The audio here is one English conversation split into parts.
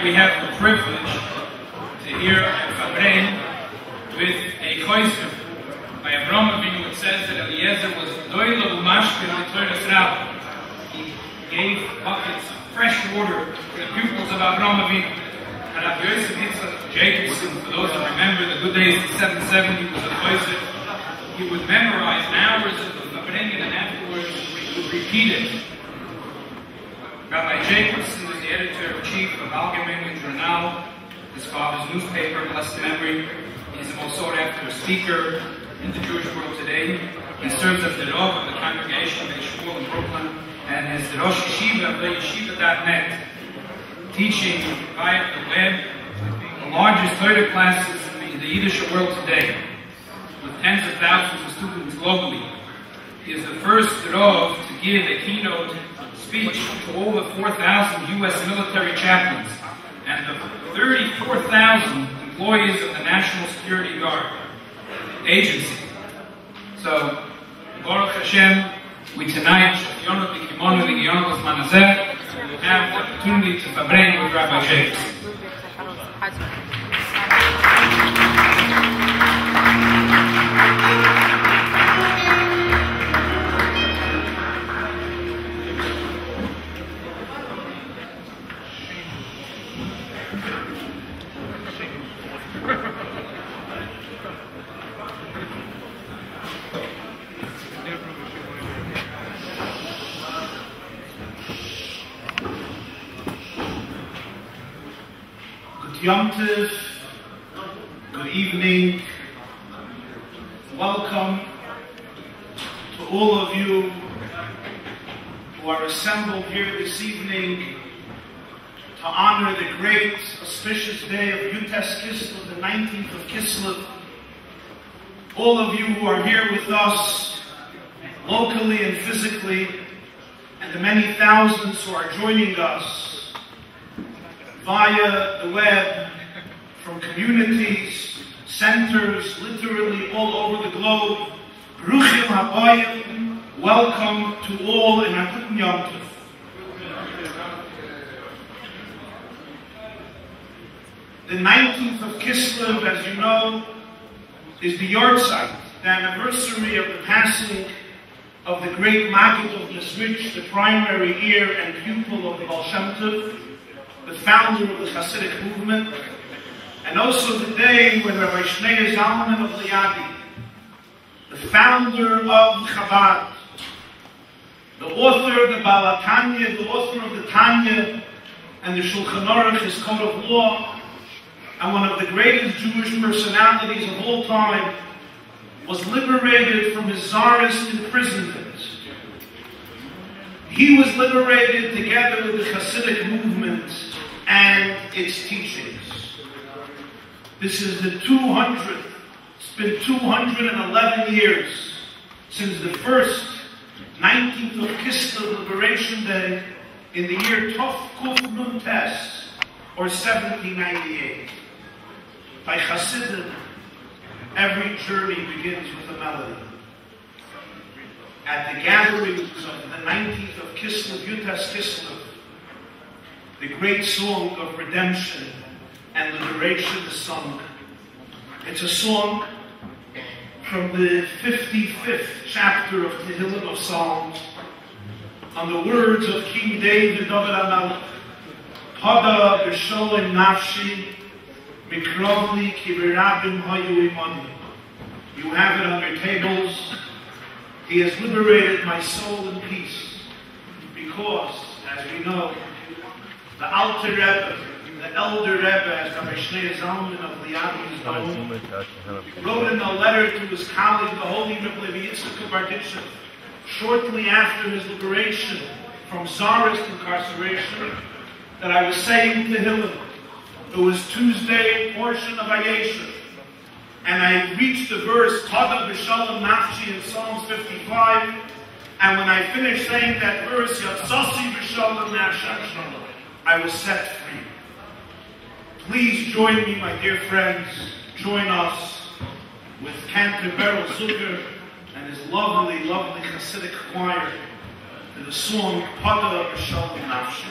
we have the privilege to hear a Fabrein with a Chosef. By Avraham Avinu, it says that Eliezer was doilo umashkin l'toras Rabbi. He gave buckets of fresh water to the pupils of Avraham Avinu. And Rabbi Yosef Jacobson, for those who remember the good days in 770, was a Chosef. He would memorize hours of the Fabrein, and afterwards he would repeat it. Rabbi Jacobson was the editor-in-chief of Allgemeine Journal, his father's newspaper, blessed memory. He's the most sought-after speaker in the Jewish world today. He serves as the Rav of the congregation of Yeshua in Brooklyn and is the Rosh Yeshiva of the Yeshiva.net, teaching via the web the largest Torah classes in the Yiddish world today, with tens of thousands of students globally. He is the first Rav to give a keynote speech to all the 4,000 U.S. military chaplains and the 34,000 employees of the National Security Guard Agency. So, Baruch Hashem, we tonight, have the opportunity to Fabrein with Rabbi Jacobson. Yom-Tes, good evening, welcome to all of you who are assembled here this evening to honor the great auspicious day of Yud-Tes Kislev, the 19th of Kislev. All of you who are here with us locally and physically, and the many thousands who are joining us via the web, from communities, centers, literally all over the globe. Bruchim habayim, welcome to all in our Guten Yom-Tov. The 19th of Kislev, as you know, is the Yortzeit, the anniversary of the passing of the great Maggid of Nesrich, the primary ear and pupil of the Baal Shem Tov, the founder of the Hasidic movement, and also the day when Rabbi Shnei Zalman of Liadi, the founder of Chabad, the author of the Baal Tanya, the author of the Tanya, and the Shulchan Aruch, his code of law, and one of the greatest Jewish personalities of all time, was liberated from his czarist imprisonment. He was liberated together with the Hasidic movement and its teachings. This is the 200th, it's been 211 years since the first 19th of Kislev Liberation Day in the year Tov Kuf Nun Tes, or 1798. By Chassidism, every journey begins with a melody. At the gatherings of the 19th of Kislev, Yud-Tes Kislev, the great song of redemption and liberation is sung. It's a song from the 55th chapter of Tehillim of Psalms, on the words of King David David HaMelech, Hada b'sholem nafshi, mikrovli ki b'rabim hayu imani. You have it on your tables. He has liberated my soul in peace, because, as we know, the Alter Rebbe, the Elder Rebbe, as Rabbi Shnei Zalman of Liadi is known, wrote in a letter to his colleague, the Holy Rebbe Yitzchak of Barditchev, shortly after his liberation from czarist incarceration, that I was saying to him, it was Tuesday portion of Ayesha, and I reached the verse, Tada b'shalom nafshi in Psalms 55, and when I finished saying that verse, Yatsasi b'shalom nafshi, I was set free. Please join me, my dear friends, join us with Cantor Beryl Zucker and his lovely, lovely Hasidic choir to the song Pada B'Shalom Nafshi.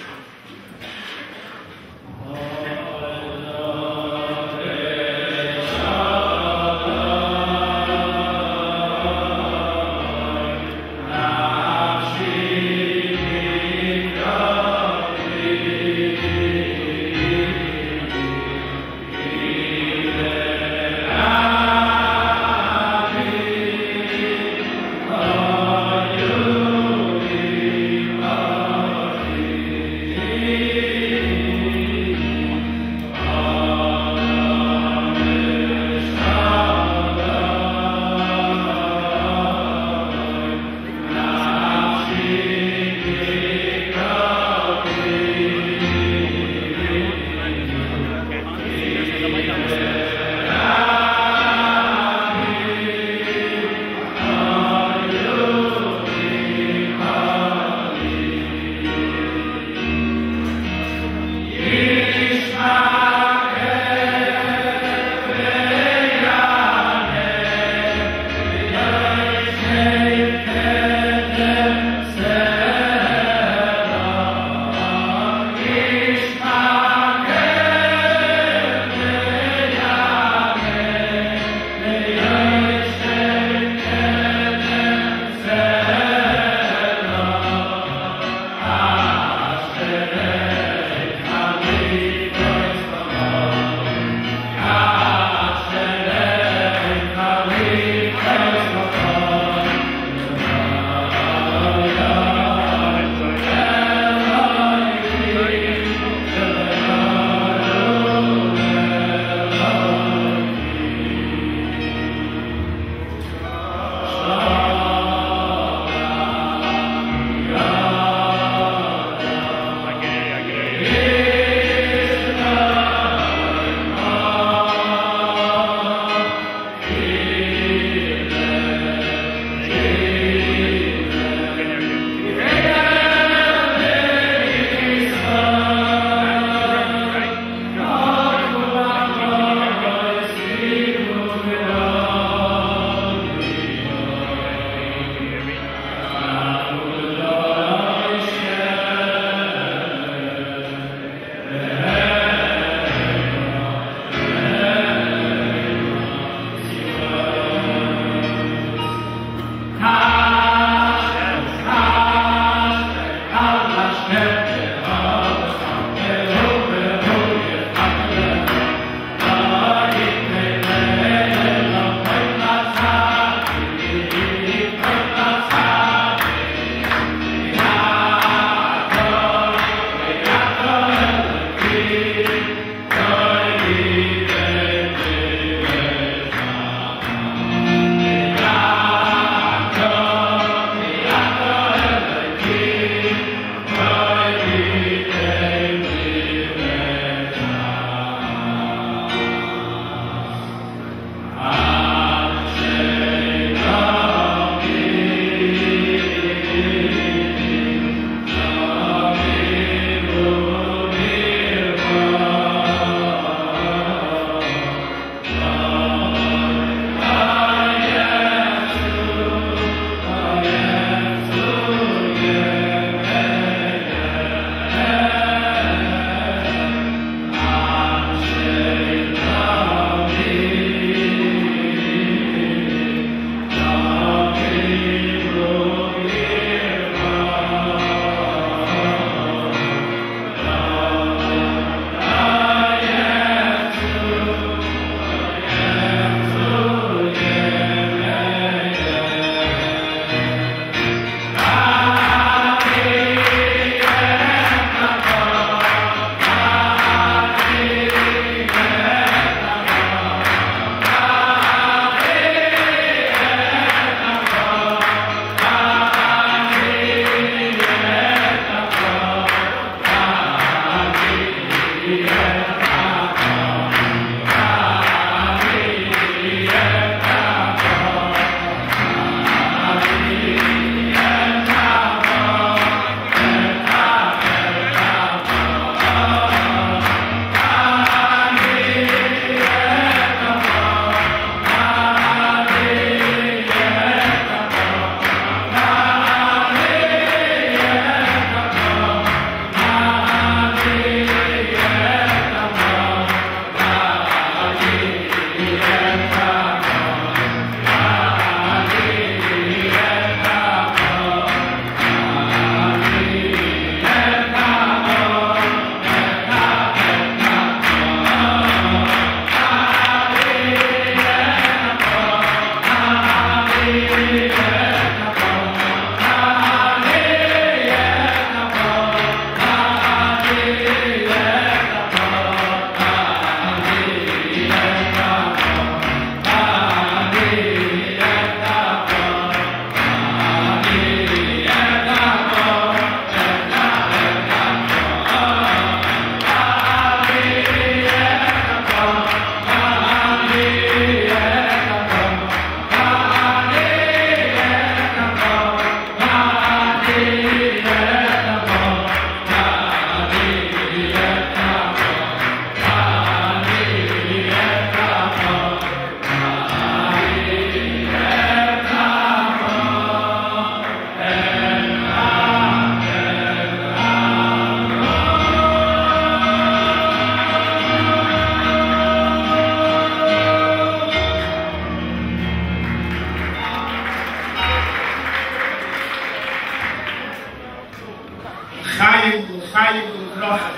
L'chaim L'chrocha.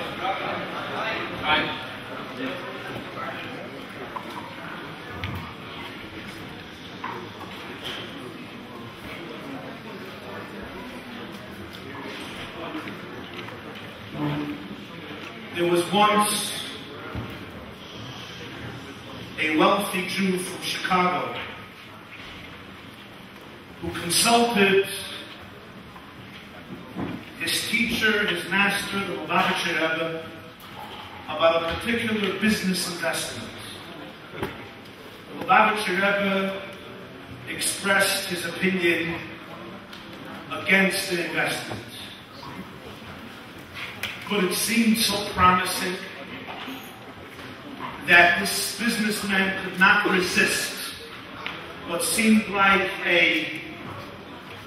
Right. There was once a wealthy Jew from Chicago who consulted his teacher, his master, the Lubavitcher Rebbe, about a particular business investment. The Lubavitcher Rebbe expressed his opinion against the investment. But it seemed so promising that this businessman could not resist what seemed like a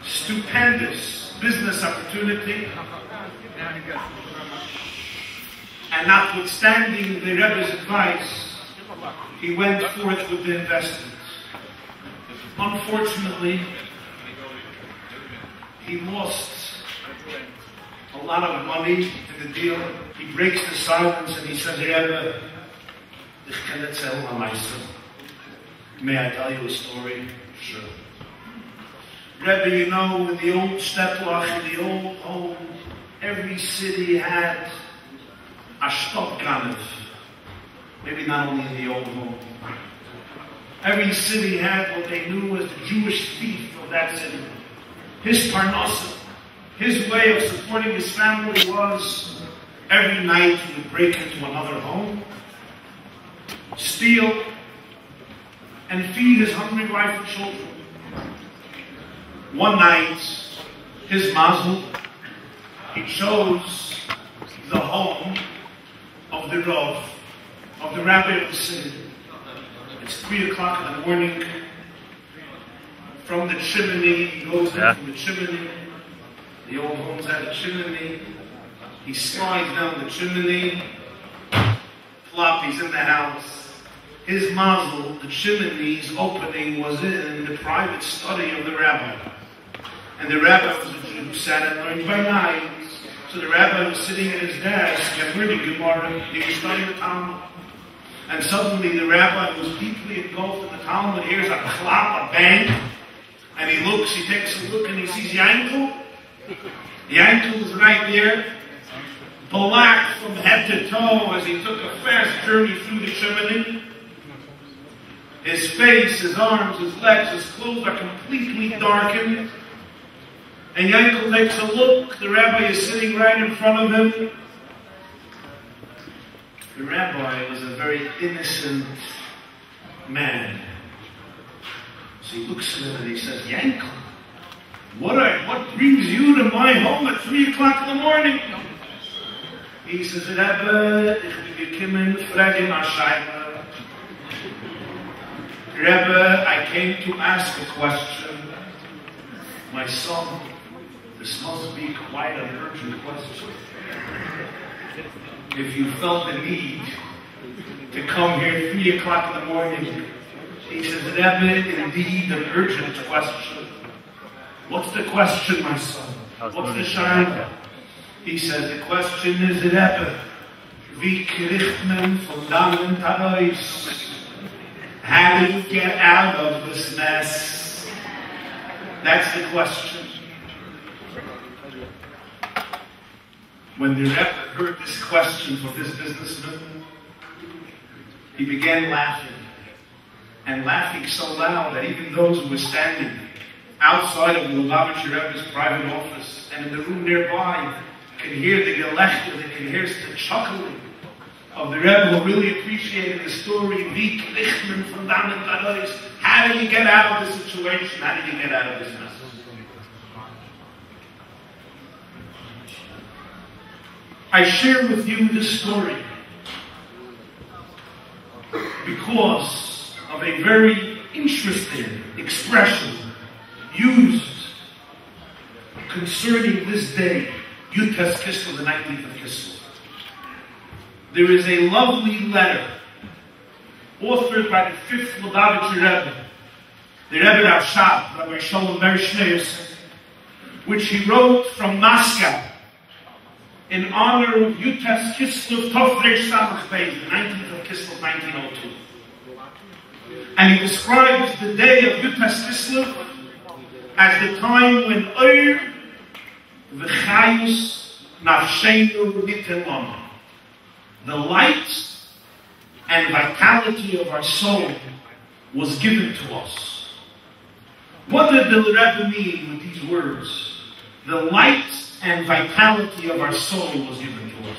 stupendous business opportunity. And notwithstanding the Rebbe's advice, he went forth with the investment. Unfortunately, he lost a lot of money in the deal. He breaks the silence and he says, Rebbe, ich kann erzählen am meisten. May I tell you a story? Sure. Rebbe, you know, in the old Flatbush, in the old home, every city had a stopganet. Maybe not only in the old home. Every city had what they knew as the Jewish thief of that city. His parnasa. His way of supporting his family was every night he would break into another home, steal, and feed his hungry wife and children. One night, his mazel, he chose the home of the Rav, of the Rabbi of the city. It's 3 o'clock in the morning. From the chimney, he goes in from the chimney. The old homes had a chimney. He slides down the chimney. Plop, he's in the house. His mazel, the chimney's opening, was in the private study of the rabbi. And the rabbi was a Jew who sat and learned by night. So the rabbi was sitting at his desk and reading Gemara. He was studying the Talmud. And suddenly the rabbi was deeply engulfed in the Talmud. Hears a clap, a bang. And he looks, he takes a look, and he sees Yankel. Yankel is right there, black from head to toe as he took a fast journey through the chimney. His face, his arms, his legs, his clothes are completely darkened. And Yankel takes a look. The rabbi is sitting right in front of him. The rabbi was a very innocent man. So he looks at him and he says, Yankel, what brings you to my home at 3 o'clock in the morning? He says, Rebbe, ich bin gekommen, fragen a Scheime. Rebbe, I came to ask a question. My son, this must be quite an urgent question. If you felt the need to come here 3 o'clock in the morning, he says, Rebbe, indeed an urgent question. What's the question, my son? What's the shayla? He says, the question is, Rebbe, wie kriegt man von dannen heraus? How do you get out of this mess? That's the question. When the Rebbe heard this question from this businessman, he began laughing. And laughing so loud that even those who were standing outside of the Lubavitcher Rebbe's private office and in the room nearby can hear the gelächter, they can hear the chuckling of the Rebbe who really appreciated the story. Wie kriegt man von dannen heraus? How do you get out of this situation? How do you get out of this mess? I share with you this story because of a very interesting expression used concerning this day, Yud-Tes Kislev, the 19th of Kislev. There is a lovely letter authored by the 5th Lubavitcher Rebbe, the Rebbe Rashab, Rabbi Shalom Ber Shneis, which he wrote from Moscow in honor of Yud-Tes Kislev, Tofresh Samach Beis, the 19th of Kislev, 1902. And he describes the day of Yud-Tes Kislev as the time when Oir v'chayus nafsheinu niten lanu. The light and vitality of our soul was given to us. What did the Rabbi mean with these words? The light and vitality of our soul was given to us.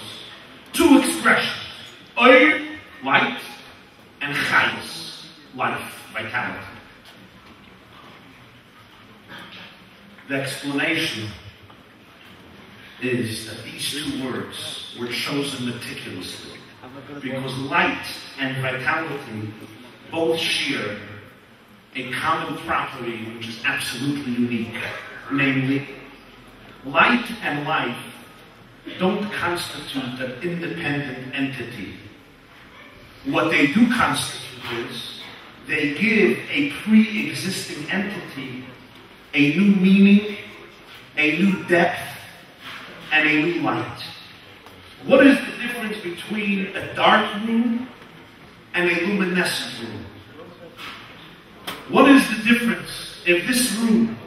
Two expressions. Oir, light, and chayus, life, vitality. The explanation is that these two words were chosen meticulously because light and vitality both share a common property which is absolutely unique. Namely, light and life don't constitute an independent entity. What they do constitute is they give a pre-existing entity a new meaning, a new depth, and a new light. What is the difference between a dark room and a luminescent room? What is the difference if this room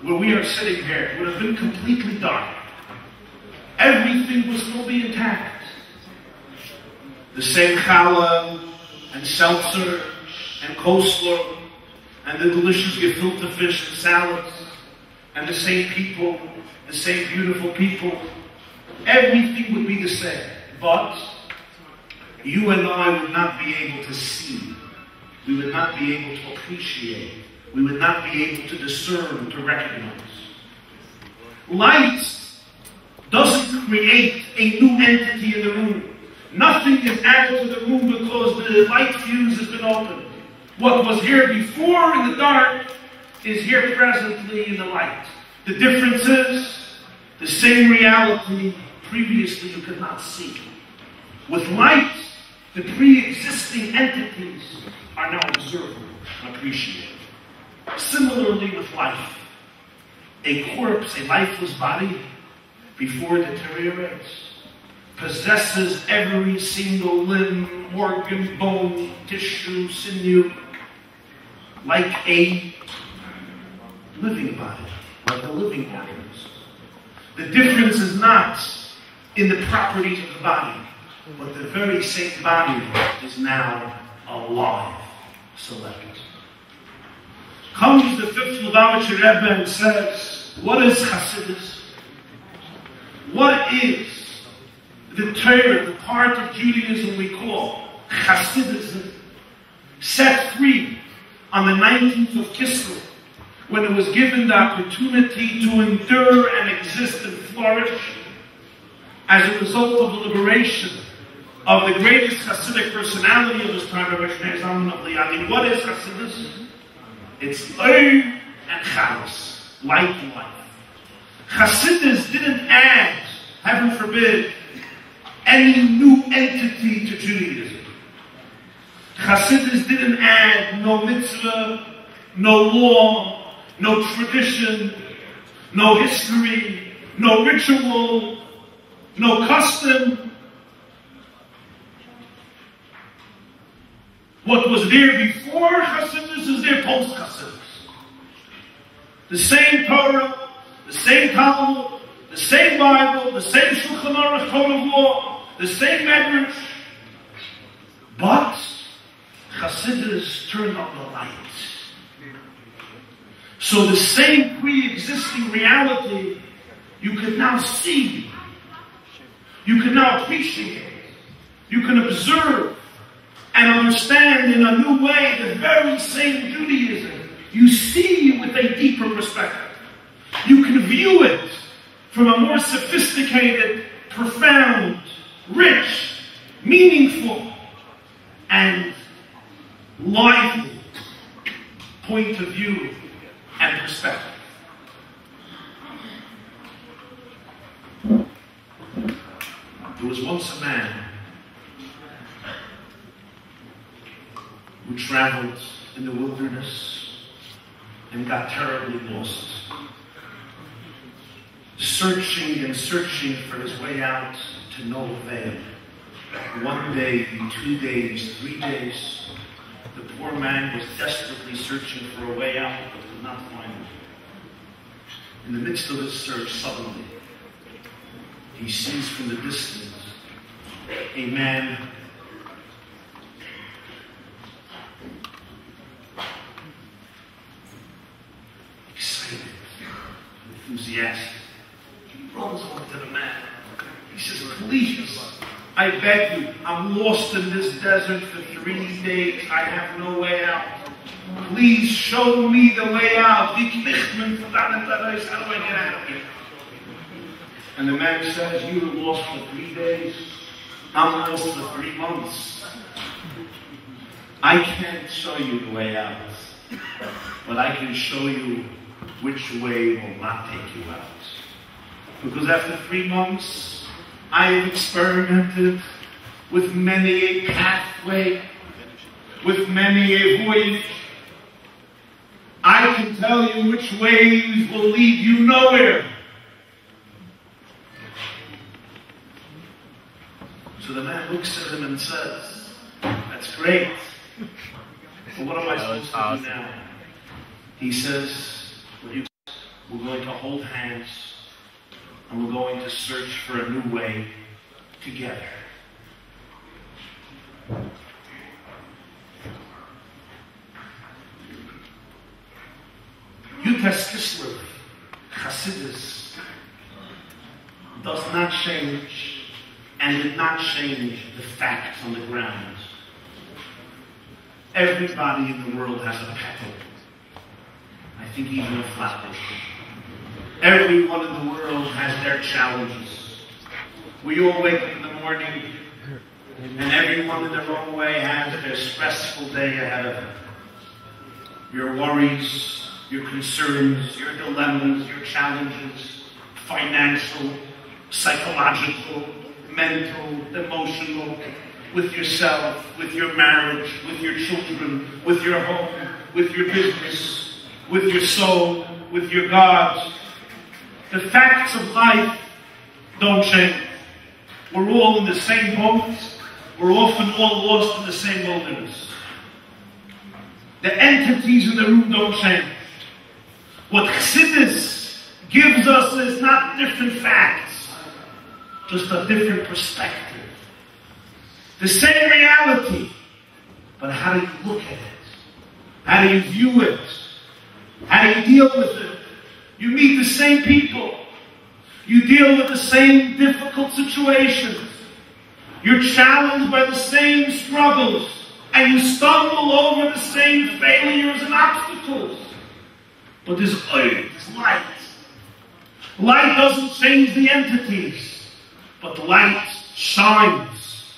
where we are sitting here would have been completely dark? Everything would still be intact. The same challah and seltzer and coleslaw and the delicious gefilte fish and salads and the same people, the same beautiful people. Everything would be the same. But you and I would not be able to see. We would not be able to appreciate. We would not be able to discern, to recognize. Light doesn't create a new entity in the room. Nothing is added to the room because the light fuse has been opened. What was here before in the dark is here presently in the light. The difference is the same reality previously you could not see. With light, the pre-existing entities are now observable and appreciated. Similarly with life. A corpse, a lifeless body, before it deteriorates, possesses every single limb, organ, bone, tissue, sinew, like a living body, like a living organism. The difference is not in the properties of the body, but the very same body is now alive. Select. Comes the fifth Lubavitcher Rebbe and says, what is Chassidus? What is the Torah, the part of Judaism we call Chassidism, set free on the 19th of Kislev, when it was given the opportunity to endure and exist and flourish as a result of the liberation of the greatest Hasidic personality of this time, Rabbi Shneir. What is Chassidus? It's Oir and Chaos, light and life. Chassidus didn't add, heaven forbid, any new entity to Judaism. Chassidus didn't add no mitzvah, no law, no tradition, no history, no ritual, no custom. What was there before Chassidus is there post-Chassidus. The same Torah, the same Talmud, the same Bible, the same Shulchan Aruch code of law, the same medrash. But Chassidus turned on the light. So the same pre-existing reality you can now see. You can now appreciate. You can observe and understand in a new way the very same Judaism. You see with a deeper perspective. You can view it from a more sophisticated, profound, rich, meaningful, and lively point of view and perspective. There was once a man who traveled in the wilderness and got terribly lost. searching and searching for his way out to no avail. 1 day, 2 days, 3 days, the poor man was desperately searching for a way out, but could not find it. In the midst of his search, suddenly, he sees from the distance a man excited, enthusiastic. He runs over to the man. He says, please, I beg you, I'm lost in this desert for 3 days. I have no way out. Please show me the way out. How do I get out of here? And the man says, you were lost for 3 days. I'm lost for 3 months. I can't show you the way out, but I can show you which way will not take you out. Because after 3 months, I have experimented with many a pathway, with many a voyage. I can tell you which ways will lead you nowhere. So the man looks at him and says, that's great, but what am I supposed to do now? He says, we're going to hold hands and we're going to search for a new way together. Yud-Tes Kislev, Chassidus, does not change and did not change the facts on the ground. Everybody in the world has a petal. I think even in Flatbush. Everyone in the world has their challenges. We all wake up in the morning, and everyone in their own way has their stressful day ahead of them. Your worries, your concerns, your dilemmas, your challenges, financial, psychological, mental, emotional, with yourself, with your marriage, with your children, with your home, with your business, with your soul, with your God. The facts of life don't change. We're all in the same boat. We're often all lost in the same wilderness. The entities in the room don't change. What Chassidus gives us is not different facts, just a different perspective. The same reality, but how do you look at it? How do you view it? How do you deal with it? You meet the same people. You deal with the same difficult situations. You're challenged by the same struggles. And you stumble over the same failures and obstacles. But there's light. Light doesn't change the entities, but the light shines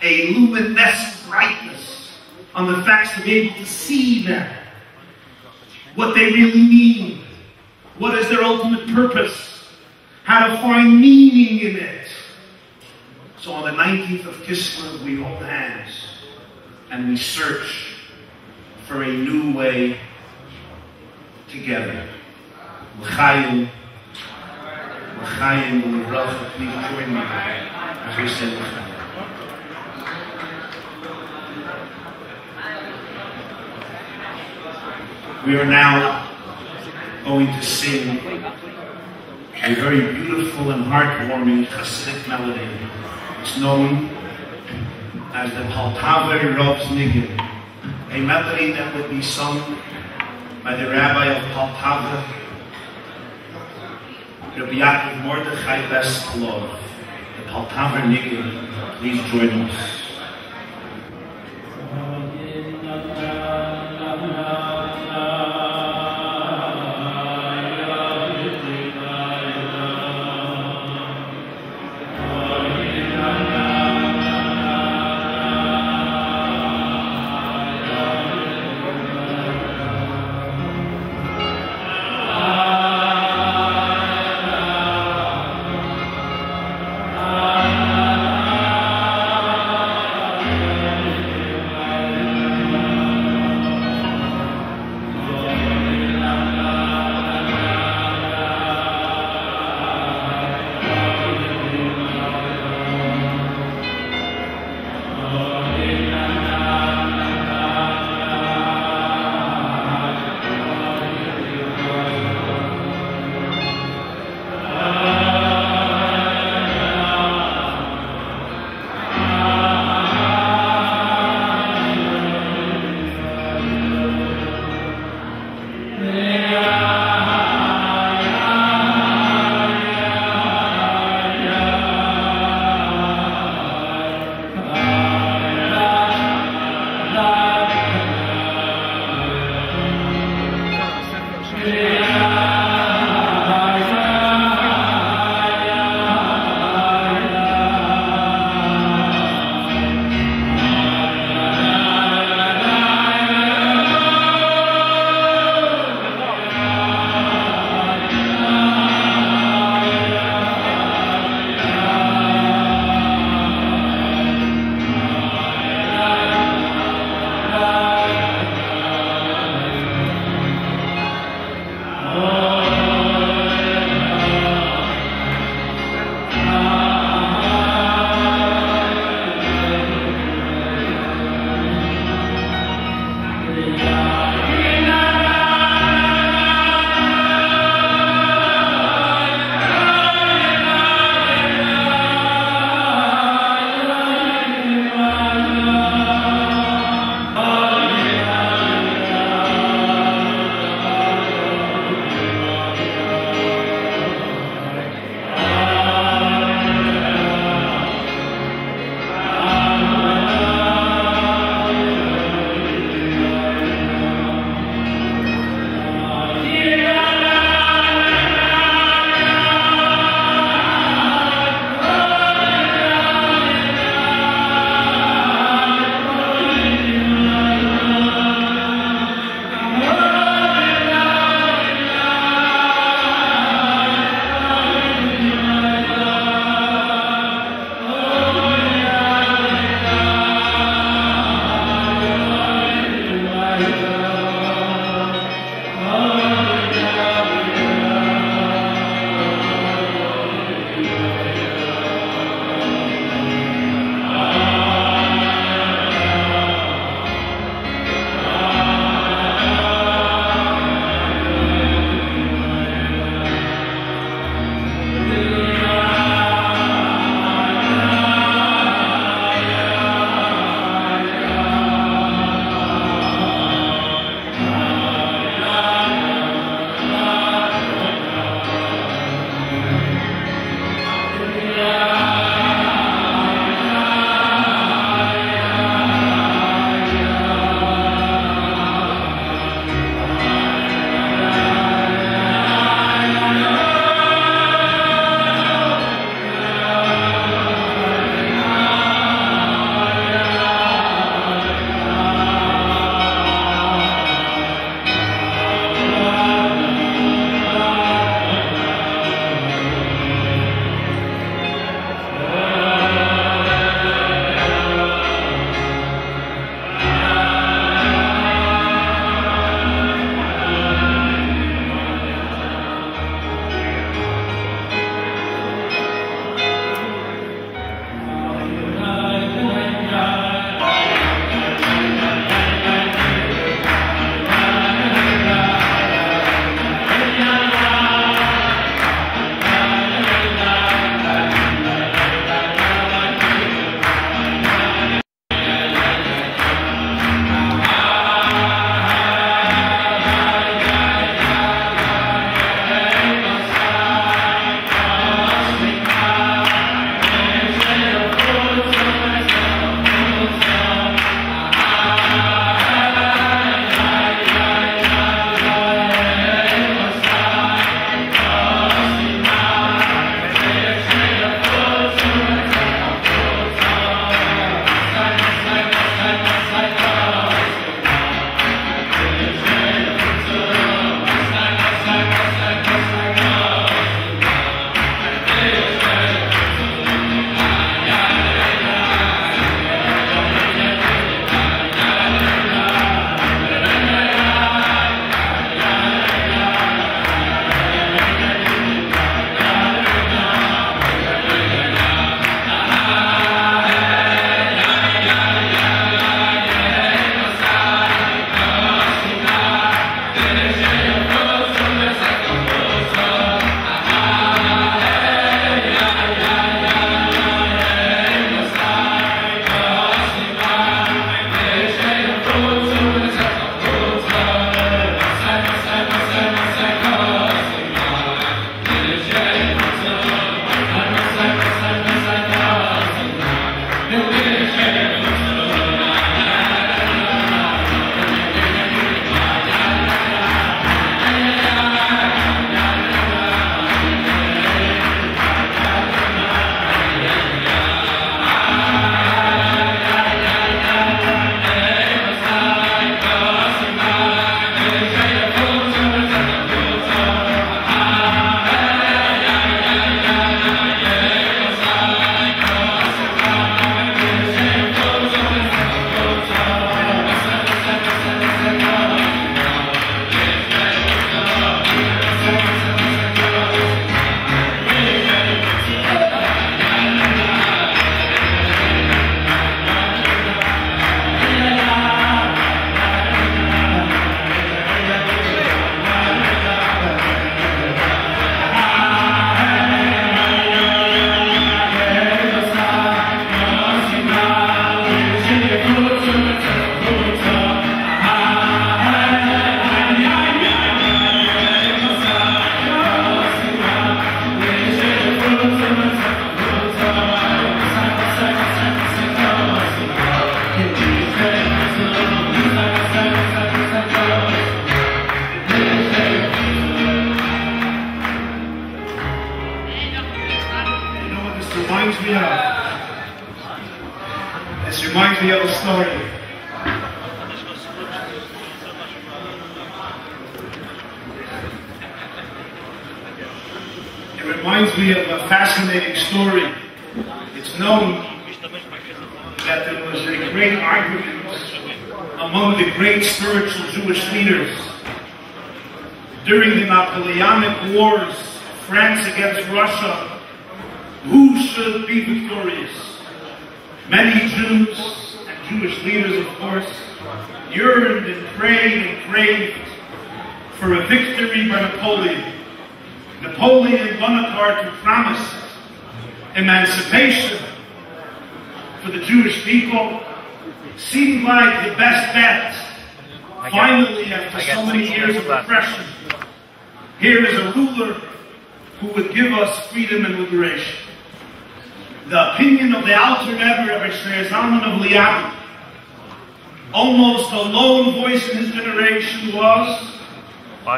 a luminescent brightness on the facts to be able to see them, what they really mean, what is their ultimate purpose, how to find meaning in it. So on the 19th of Kislev, we hold hands and we search for a new way together. L'chaim, l'chaim, l'bracha, please join me as we say l'chaim. We are now going to sing a very beautiful and heartwarming Chassidic melody. It's known as the Paltaver Rob's Niggin, a melody that would be sung by the Rabbi of Paltaver, Rabbi Mordechai Bestlov. The Paltaver Niggin, please join us. reminds me of a story. It reminds me of a fascinating story. It's known that there was a great argument among the great spiritual Jewish leaders during the Napoleonic Wars, France against Russia. Who should be victorious? Many Jews and Jewish leaders, of course, yearned and craved for a victory by Napoleon. Napoleon Bonaparte, who promised emancipation for the Jewish people, seemed like the best bet. Finally, after so many years of oppression, here is a ruler who would give us freedom and liberation. The opinion of the Alter Rebbe, Rabbi Zalman of Liadi, almost a lone voice in his generation, was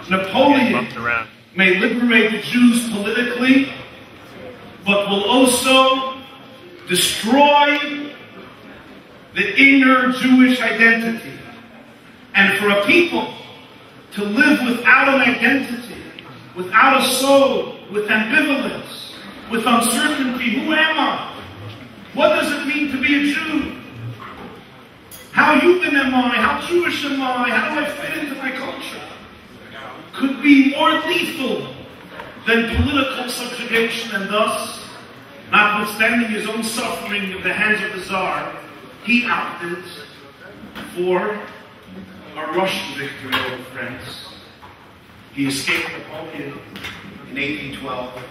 Napoleon may liberate the Jews politically, but will also destroy the inner Jewish identity. And for a people to live without an identity, without a soul, with ambivalence, with uncertainty, who am I? What does it mean to be a Jew? How human am I? How Jewish am I? How do I fit into my culture? Could be more lethal than political subjugation, and thus, notwithstanding his own suffering at the hands of the Tsar, he opted for a Russian victory over France. He escaped Napoleon in 1812,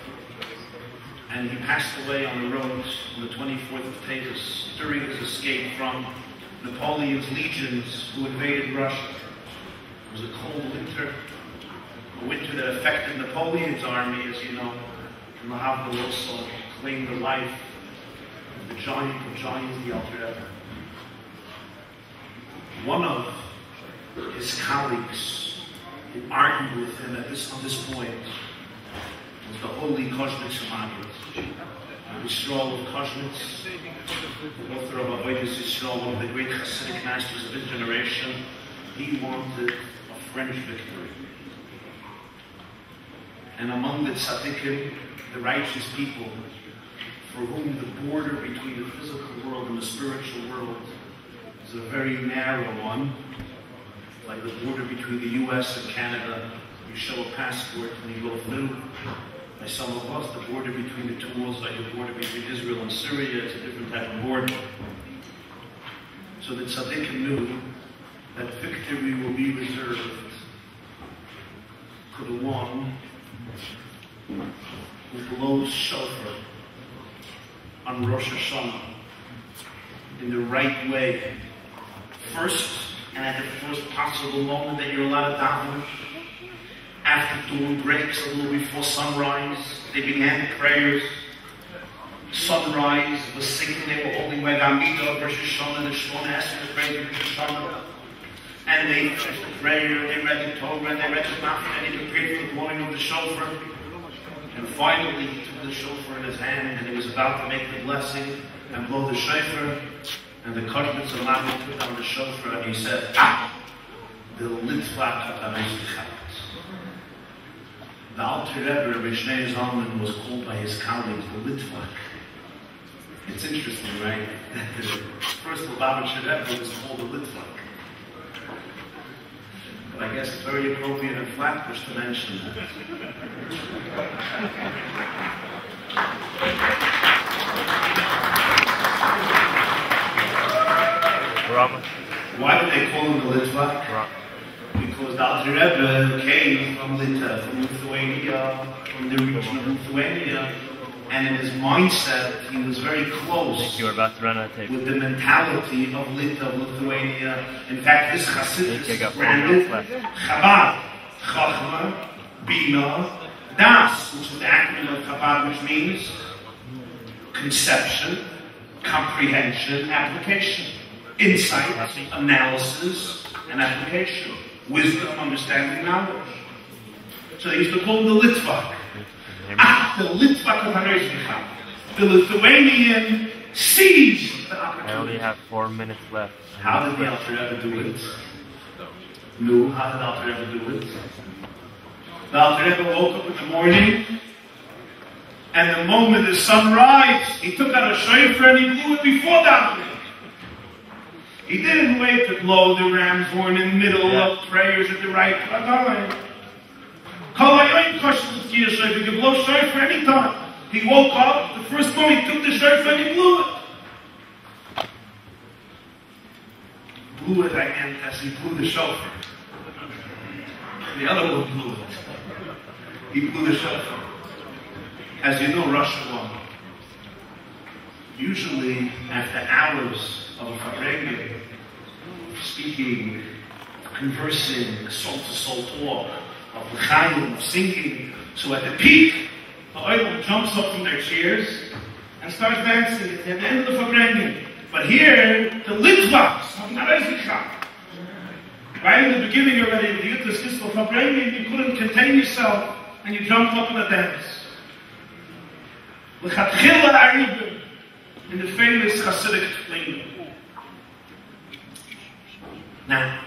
and he passed away on the roads on the 24th of Tavis during his escape from Napoleon's legions who invaded Russia. It was a cold winter, a winter that affected Napoleon's army, as you know. And Mahavna also claimed the life of the giant of giants, the Alter Rebbe. One of his colleagues who argued with him on this point was the holy Chassidus Yisrael of Chassidus, the author of Avodas Yisrael, one of the great Hasidic masters of his generation. He wanted a French victory. And among the tzaddikim, the righteous people, for whom the border between the physical world and the spiritual world is a very narrow one, like the border between the U.S. and Canada. You show a passport and you go through. By some of us, the border between the two worlds, like the border between Israel and Syria, it's a different type of border. So the tzaddikim knew that victory will be reserved for the one who blows shofar on Rosh Hashanah in the right way. First, and at the first possible moment that you're allowed to daven, after dawn breaks, a little before sunrise, they began the prayers. Sunrise was singing, they were holding by the Amidah of Rosh Hashanah, the Shemona asking the prayer of Rosh Hashanah. And they finished the prayer, they read the Torah, and they read the Tanakh, and they prepared for the blowing of the shofar. And finally, he took the shofar in his hand, and he was about to make the blessing and blow the shofar. And the Chassidus of Rabbi took down the shofar, and he said, the litvak ha'tamishtichat. The Alter Rebbe, Rabbi Zalman, was called by his colleagues the litvak. It's interesting, right? That the first Lubavitcher Rebbe was called the litvak. But I guess it's very appropriate in Flatbush to mention that. Why did they call him the Litvak? Because the Alter Rebbe came from Lithuania, from the region of Lithuania, and in his mindset, he was very close with the mentality of Lithuania. In fact, this Chassidus is branded Chabad, Chachma, Bina, Das, which is the acronym of Chabad, which means conception, comprehension, application. Insight, analysis, and application. Wisdom, understanding, knowledge. So they used to call him the Litvak. The Litvak of Hareishnichah. The Lithuanian seized the opportunity. I only have 4 minutes left. How did the Alter Rebbe do it? No, how did the Alter Rebbe do it? The Alter Rebbe woke up in the morning, and the moment the sun rise, he took out a shofar and he blew it before davening. He didn't wait to blow the ram's horn in the middle of prayers at the right time. He could blow shofar any time. He woke up, the first moment he took the shofar and he blew it. Blew it, I meant, as he blew the shofar. The other one blew it. He blew the shofar. As you know, Russia won. Usually, after hours of a Fabrengen, speaking, conversing, soul-to-soul talk, of l'chaim, of singing, so at the peak, the oil jumps up from their chairs and starts dancing at the end of the Fabrengen. But here, the Litvaks of Narezikha, right in the beginning already, the Yud-Tes Kislev Fabrengen, you couldn't contain yourself and you jumped up in a dance. L'chatchila Aribim, in the famous Hasidic lingo. Now,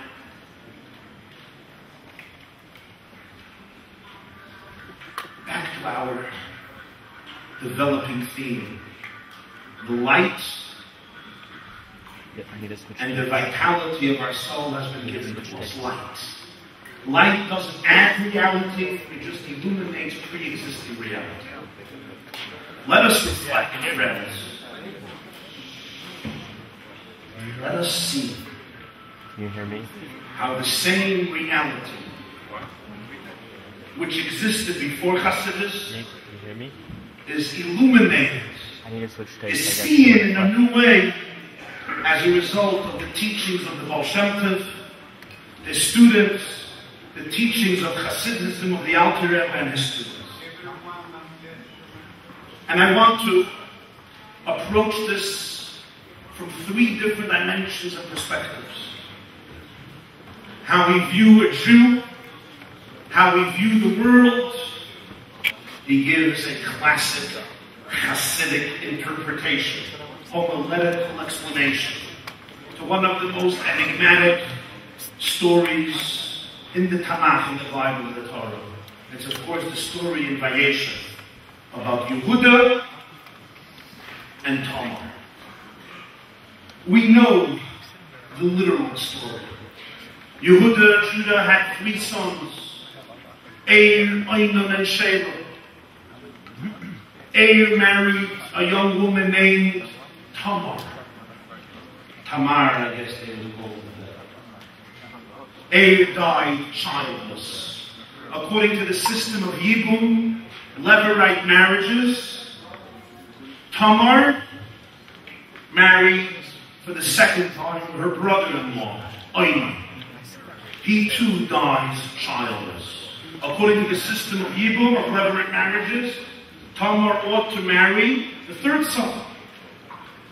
back to our developing theme. The light and the vitality of our soul has been given to us. Light. Light doesn't add reality, it just illuminates pre-existing reality. Let us reflect, friends. Let us see. Can you hear me? How the same reality which existed before Chassidus Can you hear me? is illuminated, I need to switch tapes. is seen in a new way as a result of the teachings of the Baal Shem Tov, the students, the teachings of Chassidism of the Alter Rebbe and his students. And I want to approach this from 3 different dimensions and perspectives. How we view a Jew, how we view the world. He gives a classic Hasidic interpretation, homiletical explanation to one of the most enigmatic stories in the Tanakh, in the Bible, in the Torah. It's of course the story in Vayeshev about Yehuda and Tamar. We know the literal story. Judah had 3 sons, Eir, Oinon, and Sheva. Eir married a young woman named Tamar. Tamara, I guess they would call her. Eir died childless. According to the system of Yibum, Levirate marriages, Tamar married for the 2nd time her brother-in-law, Oinon. He too dies childless. According to the system of Yibum, of Levirate marriages, Tamar ought to marry the 3rd son,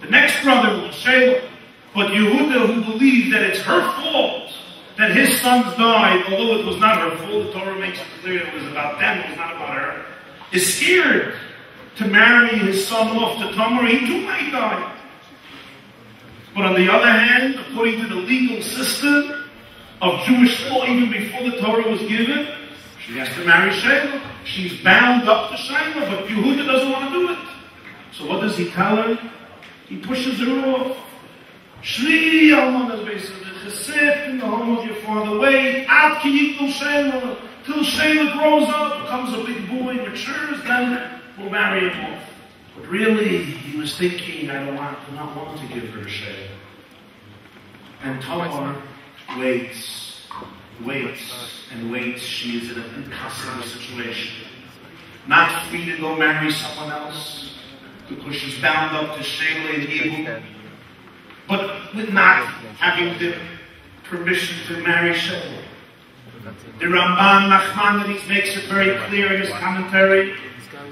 the next brother-in-law, Shelah. But Yehuda, who believes that it's her fault that his sons died, although it was not her fault, the Torah makes it clear it was about them, it was not about her, is scared to marry his son off to Tamar. He too might die. But on the other hand, according to the legal system of Jewish law, even before the Torah was given, she has to marry Shelah. She's bound up to Shelah, but Yehuda doesn't want to do it. So what does he tell her? He pushes her off. Shri Almanas basically, sit in the home of your father. Wait, out ki yikul Shelah, till Shelah grows up, becomes a big boy, matures, then we'll marry him off. But really, he was thinking, I do not want to give her a Shelah. And Tamar waits, and waits. She is in an impossible situation. Not free to go marry someone else, because she's bound up to Shelah and Yibum, but with not having the permission to marry Shelah. The Ramban Nachmanides makes it very clear in his commentary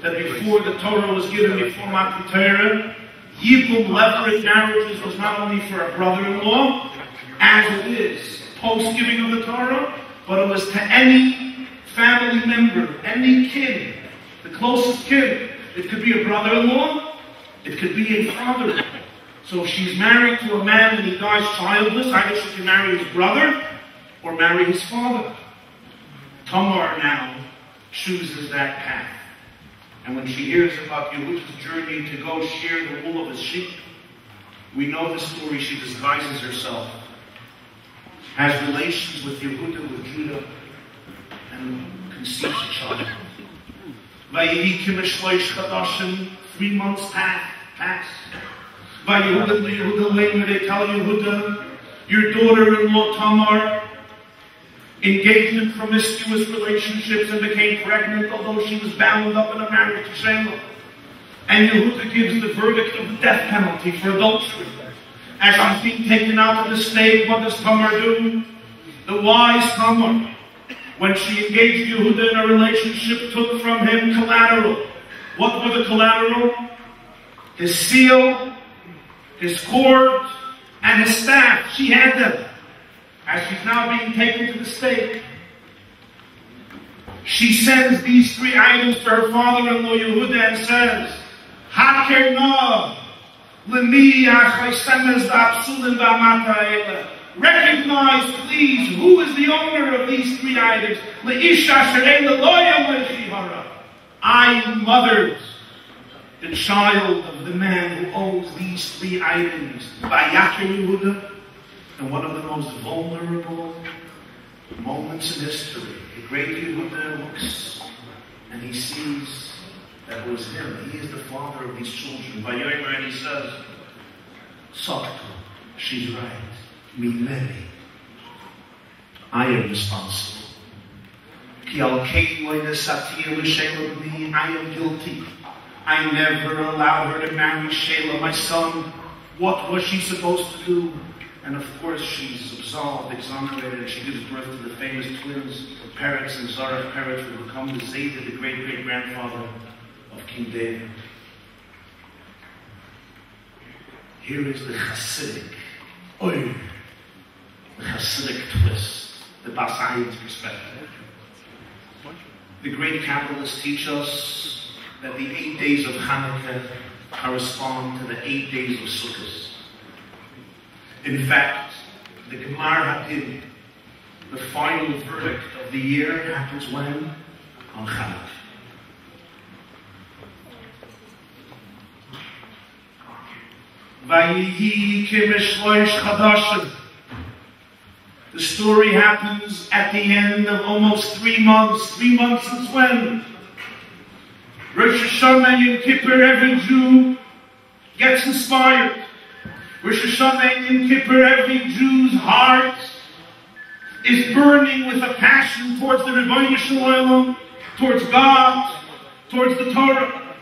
that before the Torah was given, before Matan Torah, Yibum, Levirate marriages was not only for a brother-in-law, as it is post-giving of the Torah, but it was to any family member, any kid, the closest kid. It could be a brother-in-law, It could be a father. So if she's married to a man and he dies childless, either she can marry his brother or marry his father. Tamar now chooses that path. And when she hears about Yehuda's journey to go shear the wool of his sheep, we know the story. She disguises herself, has relations with Yehuda, with Judah, and conceives a child. Vayihi kimeshloish chadashim, 3 months pass. Vayehuda, they tell Yehuda, your daughter-in-law Tamar engaged in promiscuous relationships and became pregnant, although she was bound up in a marriage to Shema. And Yehuda gives the verdict of the death penalty for adultery. As she's being taken out of the stake, what does Tamar do? The wise Tamar, when she engaged Yehuda in a relationship, took from him collateral. What were the collateral? His seal, his cord, and his staff. She had them. As she's now being taken to the stake, she sends these 3 items to her father-in-law Yehuda and says, Haker no, l'mi achaisemez v'apsulim v'amata eila. Recognize, please, who is the owner of these 3 items. Le'isha she'eila lo yom le'chihara. I mothered the child of the man who owns these 3 items. Vayaker Yehuda. And one of the most vulnerable moments in history, the great Yehuda looks and he sees that it was him. He is the father of these children. Vayomer, and he says, Sakto, she's right. Mineni. I am responsible. I am guilty. I never allowed her to marry Shelah, my son. What was she supposed to do? And of course, she's absolved, exonerated, and she gives birth to the famous twins, Peretz and Zarah. Peretz will become the Zayda, the great-great-grandfather of King David. Here is the Chassidic, the Chassidic twist, the Basayid's perspective. The great Kabbalists teach us that the 8 days of Hanukkah correspond to the 8 days of Sukkot. In fact, the Gemara Hadid, the final verdict of the year, happens when? On Hanukkah. Vayihi kimeshloish chadashim. The story happens at the end of almost 3 months. 3 months since when? Rosh Hashanah and Yom Kippur, every Jew gets inspired. Rosh Hashanah and Yom Kippur, every Jew's heart is burning with a passion towards the Rebbeinu Shalom, towards God, towards the Torah.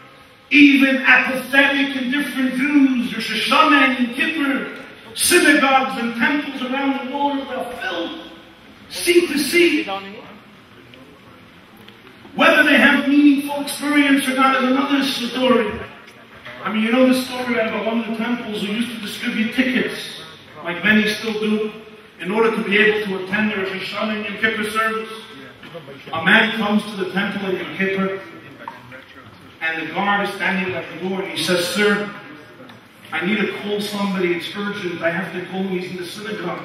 Even apathetic and different Jews, Rosh Hashanah and Yom Kippur, synagogues and temples around the world are filled, seat to seat. Whether they have meaningful experience or not is another story. I mean, you know the story about one of the temples who used to distribute tickets, like many still do, in order to be able to attend the Rosh Hashanah and Yom Kippur service. A man comes to the temple in Yom Kippur, and the guard is standing at the door, and he says, "Sir, I need to call somebody, it's urgent, I have to call him, he's in the synagogue."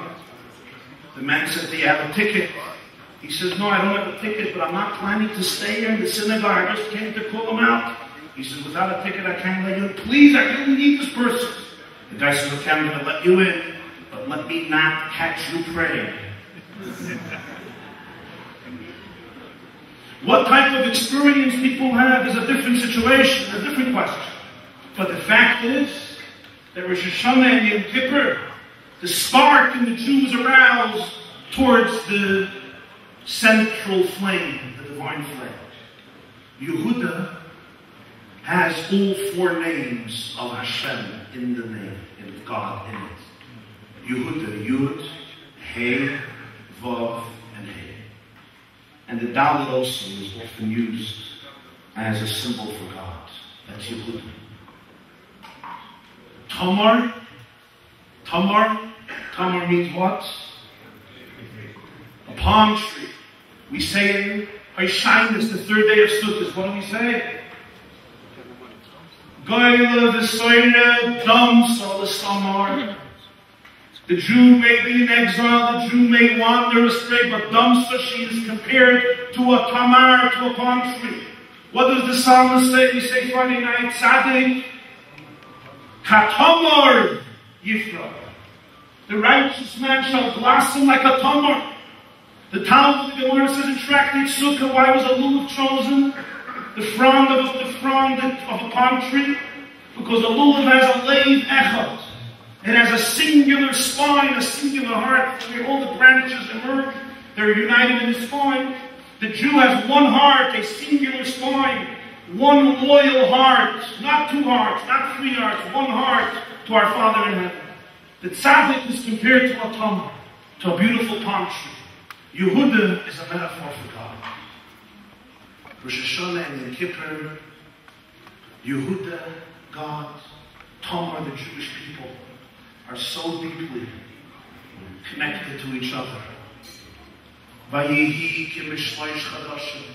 The man said, "Do you have a ticket?" He says, "No, I don't have a ticket, but I'm not planning to stay here in the synagogue, I just came to call him out." He says, "Without a ticket, I can't let you in. Please, I really need this person." The guy says, "Okay, I'm going to let you in, but let me not catch you praying." What type of experience people have is a different situation, a different question. But the fact is that Rosh Hashanah and Yom Kippur, the spark in the Jews aroused towards the central flame, the divine flame. Yehuda has all 4 names of Hashem in the name, in God in it. Yehuda, Yud, He, Vav, and He. And the Dalet also is often used as a symbol for God. That's Yehuda. Tamar means what? A palm tree. We say in Holiness, the 3rd day of Sukkot, what do we say? Goyle v'soire damsel Tamar. The Jew may be in exile, the Jew may wander astray, but damsel, she is compared to a Tamar, to a palm tree. What does the psalmist say? We say Friday night, Tzaddik, Katamar Yifra. The righteous man shall blossom like a Tamar. The Talmudic Gemara says in Tractate Sukkah, why was a lulav chosen? The frond of a palm tree? Because a lulav has a leiv echad. It has a singular spine, a singular heart. Where all the branches emerge, they're united in the spine. The Jew has one heart, a singular spine, one loyal heart, not two hearts, not three hearts, one heart to our Father in heaven. The tzaddik is compared to a Tamar, to a beautiful palm tree. Yehuda is a metaphor for God. Rosh Hashanah and Yom Kippur, Yehuda, God, Tamar, the Jewish people, are so deeply connected to each other. Vayehi kimishloish chadashim.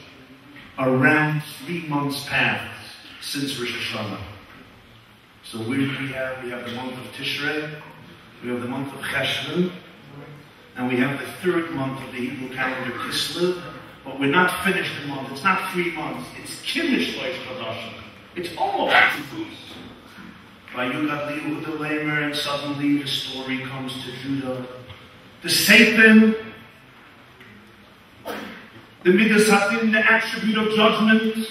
Around 3 months passed since Rosh Hashanah. So we have the month of Tishrei, we have the month of Cheshvan, and we have the third month of the Hebrew calendar, Kislev. But we're not finished the month. It's not 3 months. It's kimishloish chadashim. It's almost 2 weeks. And suddenly the story comes to Judah. The Satan, the Midas Hatin, the attribute of judgment,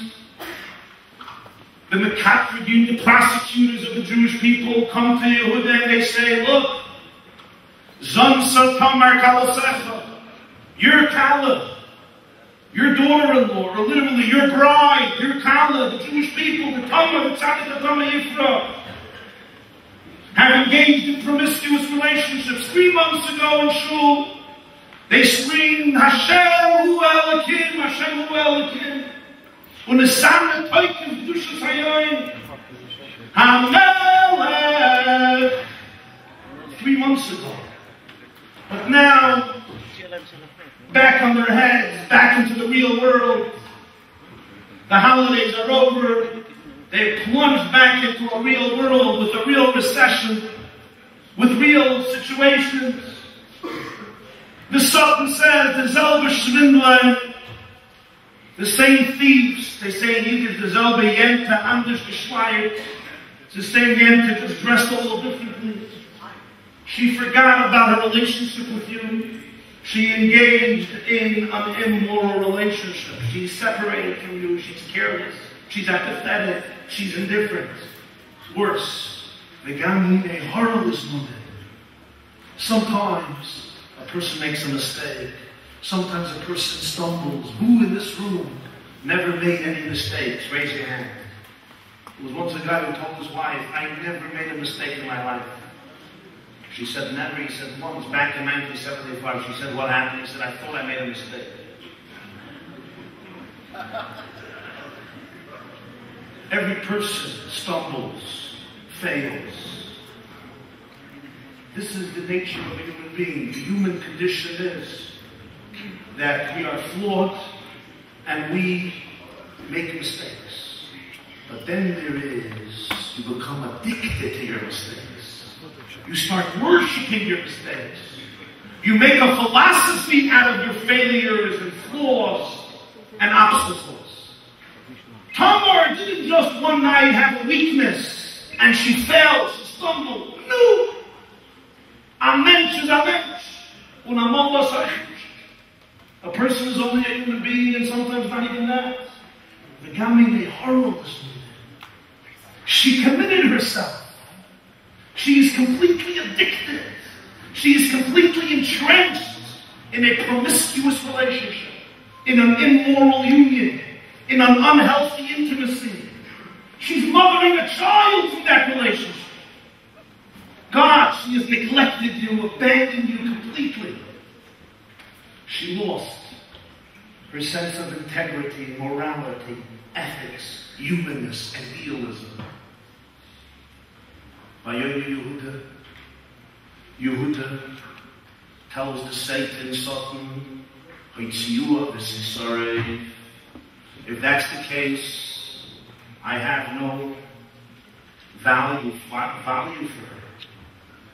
the Mekatrigim, the prosecutors of the Jewish people, come to Yehuda and they say, look, Zon Sa Tamar Kalasecha, your Kala, your daughter-in-law, or literally your bride, your Kala, the Jewish people, the Tamar, the Tzaddik, the Tamar Yifra, have engaged in promiscuous relationships. 3 months ago in Shul, they screamed, Hashem hu Elokim, Hashem hu Elokim. Und es sang Teuken, Dushas Hayoim, Hamelech. 3 months ago. But now, back on their heads, back into the real world. The holidays are over. They've plunged back into a real world with a real recession, with real situations. The Sultan says, the Zelba Schwindler, the same thieves, they say in Yiddish, the Zelba Yente, anders geschleiert. It's the same Yente, just dressed a little differently. She forgot about her relationship with you. She engaged in an immoral relationship. She's separated from you. She's careless. She's apathetic. She's indifferent. Worse, sometimes a person makes a mistake. Sometimes a person stumbles. Who in this room never made any mistakes? Raise your hand. There was once a guy who told his wife, I never made a mistake in my life. She said, never. He said, once, back in 1975. She said, what happened? He said, I thought I made a mistake. Every person stumbles, fails. This is the nature of a human being. The human condition is that we are flawed and we make mistakes. But then there is, you become addicted to your mistakes. You start worshiping your mistakes. You make a philosophy out of your failures and flaws and obstacles. Tamar didn't just one night have a weakness and she fell, she stumbled. No! A mensch is a mensch. Und a Mullah sagt, a person is only a human being and sometimes not even that. The Gaming horrible. She committed herself. She is completely addicted. She is completely entrenched in a promiscuous relationship, in an immoral union, in an unhealthy intimacy. She's mothering a child from that relationship. God, she has neglected you, abandoned you completely. She lost her sense of integrity, morality, ethics, humanness, and idealism. Yehuda tells the Satan, Satan, if that's the case, I have no value for her.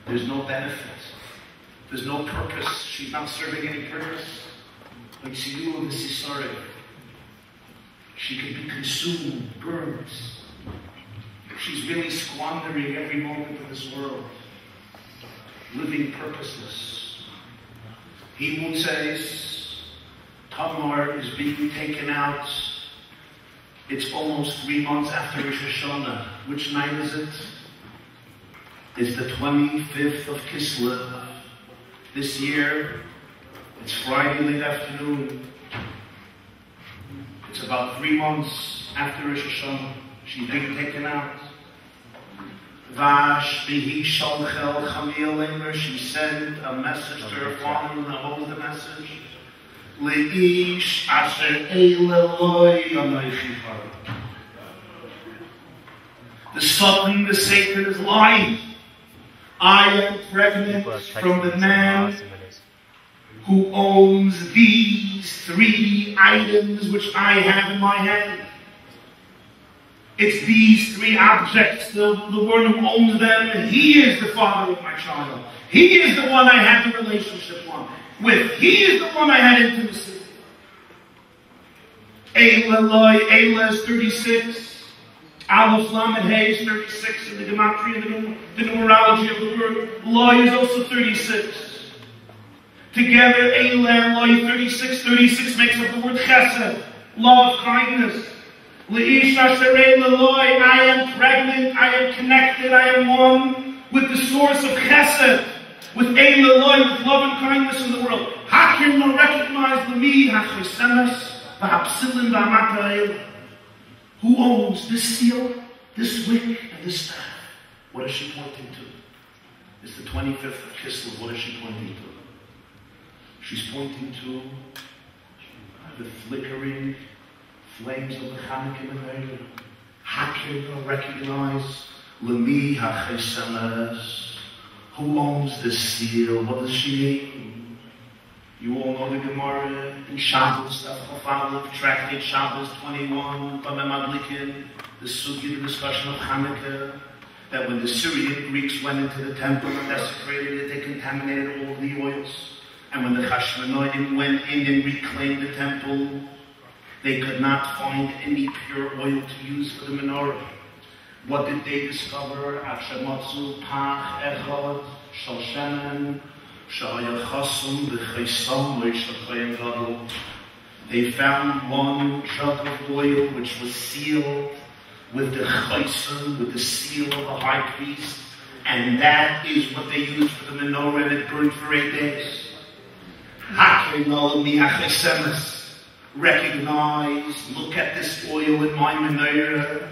There's no benefit. There's no purpose. She's not serving any purpose. Like Siyu, this is sorry. She could be consumed, burned. She's really squandering every moment of this world. Living purposeless. He says, Tamar is being taken out. It's almost 3 months after Rosh Hashanah. Which night is it? It's the 25th of Kislev. This year, it's Friday late afternoon. It's about 3 months after Rosh Hashanah. She's being taken out. Vash bihi shalchel chamil. She sent a message to her father, and hold the message. Leish asher eileloi anoichi har. The Satan, the Satan, is lying. I am pregnant from the man who owns these 3 items which I have in my hand. It's these 3 objects, the one who owns them, and he is the father of my child. He is the one I have the relationship with. He is the one I had intimacy. Eila is 36. Aleph Lamed Hey is 36 in the gematria, the numerology of the word. Loi is also 36. Together, Eila and Loi 36. 36 makes up the word Chesed, love, kindness. Leish asher eileloi, I am pregnant, I am connected, I am one with the source of Chesed, with eileloi, with love and kindness in the world. Hakim will recognize the me, hachisemes, v'hapsilim v'amata eila. Who owns this seal, this wick, and this staff? What is she pointing to? It's the 25th of Kislev. What is she pointing to? She's pointing to the flickering flames of the Hanukkah menorah. Hakim will recognize Lemi hachisemes. Who owns this seal? What does she mean? You all know the Gemara in Shabbos, tractate Shabbos 21, the Sugi, the discussion of Hanukkah, that when the Syrian Greeks went into the temple and desecrated it, they contaminated all of the oils. And when the Hashmonaim went in and reclaimed the temple, they could not find any pure oil to use for the menorah. What did they discover? Akshamatsu, Pach, Echad, Shoshemen, they found one jug of oil which was sealed with the chayson, with the seal of the high priest, and that is what they used for the menorah, and it burned for 8 days. Recognize, look at this oil in my menorah,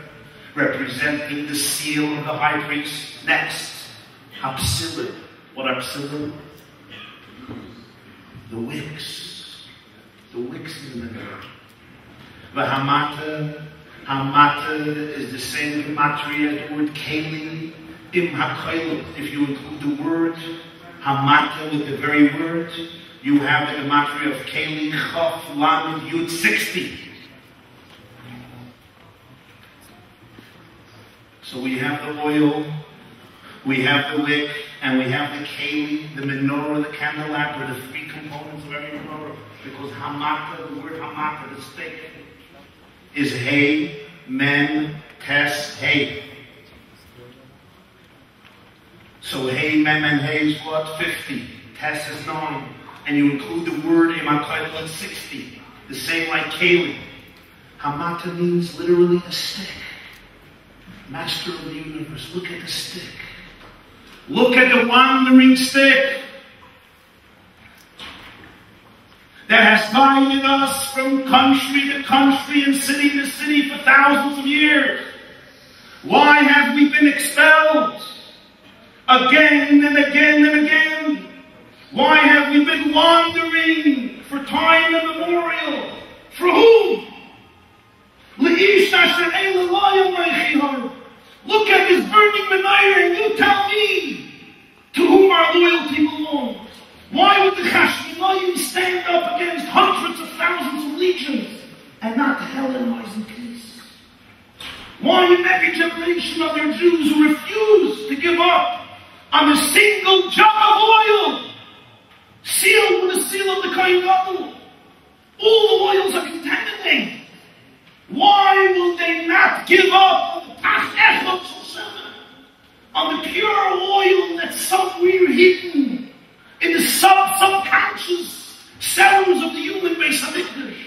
representing the seal of the high priest. Next, hapsilim. What are psilim? The wicks. The wicks in the menorah. The hamata is the same gematria as the word keli. Im hakayl. If you include the word hamata with the very word, you have the gematria of keli, chaf, lamed, yud, 60. So we have the oil, we have the wick, and we have the keli, the menorah, the candelabra, the 3 components of every menorah. Because hamata, the word hamata, the stick, is hay, men, tes, hay. So hay, men, and hay is what? 50. Tes is 9. And you include the word imakayla, it's 60. The same like keli. Hamata means literally a stick. Master of the universe, look at the stick. Look at the wandering stick that has guided us from country to country and city to city for thousands of years. Why have we been expelled again and again and again? Why have we been wandering for time immemorial? For whom? Look at this burning menorah and you tell me to whom our loyalty belongs. Why would the Hashmonaim stand up against hundreds of thousands of legions and not Hellenize in peace? Why in every generation are there Jews who refuse to give up on a single jug of oil, sealed with the seal of the Kohen Gadol? All the oils are contaminated. Why will they not give up on the Tach Echad Shel on the pure oil that's somewhere hidden in the subconscious cells of the human Beis HaMikdash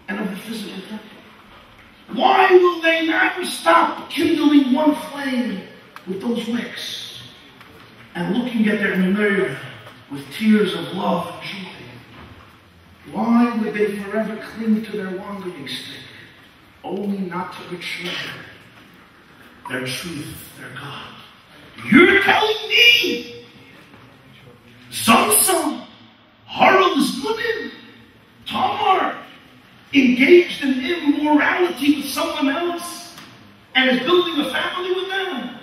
and of the physical temple? Why will they never stop kindling one flame with those wicks and looking at their menorah with tears of love and joy? Why would they forever cling to their wandering stick, only not to betray their truth, their God? You're telling me, son, Harel is good, Tamar engaged in immorality with someone else and is building a family with them?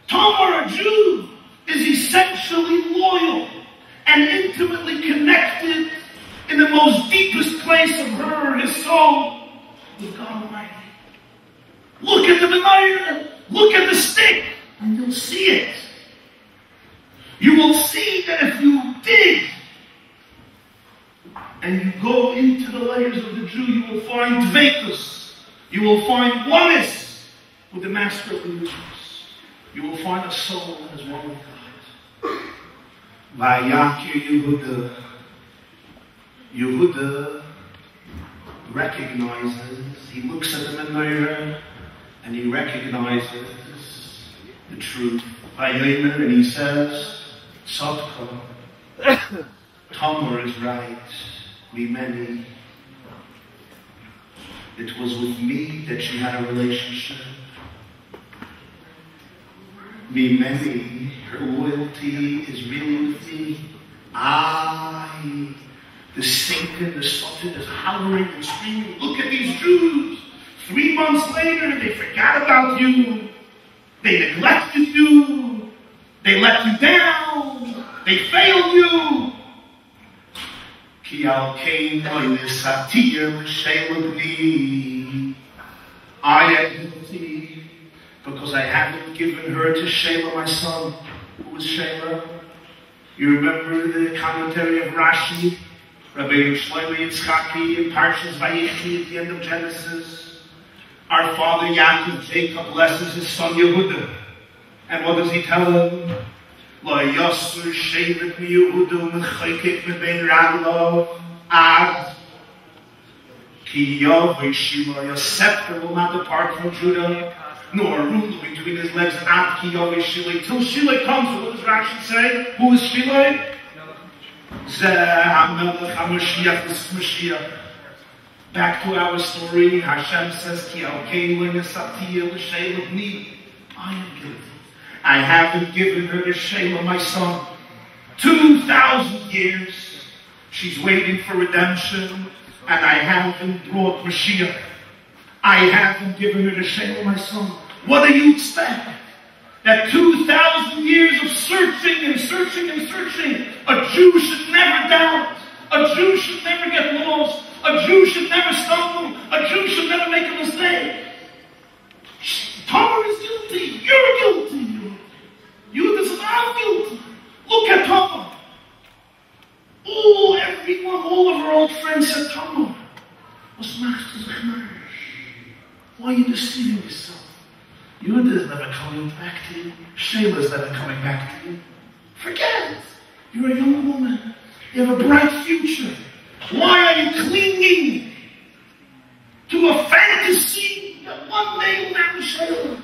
Tamar, a Jew, is essentially loyal and intimately connected in the most deepest place of her, his soul, with God Almighty. Look at the menorah, look at the stick, and you'll see it. You will see that if you dig and you go into the layers of the Jew, you will find dveikus. You will find oneness with the Master of the universe. You will find a soul that is one with God. Vayakir Yehuda recognizes, he looks at the menorah and he recognizes the truth. Vayomer, and he says, Tzadka, Tamar is right. We many. It was with me that she had a relationship. Me many, her loyalty is really with me. The Satan, the Sultan is hollering and screaming, look at these Jews. 3 months later, they forgot about you. They neglected you. They let you down. They failed you. I am guilty because I haven't given her to Shela, my son. Who was Shela? You remember the commentary of Rashi? Rabbi Shlomo Yitzchaki in Parshas Vayechi at the end of Genesis. Our father Yaakov, Jacob, blesses his son Yehuda. And what does he tell him? La Yasur Shevet mi Yehuda Mechayket Mebein Raglav Ad Ki Yahweh Shila. Your scepter will not depart from Judah, nor a ruler between his legs. Ad Ki Yahweh Shila. Till Shila comes, what does Rashi say? Who is Shila? Back to our story, Hashem says, I am guilty. I haven't given her to Shela, my son. 2,000 years. She's waiting for redemption, and I haven't brought Mashiach. I haven't given her to Shela, my son. What do you expect? That 2,000 years of searching and searching and searching, a Jew should never doubt. A Jew should never get lost. A Jew should never stumble. A Jew should never make a mistake. Tamar is guilty. You're guilty. You this is I'm guilty. Look at Tamar. Everyone, all of our old friends said Tamar was master's of. Why are you deceiving yourself? Yehuda is never coming back to you. Shela is never coming back to you. Forget it. You're a young woman. You have a bright future. Why are you clinging to a fantasy that one day will marry Shela?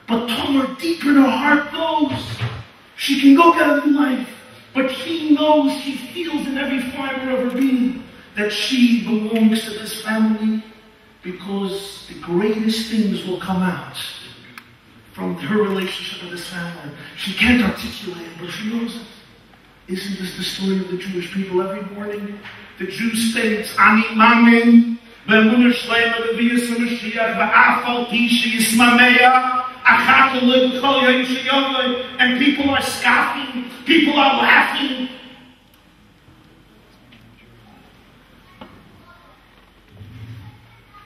But Tamar, deep in her heart, knows she can go get a new life. But she knows, she feels in every fiber of her being that she belongs to this family, because the greatest things will come out from her relationship with this family. She can't articulate it, but she knows it. Isn't this the story of the Jewish people every morning? The Jew states, Ani mamin, be'emunah shleima b'viyas HaMashiach, v'afal pi she'yismamea, achat oleh b'chol yom she'yaveh, and people are scoffing, people are laughing.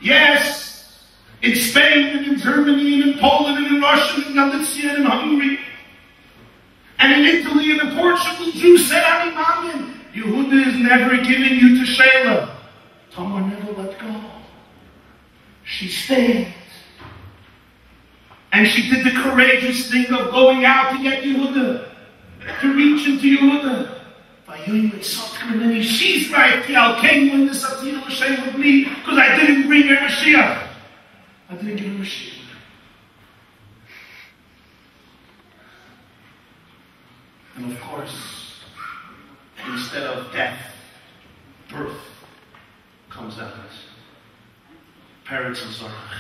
Yes, in Spain and in Germany and in Poland and in Russia and in Galicia and in Hungary and in Italy and in Portugal, Jews said, Ani Mamin, Yehuda is never giving you to Sheila. Tamar never let go. She stayed. And she did the courageous thing of going out to get Yehuda, to reach into Yehuda. And then she's right, I'll came when this Atiyah Mashiach with me, because I didn't bring her Mashiach. I didn't give her Mashiach. And of course, instead of death, birth comes out. Parents and Zarach.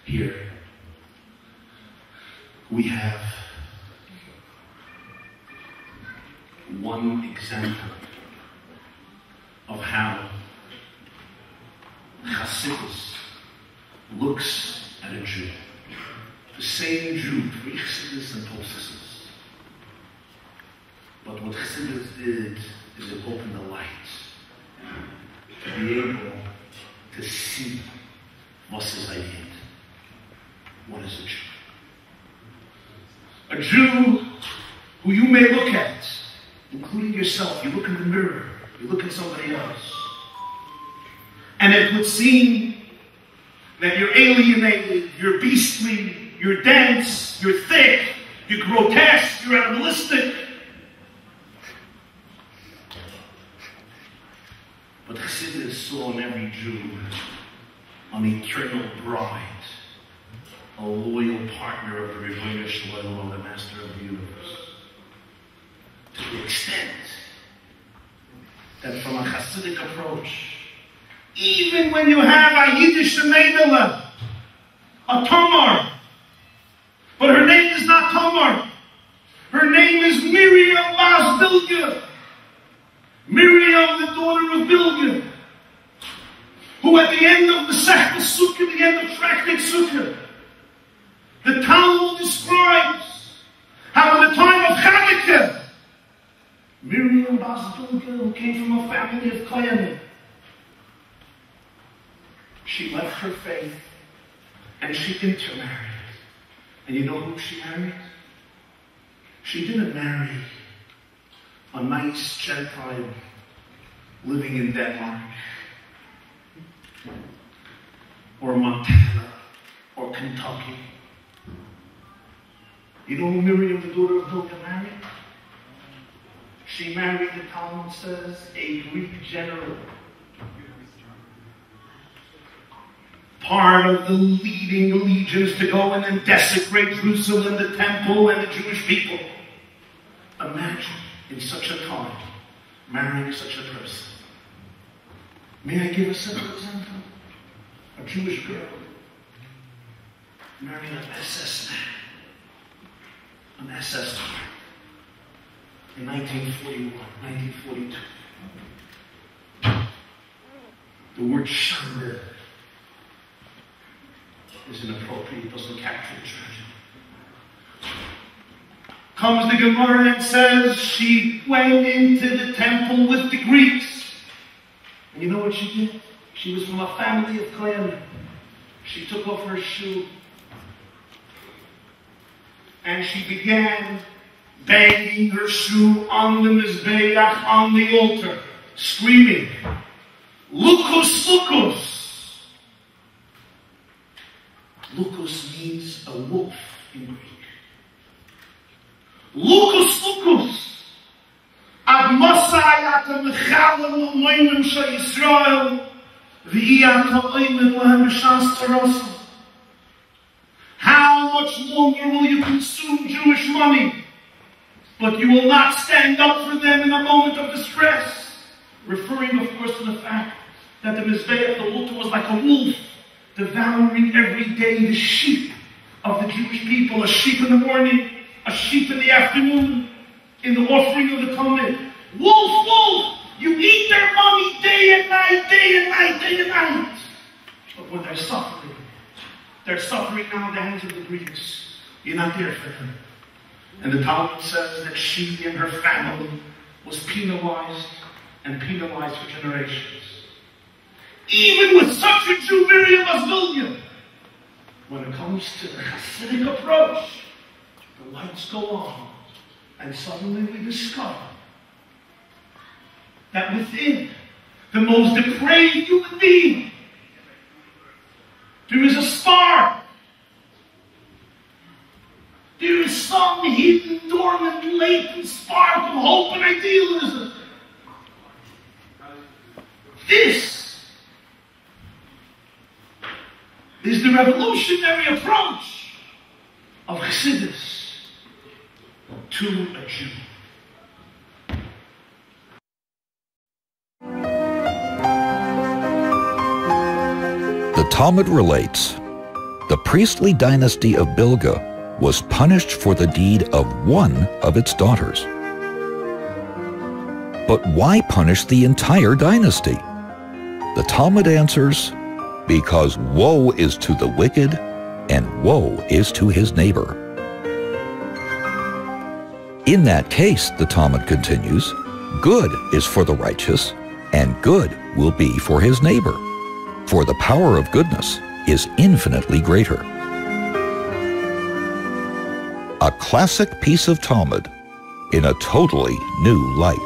Here, we have one example of how Chassidus looks at a Jew. The same Jew, pre-Chassidus and post-Chassidus. But what Chassidus did is it opened the light to be able to see what's his idea. What is a Jew? A Jew who you may look at, including yourself. You look in the mirror, you look at somebody else, and it would seem that you're alienated, you're beastly, you're dense, you're thick, you're grotesque, you're animalistic. But Chassidus saw in every Jew an eternal bride, a loyal partner of the Rabbi Shalom, the Master of the universe. To the extent that from a Chassidic approach, even when you have a Yiddish menorah, a Tamar, but her name is not Tamar, her name is Miriam Bas Bilgah, Miriam, the daughter of Bilgah, who at the end of the Sechta Sukkah, the end of Tractate Sukkah, the Talmud describes how at the time of Chanukah, Miriam Bas Bilgah, who came from a family of Kohanim, she left her faith and she intermarried. And you know who she married? She didn't marry a nice Gentile living in Denmark or Montana or Kentucky. You know who Miriam, the daughter of Bilgah, married? She married, the Talmud says, a Greek general. Part of the leading legions to go in and desecrate Jerusalem, the temple, and the Jewish people. Imagine, in such a time, marrying such a person. May I give a simple example? A Jewish girl marrying an SS man, an SS in 1941, 1942. The word Shanda is inappropriate, it doesn't capture the tragedy. Comes the Gemara and says she went into the temple with the Greeks. And you know what she did? She was from a family of Kohanim. She took off her shoe and she began banging her shoe on the Mizbeach, on the altar, screaming, Lukus, Lukus. Lukus means a wolf in Greek. Lukus, Lukus. Ad Mosai ata mechalem u'moimim shel Yisrael v'hi ata oimen lahem b'shas tarasa. How much longer will you consume Jewish money, but you will not stand up for them in a moment of distress? Referring, of course, to the fact that the Mizbeach, the altar, was like a wolf, devouring every day the sheep of the Jewish people. A sheep in the morning, a sheep in the afternoon, in the offering of the Talmud. Wolf, wolf, you eat their money day and night, day and night, day and night. But when they're suffering now at the hands of the Greeks. You're not there for them. And the Talmud says that she and her family was penalized and penalized for generations. Even with such a Jew, Miriam as Bilgah, when it comes to the Chassidic approach, the lights go on, and suddenly we discover that within the most depraved human being, there is a spark. There is some hidden, dormant, latent spark of hope and idealism. This is the revolutionary approach of Chassidus to a Jew. The Talmud relates, the priestly dynasty of Bilgah was punished for the deed of one of its daughters. But why punish the entire dynasty? The Talmud answers, because woe is to the wicked, and woe is to his neighbor. In that case, the Talmud continues, good is for the righteous, and good will be for his neighbor, for the power of goodness is infinitely greater. A classic piece of Talmud in a totally new light.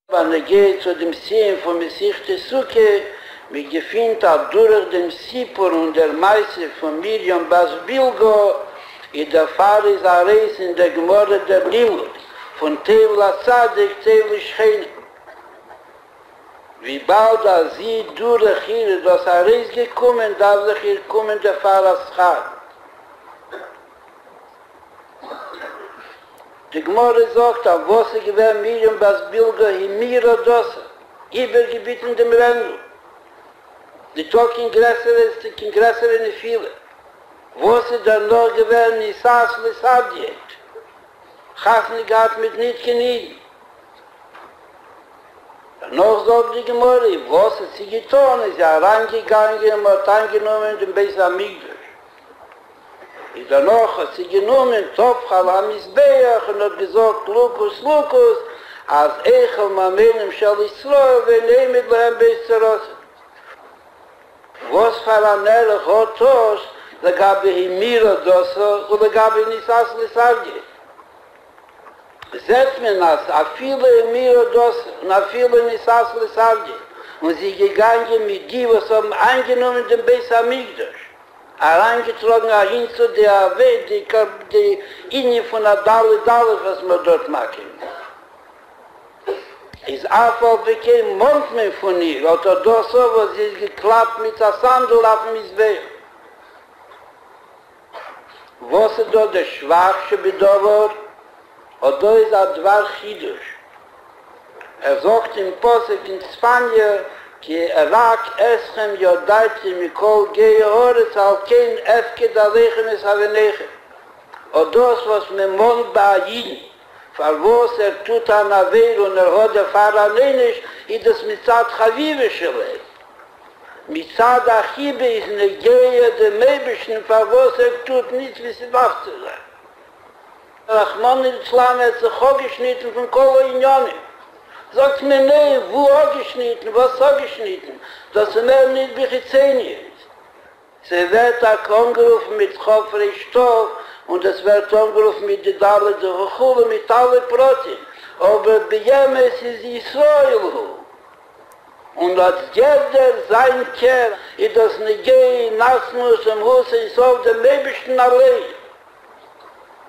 Wenn geht zu dem Sinn von Yud-Tes Kislev, mir gefindt durch den Sipur und der Meise von Miriam bas Bilgah, in der Fall ist Reis in der Gemorre der Limud, von Tevla Sadik, Tevla Schchene. Wie bald sie durch hier das Reis gekommen, darf sich hier kommen der Fall als Schad. Die Gemorre sagt, was sie gewähren Miriam bas Bilgah in Mira Dosa, übergebieten dem Rendel. Die Token größere in viele. Wo sie dann noch gewähren, ist Asles Abdiet. Chafni gab mit nicht genieden. Danach sagt die Gemorre, wo sie getan ist, ja reingegangen und hat angenommen den Beis Amigdash. Und danach hat sie genommen, Topchal am Isbeach und hat gesagt, Lukus, Lukus, als Eichel Mamenem shall Yisrael, wenn mit lehem Beis Zerosen. Was für ein Ehrlich hat das, לגבי מירה דוסו ולגבי ניסס לסרגי. Setzt man das, viele Mira דוסו und viele ניסס לסרגי. Und sie gegangen mit die, was haben eingenommen den Beis Amigdash. Hereingetragen hin zu der Welt, die Inni von der Dalle, was wir dort machen. Es einfach bekam Mondmann von ihr, oder das so, was sie geklappt mit der Sandel auf dem Isbeach. Was ist da der Schwachste bedauert? Und da ist ein Dwar Chiddush. Sagt im Posek in Spanien, ki Irak eschem yodaiti mikol gehe Horetz al kein efke da lechem es havenechem. Und das, was mit Mond bei Jiden, für was tut an Aver und hat der Pfarrer nicht, ist das Mitzad Chavive schelebt. Mitzad Achibe ist eine Gehe der Mebischen, für was tut nichts, wie sie wacht zu sein. Rachman al-Islam hat sich auch geschnitten von Kolo Inyonim. Sagt mir, nee, wo auch geschnitten, was auch geschnitten? Das ist mehr nicht Bichizeni ist. Sie wird auch angerufen mit Chofrei Stoff und es wird angerufen mit der Dalle der Hochule, mit allen Broten. Aber bei Jemes ist Israel. Und als jeder sein Kerl, ist das Negei, Nasmus und Huse, ist auf dem Lebischen allein.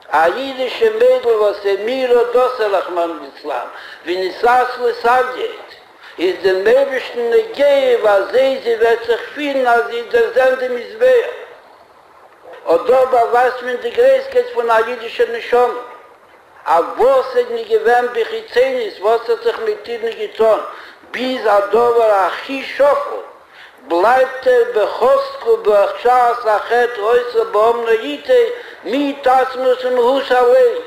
A jüdische Mädel, was der Miro Dosselachmann Islam, wenn es Asle Sadjet, ist der Nebischen Negei, was sie wird sich finden, als sie der Sende Misbeach. Und dabei weiß man die Gräßkeit von a jüdischen Nischom. Aber was hat nicht gewähnt, Bechizenis, was hat sich mit ihnen getan, bis a dober Achi Schofel, bleibt bechostku bechschas achet oise boom neite mi tasmus im Hus alei.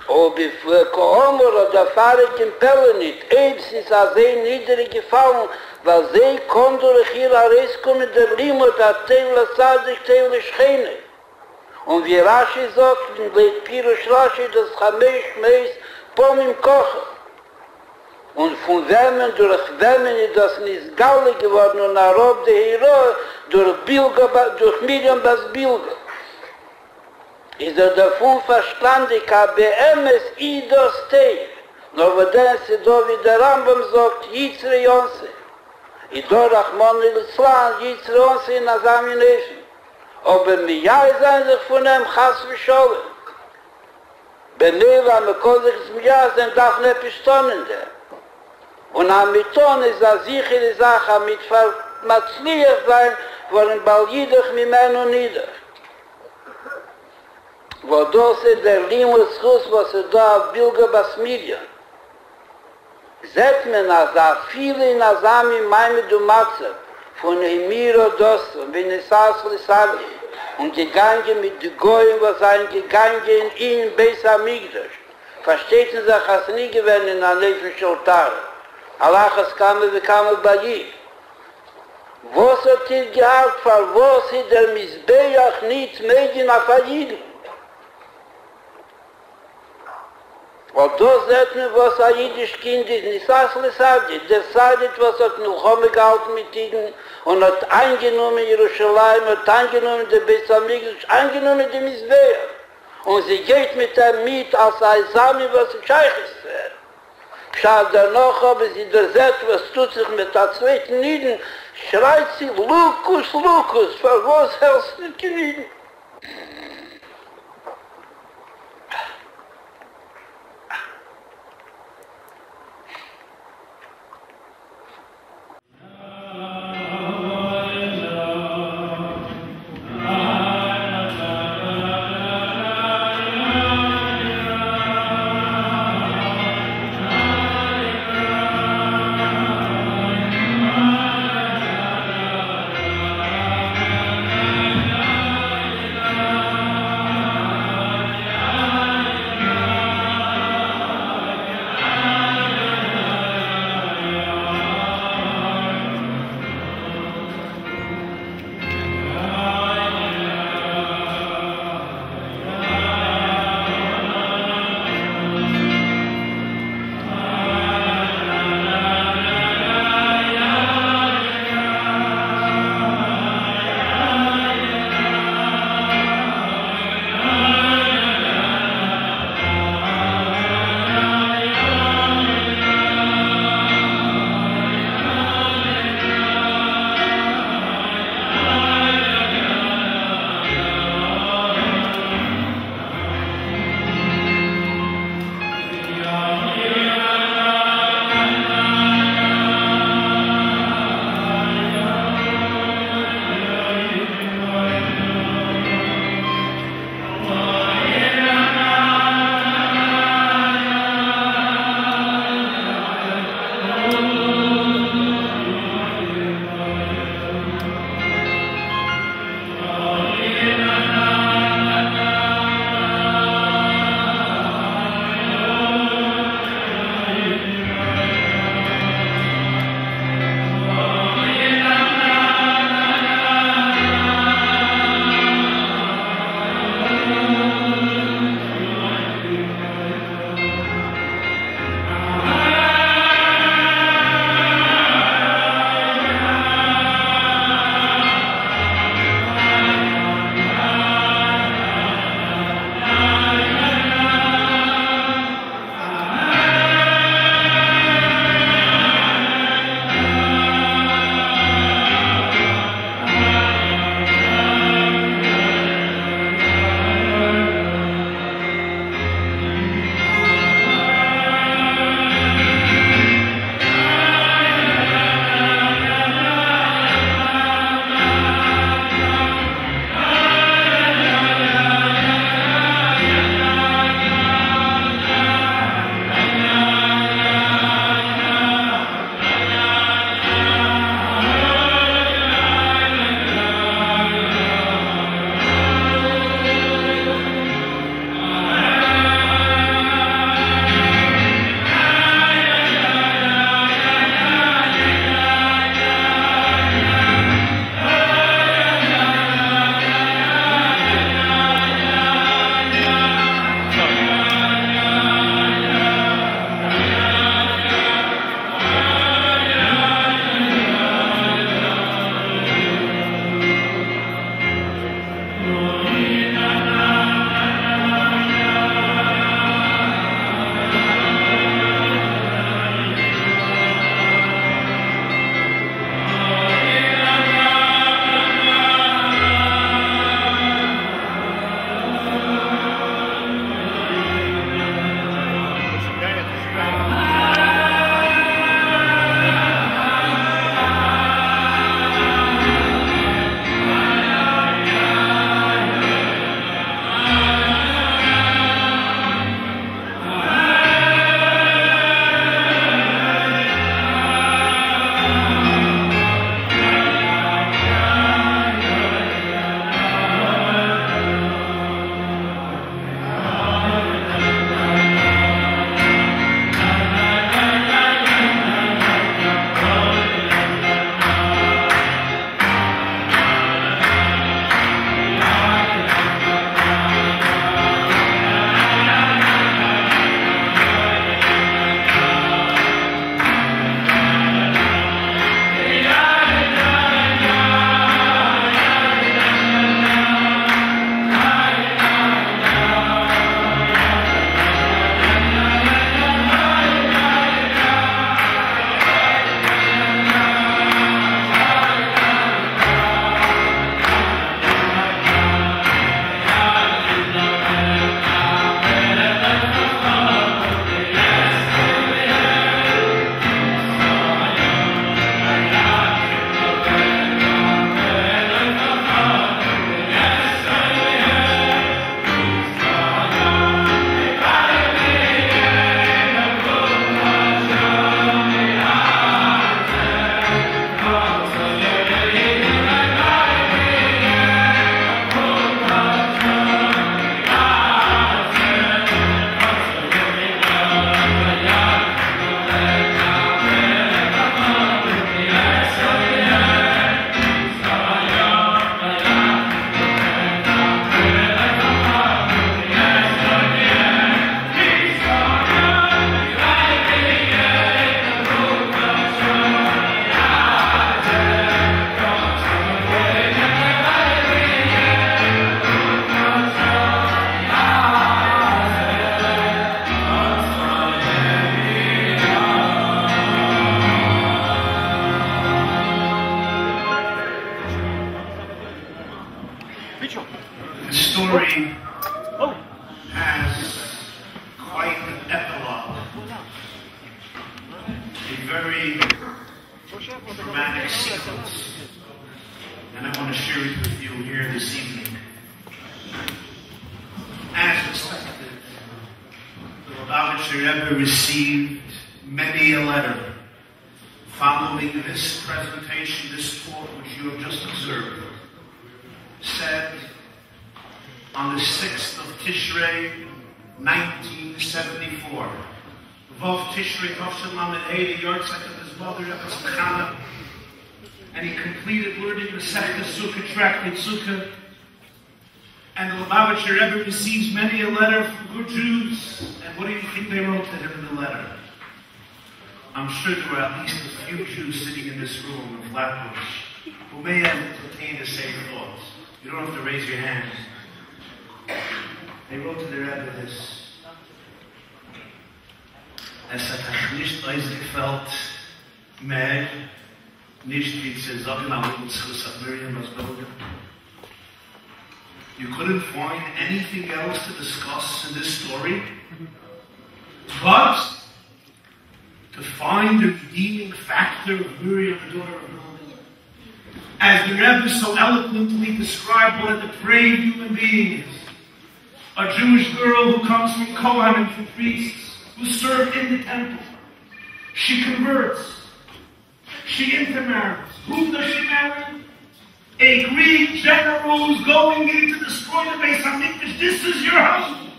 ob für Kohomer oder Fahrrad im Pelle nicht, ebs ist a sehr niedrig gefallen, weil sie konnte durch ihr Arreskommen der Limut, der Teile Sadik, Teile Schene. Und wie Rashi sagt, in der Pirush Rashi, das Chamesh Meis, Pom im Kochen. Und von Wärmen durch Wärmen ist das nicht Galle geworden und Arob der Hero durch Bilgah, durch Miriam das Bilgah. Ist davon verstanden, dass BMS Idos Teir, nur wenn sie da wie der Rambam sagt, Yitzre Yonse, Ido Rachman il-Islam, Yitzre Yonse in Azamination. Aber mir ja sein sich von einem Chas V'Sholem. Beneva me kozik zmia sind darf ne Pistonen der. Und am Miton ist a sichere Sache, mit Matzliach sein, wollen bald jidach mimeno nieder. Wo das ist der Limus Chus, was da auf Bilgah bas Miriam. Seht men als a viele in Asami Maime du Matze, von Emiro Dosso, wenn es Asli und gegangen mit den Goyen, was seien gegangen in Beis Hamikdash. Versteht sich, dass nie gewesen in der Nefen Schultar. Allah es kam und kam bei ihm. Was hat ihr gehabt, für was hat der Mizbeach nicht Medien auf Ayiden? Und das sagt mir, was ein jüdisch Kind ist, nicht Asli Sadi. Der Sadi, was hat Milchome gehalten mit ihnen und hat eingenommen Jerusalem, hat eingenommen der Beis Hamikdash, eingenommen die Mizbeach. Und sie geht mit ihm mit als ein Sami, was ein Scheich ist. Schaut danach, aber sie da sieht, was tut sich mit der zweiten Nieden, schreit sie, Lukus, Lukus, für was hältst du nicht Nieden? story has quite an epilogue. A very dramatic sequence. And I want to share it with you here this evening. As expected, the Lubavitcher Rebbe received many a letter following this presentation, this talk which you have just observed. Said on the 6th of Tishrei, 1974. Vov Tishrei Tovshem Lamed Hey, the yahrzeit of his mother, Rebbe Chana, and he completed learning the Masechta Sukkah, Tractate Sukkah. And the Lubavitcher Rebbe receives many a letter from good Jews. And what do you think they wrote to him in the letter? I'm sure there were at least a few Jews sitting in this room in Flatbush who may have entertained the same thoughts. You don't have to raise your hands. They wrote to the Rebbe this. Es hat euch nicht ausgefällt mehr, nicht wie zu sagen, aber uns hat Miriam was Bilgah. You couldn't find anything else to discuss in this story, but to find the redeeming factor of Miriam, the daughter of Bilgah. As the Rebbe so eloquently described what a depraved human being is. A Jewish girl who comes from Kohen and from priests, who serve in the temple. She converts. She intermarries. Who does she marry? A Greek general who's going in to destroy the Beis HaMikdash. This is your husband.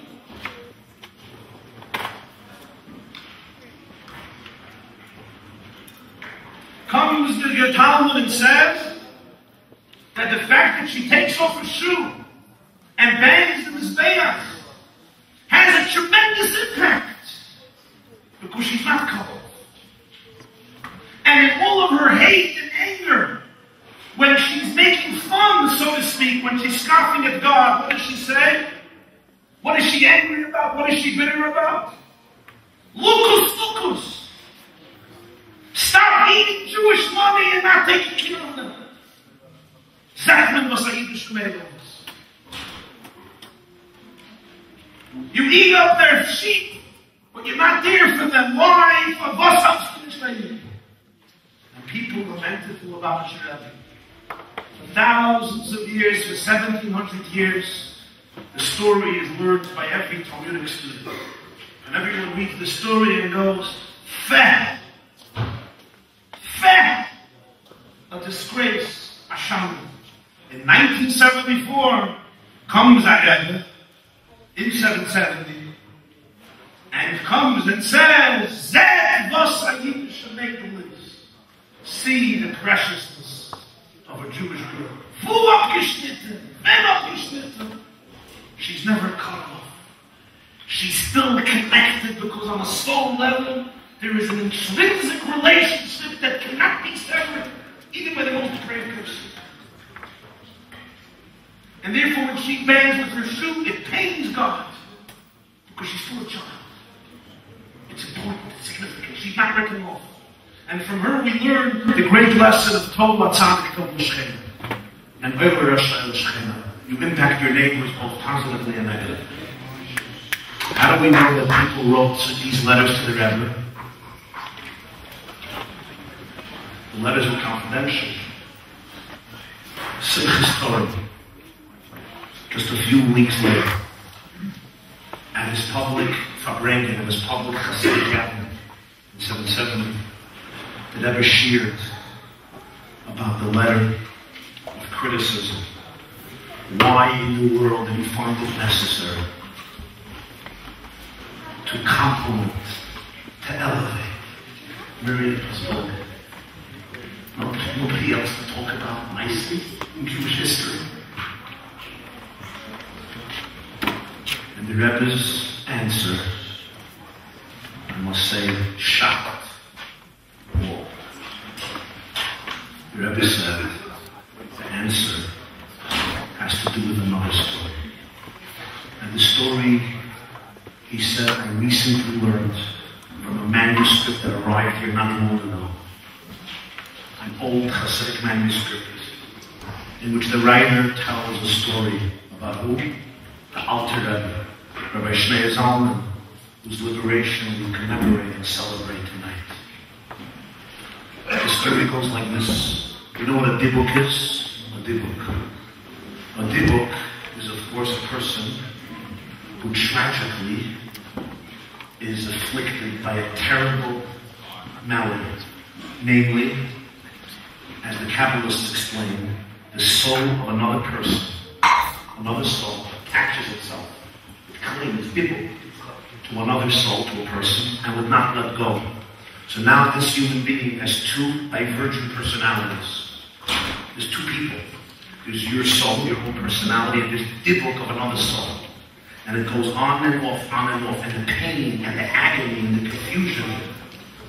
Comes the Talmud and says that the fact that she takes off her shoe and bangs the Mizbeach has a tremendous impact because she's not covered. And in all of her hate and anger, when she's making fun, so to speak, when she's scoffing at God, what does she say? What is she angry about? What is she bitter about? Lukus. Stop eating Jewish money and not taking care of them. Zachman was a Yiddish tomatoes. You eat up their sheep, but you're not there for them. Why? For what's and people lamented to Lubavitcher Rebbe. For thousands of years, for 1700 years, the story is learned by every Talmudic student. And everyone reads the story and goes, Feh! A disgrace, a shame. In 1974, comes a Rebbe, in 770, and comes and says, Zed was a Yiddish Americanist. See the preciousness of a Jewish girl. Wo abgeschnitten, wenn abgeschnitten. She's never cut off. She's still connected because on a soul level, there is an intrinsic relationship that cannot be severed, even by the most depraved person. And therefore, when she bangs with her shoe, it pains God. Because she's still a child. It's important, it's significant. She's not written off. And from her we learn the great lesson of Tov Latzadik Tov L'Shchena. And Over Rasha L'Shchena. You impact your neighbors both positively and negatively. How do we know that people wrote these letters to the Rebbe? The letters were confidential. Simchas Torah. Just a few weeks later, at his public Fabrengen, at his public Chassidic gathering in 770, the Rebbe shared about the letter of criticism. Why in the world did he find it necessary to compliment, to elevate Miriam as Bilgah? Nobody else to talk about nicely in Jewish history. And the Rebbe's answer, I must say, shocked all. The Rebbe said, the answer has to do with another story. And the story, he said, I recently learned from a manuscript that arrived here not long ago. An old Chassidic manuscript in which the writer tells a story about who? the Alter Rebbe, Rabbi Shneir Zalman, whose liberation we commemorate and celebrate tonight. The story goes like this. You know what a dibuk is? A dibuk. A dibuk is, of course, a person who tragically is afflicted by a terrible malady. Namely, as the Kabbalists explain, the soul of another person, another soul, attaches itself, it claims dibuk to another soul, to a person, and would not let go. So now this human being has two divergent personalities. There's two people. There's your soul, your own personality, and there's the dibuk of another soul. And it goes on and off, and the pain and the agony and the confusion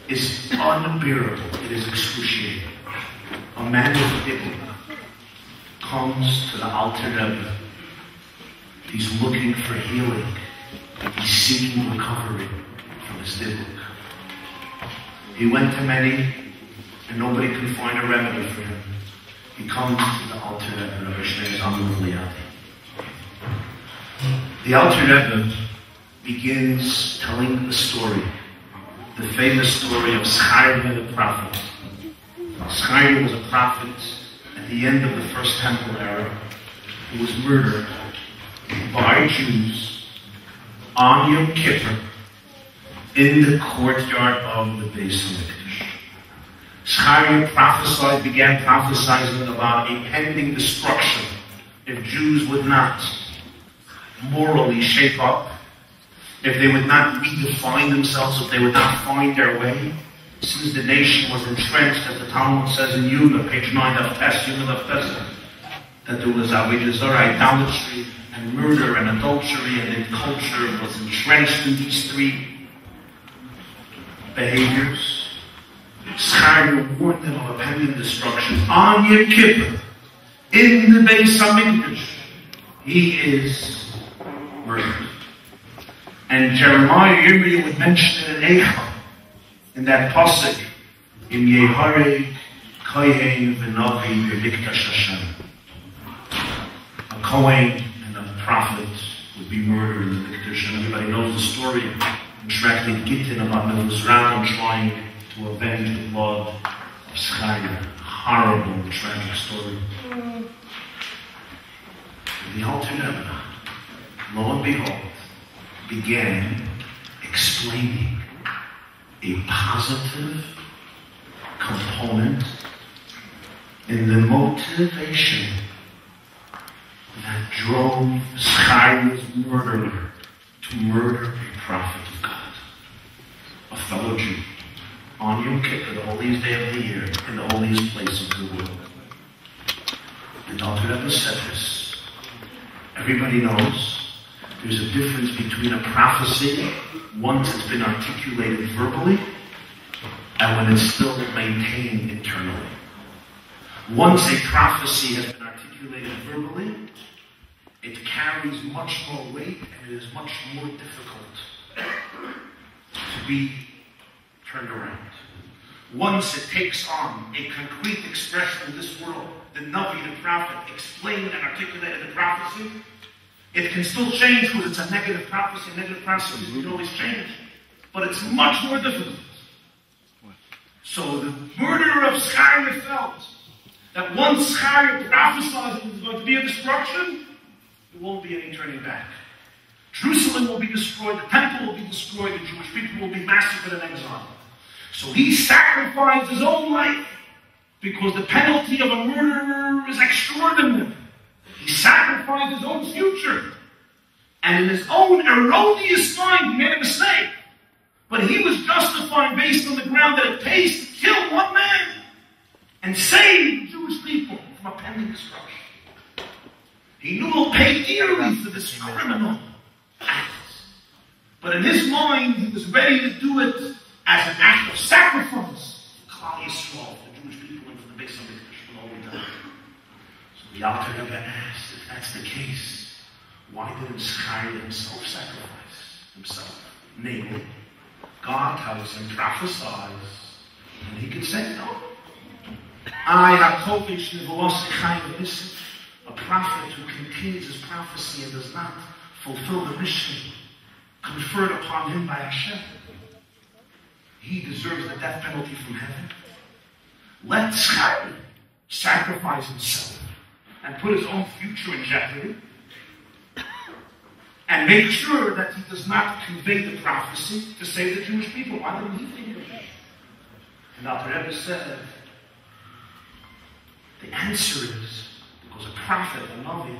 is unbearable. It is excruciating. A man with dibuk comes to the Alter Rebbe. He's looking for healing. He's seeking recovery from his dibuk. He went to many, and nobody could find a remedy for him. He comes to the Alter Rebbe, Rabbi Shneir Zalman. The Alter Rebbe begins telling the story, the famous story of Schaier the prophet. Schaier was a prophet at the end of the First Temple era who was murdered by Jews on Yom Kippur in the courtyard of the Beis Hamikdash. Schaier began prophesying about a pending destruction if Jews would not morally shape up, if they would not redefine themselves, if they would not find their way. Since the nation was entrenched, as the Talmud says in Yehuda, page 9 of Yehuda, that there was avodah zarah, idolatry, and murder, and adultery, and then culture was entrenched in these three behaviors. Schaier warned them of a pending destruction on Yom Kippur, in the Beis Hamikdash. He is murdered. And Jeremiah Yirmiyah would mention it in Eicha, in that pasuk, in Yeharei Kohen v'Navi b'Mikdash Hashem. A Kohen and a prophet would be murdered in the Mikdash, and everybody knows the story in Shrek Gittin about Mizraim trying to avenge the blood of Schaier. Horrible, tragic story. The Alter Rebbe, lo and behold, began explaining a positive component in the motivation that drove Schaier's murderer to murder a prophet of God, a fellow Jew, on Yom Kippur, the holiest day of the year, in the holiest place of the world. And Alter Rebbe said this. Everybody knows there's a difference between a prophecy once it's been articulated verbally and when it's still maintained internally. Once a prophecy has been articulated verbally, it carries much more weight and it is much more difficult to be turned around. Once it takes on a concrete expression in this world, the Navi, the prophet, explained and articulated the prophecy, it can still change because it's a negative prophecy. Negative prophecies can always change. But it's much more difficult. So the murderer of Schaier felt that once Schaier prophesied there's going to be a destruction, there won't be any turning back. Jerusalem will be destroyed, the temple will be destroyed, the Jewish people will be massacred and exiled. So he sacrificed his own life because the penalty of a murderer is extraordinary. He sacrificed his own future. And in his own erroneous mind, he made a mistake. But he was justified based on the ground that it pays to kill one man and save the Jewish people from a pending destruction. He knew he'll pay dearly for this criminal act. But in his mind, he was ready to do it as an act of sacrifice for Klal Yisrael, the Jewish people, and for the Beis Hamikdash for all time. So the Alter Rebbe asked, if that's the case, why didn't Schaier himself sacrifice himself? Namely, God tells him, prophesies, and he could say no. I have Kovish Nevuos Chaim, a prophet who continues his prophecy and does not fulfill the mission conferred upon him by Hashem. He deserves the death penalty from heaven. Let Schari sacrifice himself and put his own future in jeopardy and make sure that he does not convey the prophecy to save the Jewish people. Why didn't he think of it? And the Rebbe said, the answer is because a prophet, a Navi,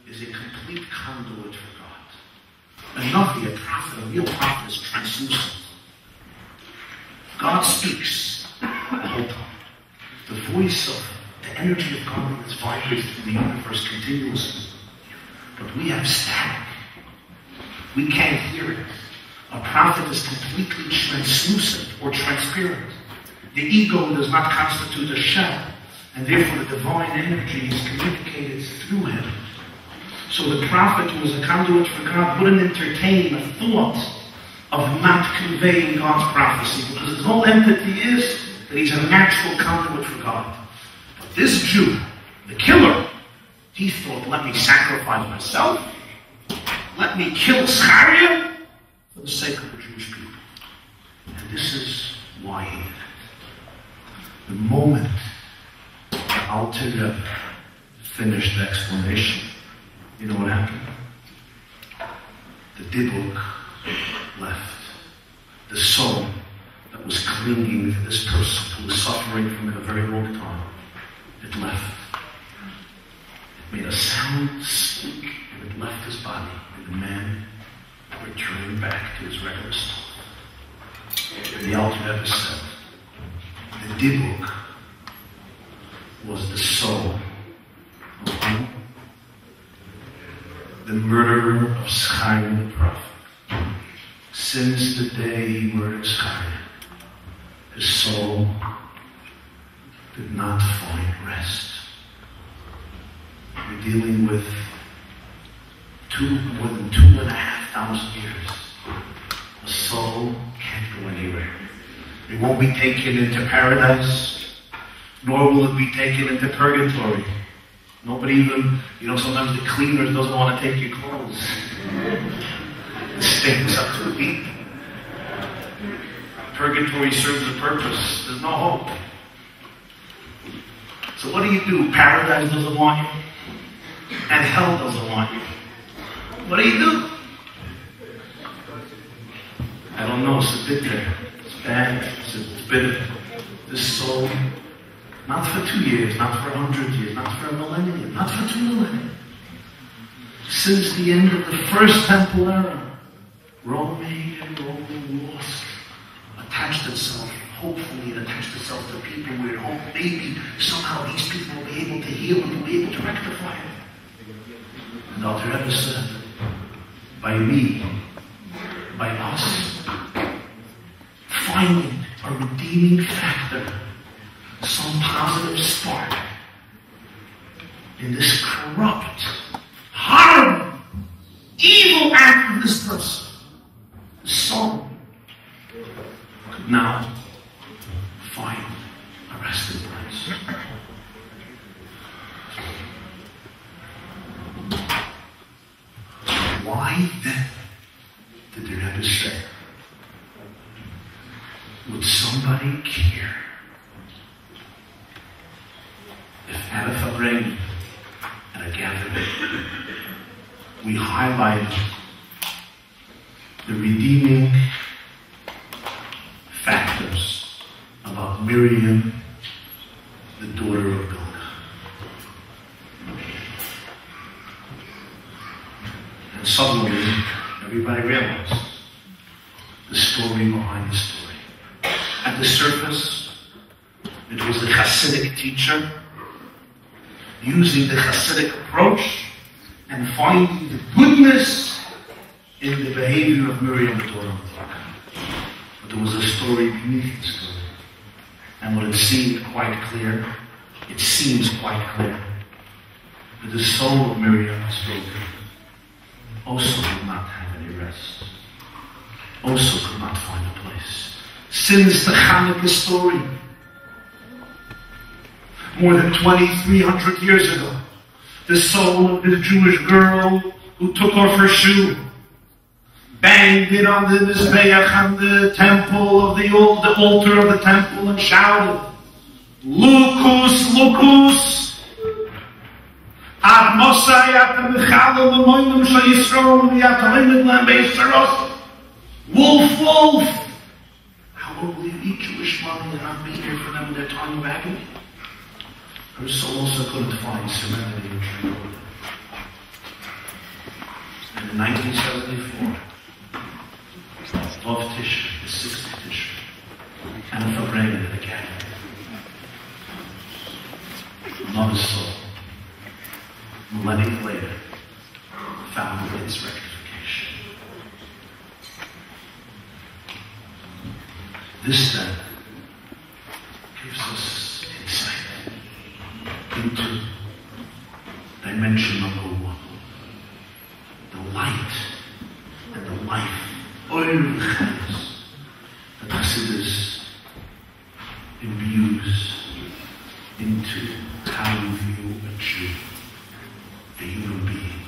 is a complete conduit for God. A Navi, a prophet, a real prophet is translucent. God speaks the whole time. The voice of the energy of God is vibrating through the universe continuously. But we have static. We can't hear it. A prophet is completely translucent or transparent. The ego does not constitute a shell, and therefore the divine energy is communicated through him. So the prophet, who is a conduit for God, wouldn't entertain a thought of not conveying God's prophecy, because his whole entity is that he's a natural conduit for God. But this Jew, the killer, he thought, let me sacrifice myself, let me kill Zechariah for the sake of the Jewish people. And this is why he did it. The moment the Alter Rebbe finished the explanation, you know what happened? The Dibuk left. The soul that was clinging to this person who was suffering from it a very long time, it left. It made a sound speak, and it left his body, and the man returned back to his regular self. And the Alter Rebbe said, the Dibuk was the soul of who? The murderer of Zechariah the prophet. Since the day he murdered Zechariah, his soul did not find rest. We're dealing with more than 2,500 years. The soul can't go anywhere. It won't be taken into paradise, nor will it be taken into purgatory. Nobody even, sometimes the cleaners doesn't want to take your clothes. It stinks up to the feet. Purgatory serves a purpose. There's no hope. So what do? Paradise doesn't want you, and hell doesn't want you. What do? I don't know. It's bitter. It's bad. It's bitter. This soul, not for 2 years, not for 100 years, not for a millennium, not for 2 millennia. Since the end of the first temple era, Roman lost, attached itself, hopefully it attached itself to people where hope maybe somehow these people will be able to heal and will be able to rectify it. And the Alter Rebbe said, by me, by us, finding a redeeming factor, some positive spark in this corrupt, horrible, evil act of this person, the soul could now find a resting place. Why then did the Rebbe say, would somebody care if at a Fabrengi, at a gathering, we highlight the redeeming factors about Miriam, the daughter of Bilgah? And suddenly, everybody realized the story behind the story. At the surface, it was the Chassidic teacher using the Chassidic approach and finding the goodness in the behavior of Miriam, the daughter of Bilgah. But there was a story beneath the story. And what it seems quite clear that the soul of Miriam was broken, also did not have any rest, also could not find a place. Since the Hanukkah story, more than 2,300 years ago, the soul of this Jewish girl who took off her shoe, banged it on the mizbeach on the temple of the altar of the temple, and shouted, "Lukus, Lukus! Ad Mosai at the Mechalel L'moinum Shal Yisrael V'yat Ha'limit L'hem Beisaros. Wolf, wolf! How will you eat Jewish money and not be here for them in their time of agony?" Her soul also couldn't find serenity and tranquility. And in 1974, of Tishri, the 6th of Tishri, and of Fabrenga, the Catholic, another soul, millennia later, found its rectification. This then gives us insight into dimension number 1, the light and the life, that Chassidus imbues into how we view a Jew, a human being,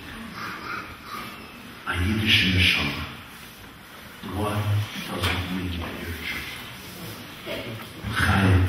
a Yiddish neshama. What does it mean to be a Jew? Chayim,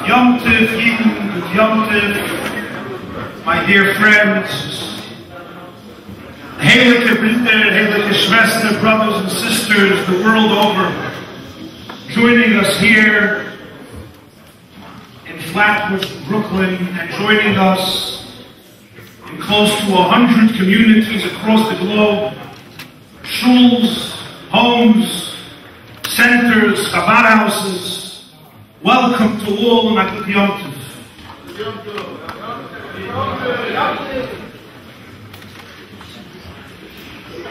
Yom-Tes, Yidden, good Yom-Tes, my dear friends, heilige Brüder, heilige Schwestern, brothers and sisters the world over, joining us here in Flatbush, Brooklyn, and joining us in close to 100 communities across the globe, shuls, homes, centers, Chabad houses. Welcome to all and a good Yom Tov.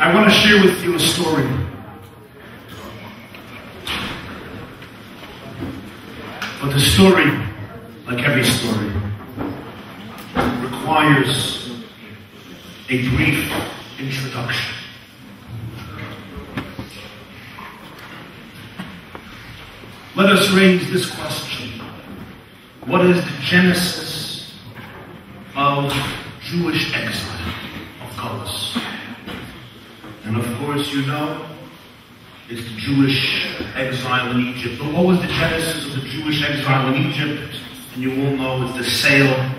I want to share with you a story. But the story, like every story, requires a brief introduction. Let us raise this question. What is the genesis of Jewish exile, of Galus? And of course, you know, it's the Jewish exile in Egypt. But what was the genesis of the Jewish exile in Egypt? And you all know it's the sale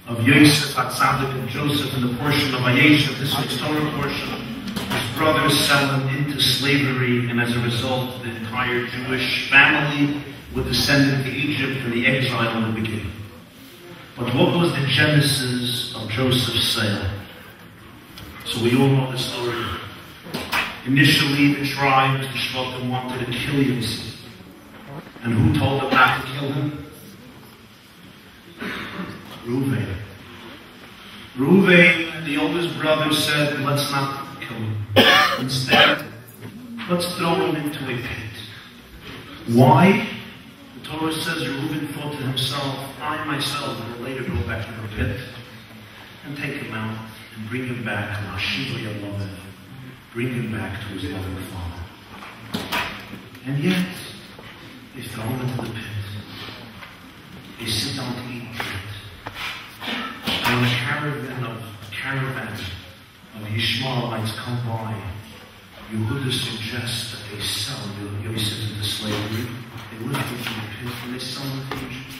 of Yosef, Tzaddik, and Joseph in the portion of Yosef, this week's Torah portion. His brothers sell him into slavery, and as a result, the entire Jewish family would descend into Egypt, and the exile would begin. But what was the genesis of Joseph's sale? So we all know the story. Initially, the tribes, the Shvatim, wanted to kill Yosef. And who told them not to kill him? Reuven. Reuven, the oldest brother, said, let's not kill him. Instead, let's throw him into a pit. Why? The Torah says Reuven thought to himself, I myself will later go back to the pit and take him out and bring him back, bring him back to his loving father. And yet, they throw him into the pit. They sit down to eat bread. And when a caravan of Ishmaelites come by, Yehuda suggests that they sell Yosef into slavery. They lift him from the pit and they sell him to Egypt.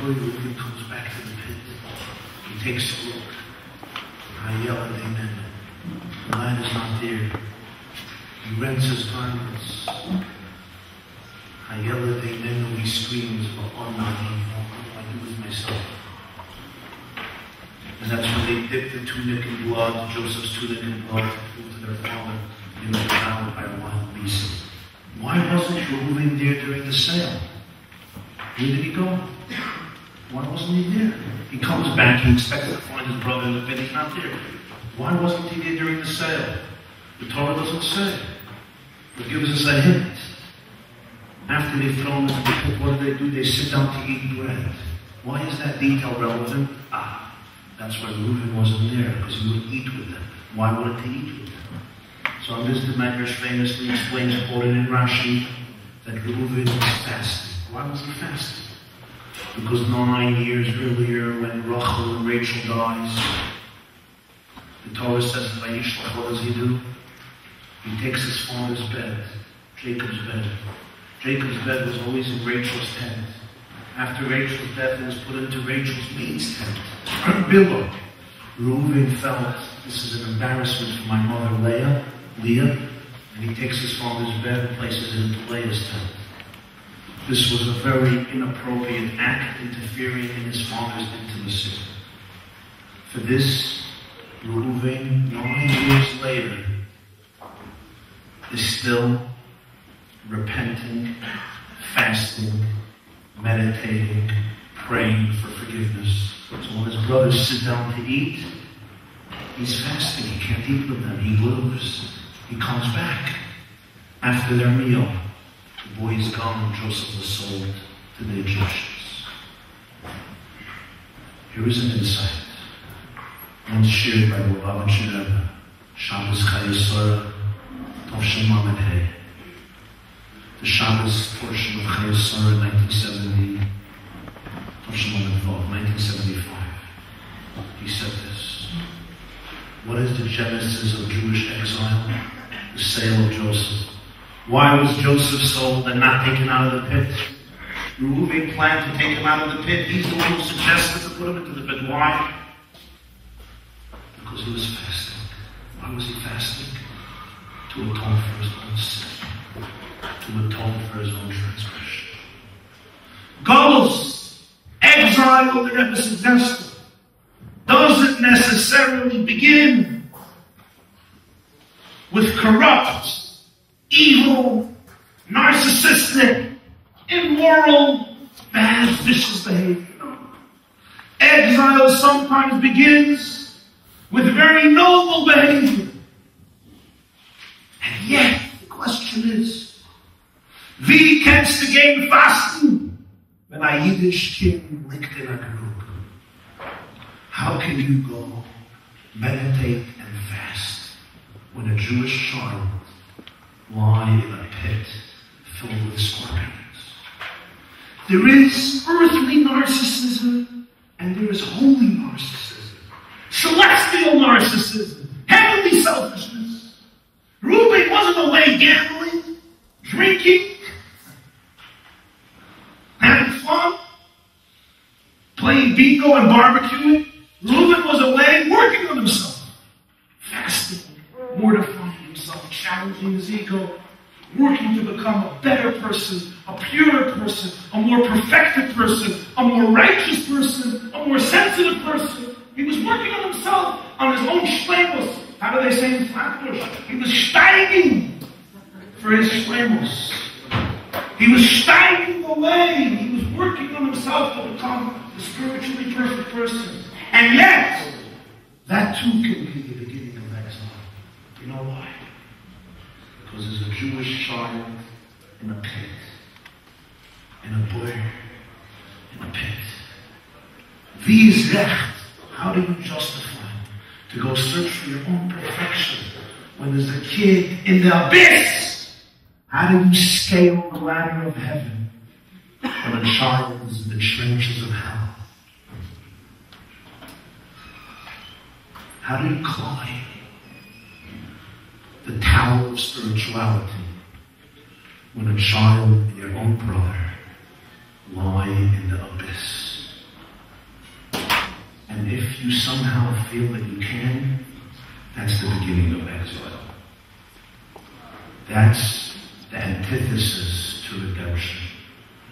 Reuven comes back to the pit. He takes a look. The lad is not there. He rents his garments. He screams, what do I do with myself? And that's when they dip the tunic in blood, Joseph's tunic in blood, to prove to their father he was devoured by a wild beast. Why wasn't Reuven there during the sale? Where did he go? Why wasn't he there? He comes back, he expected to find his brother in the pit, he's not there. Why wasn't he there during the sale? The Torah doesn't say. It gives us a hint. After they've thrown him into the pit, what do? They sit down to eat bread. Why is that detail relevant? That's why Reuven wasn't there, because he would eat with them. Why wouldn't he eat with them? So Mr. Medrash famously explains, quoted in Rashi, that Reuven was fasting. Why was he fasting? Because 9 years earlier, when Rachel and Rachel dies, the Torah says in Vayishlach, what does he do? He takes his father's bed, Jacob's bed. Jacob's bed was always in Rachel's tent. After Rachel's death, it was put into Rachel's maid's tent. Bilgah. Reuven felt, this is an embarrassment for my mother Leah, and he takes his father's bed and places it into Leah's tent. This was a very inappropriate act, interfering in his father's intimacy. For this, Reuven, 9 years later, is still repenting, fasting, meditating, praying for forgiveness. So when his brothers sit down to eat, he's fasting. He can't eat with them. He lives. He comes back after their meal. The boy is gone. Joseph was sold to the Egyptians. Here is an insight, once shared by the Rabbi Shabbos Chayesora, Tov Shemam Hey. The Shabbos portion of Chayesora, 1970, Tov Shemam 1975. He said this. What is the genesis of Jewish exile? The sale of Joseph. Why was Joseph sold and not taken out of the pit? Reuben planned to take him out of the pit. He's the one who suggested to put him into the pit. Why? Because he was fasting. Why was he fasting? To atone for his own sin. To atone for his own transgression. Galus, exile, the Rebbe suggested, doesn't necessarily begin with corrupt, evil, narcissistic, immoral, bad, vicious behavior. Exile sometimes begins with very noble behavior. And yet, the question is, wie kannst du gegen fasten, wenn ein Jiddisch Kind liegt in a group? How can you go meditate and fast when a Jewish child lies in a pit filled with scorpions? There is earthly narcissism and there is holy narcissism. Celestial narcissism. Heavenly selfishness. Reuben wasn't away gambling, drinking, having fun, playing bingo and barbecuing. Reuben was away working on himself, fasting, mortifying himself, challenging his ego, working to become a better person, a purer person, a more perfected person, a more righteous person, a more sensitive person. He was working on himself, on his own shleimus. How do they say in Flatbush? He was steiging for his shleimus. He was steiging away. He was working on himself to become a spiritually perfect person. And yet, that too can be the beginning of exile. You know why? Because there's a Jewish child in a pit, in a boy, in a pit. Wie is recht? How do you justify to go search for your own perfection when there's a kid in the abyss? How do you scale the ladder of heaven when a child is in the trenches of hell? How do you climb the tower of spirituality when a child and your own brother lie in the abyss? And if you somehow feel that you can, that's the beginning of exile. That's the antithesis to redemption,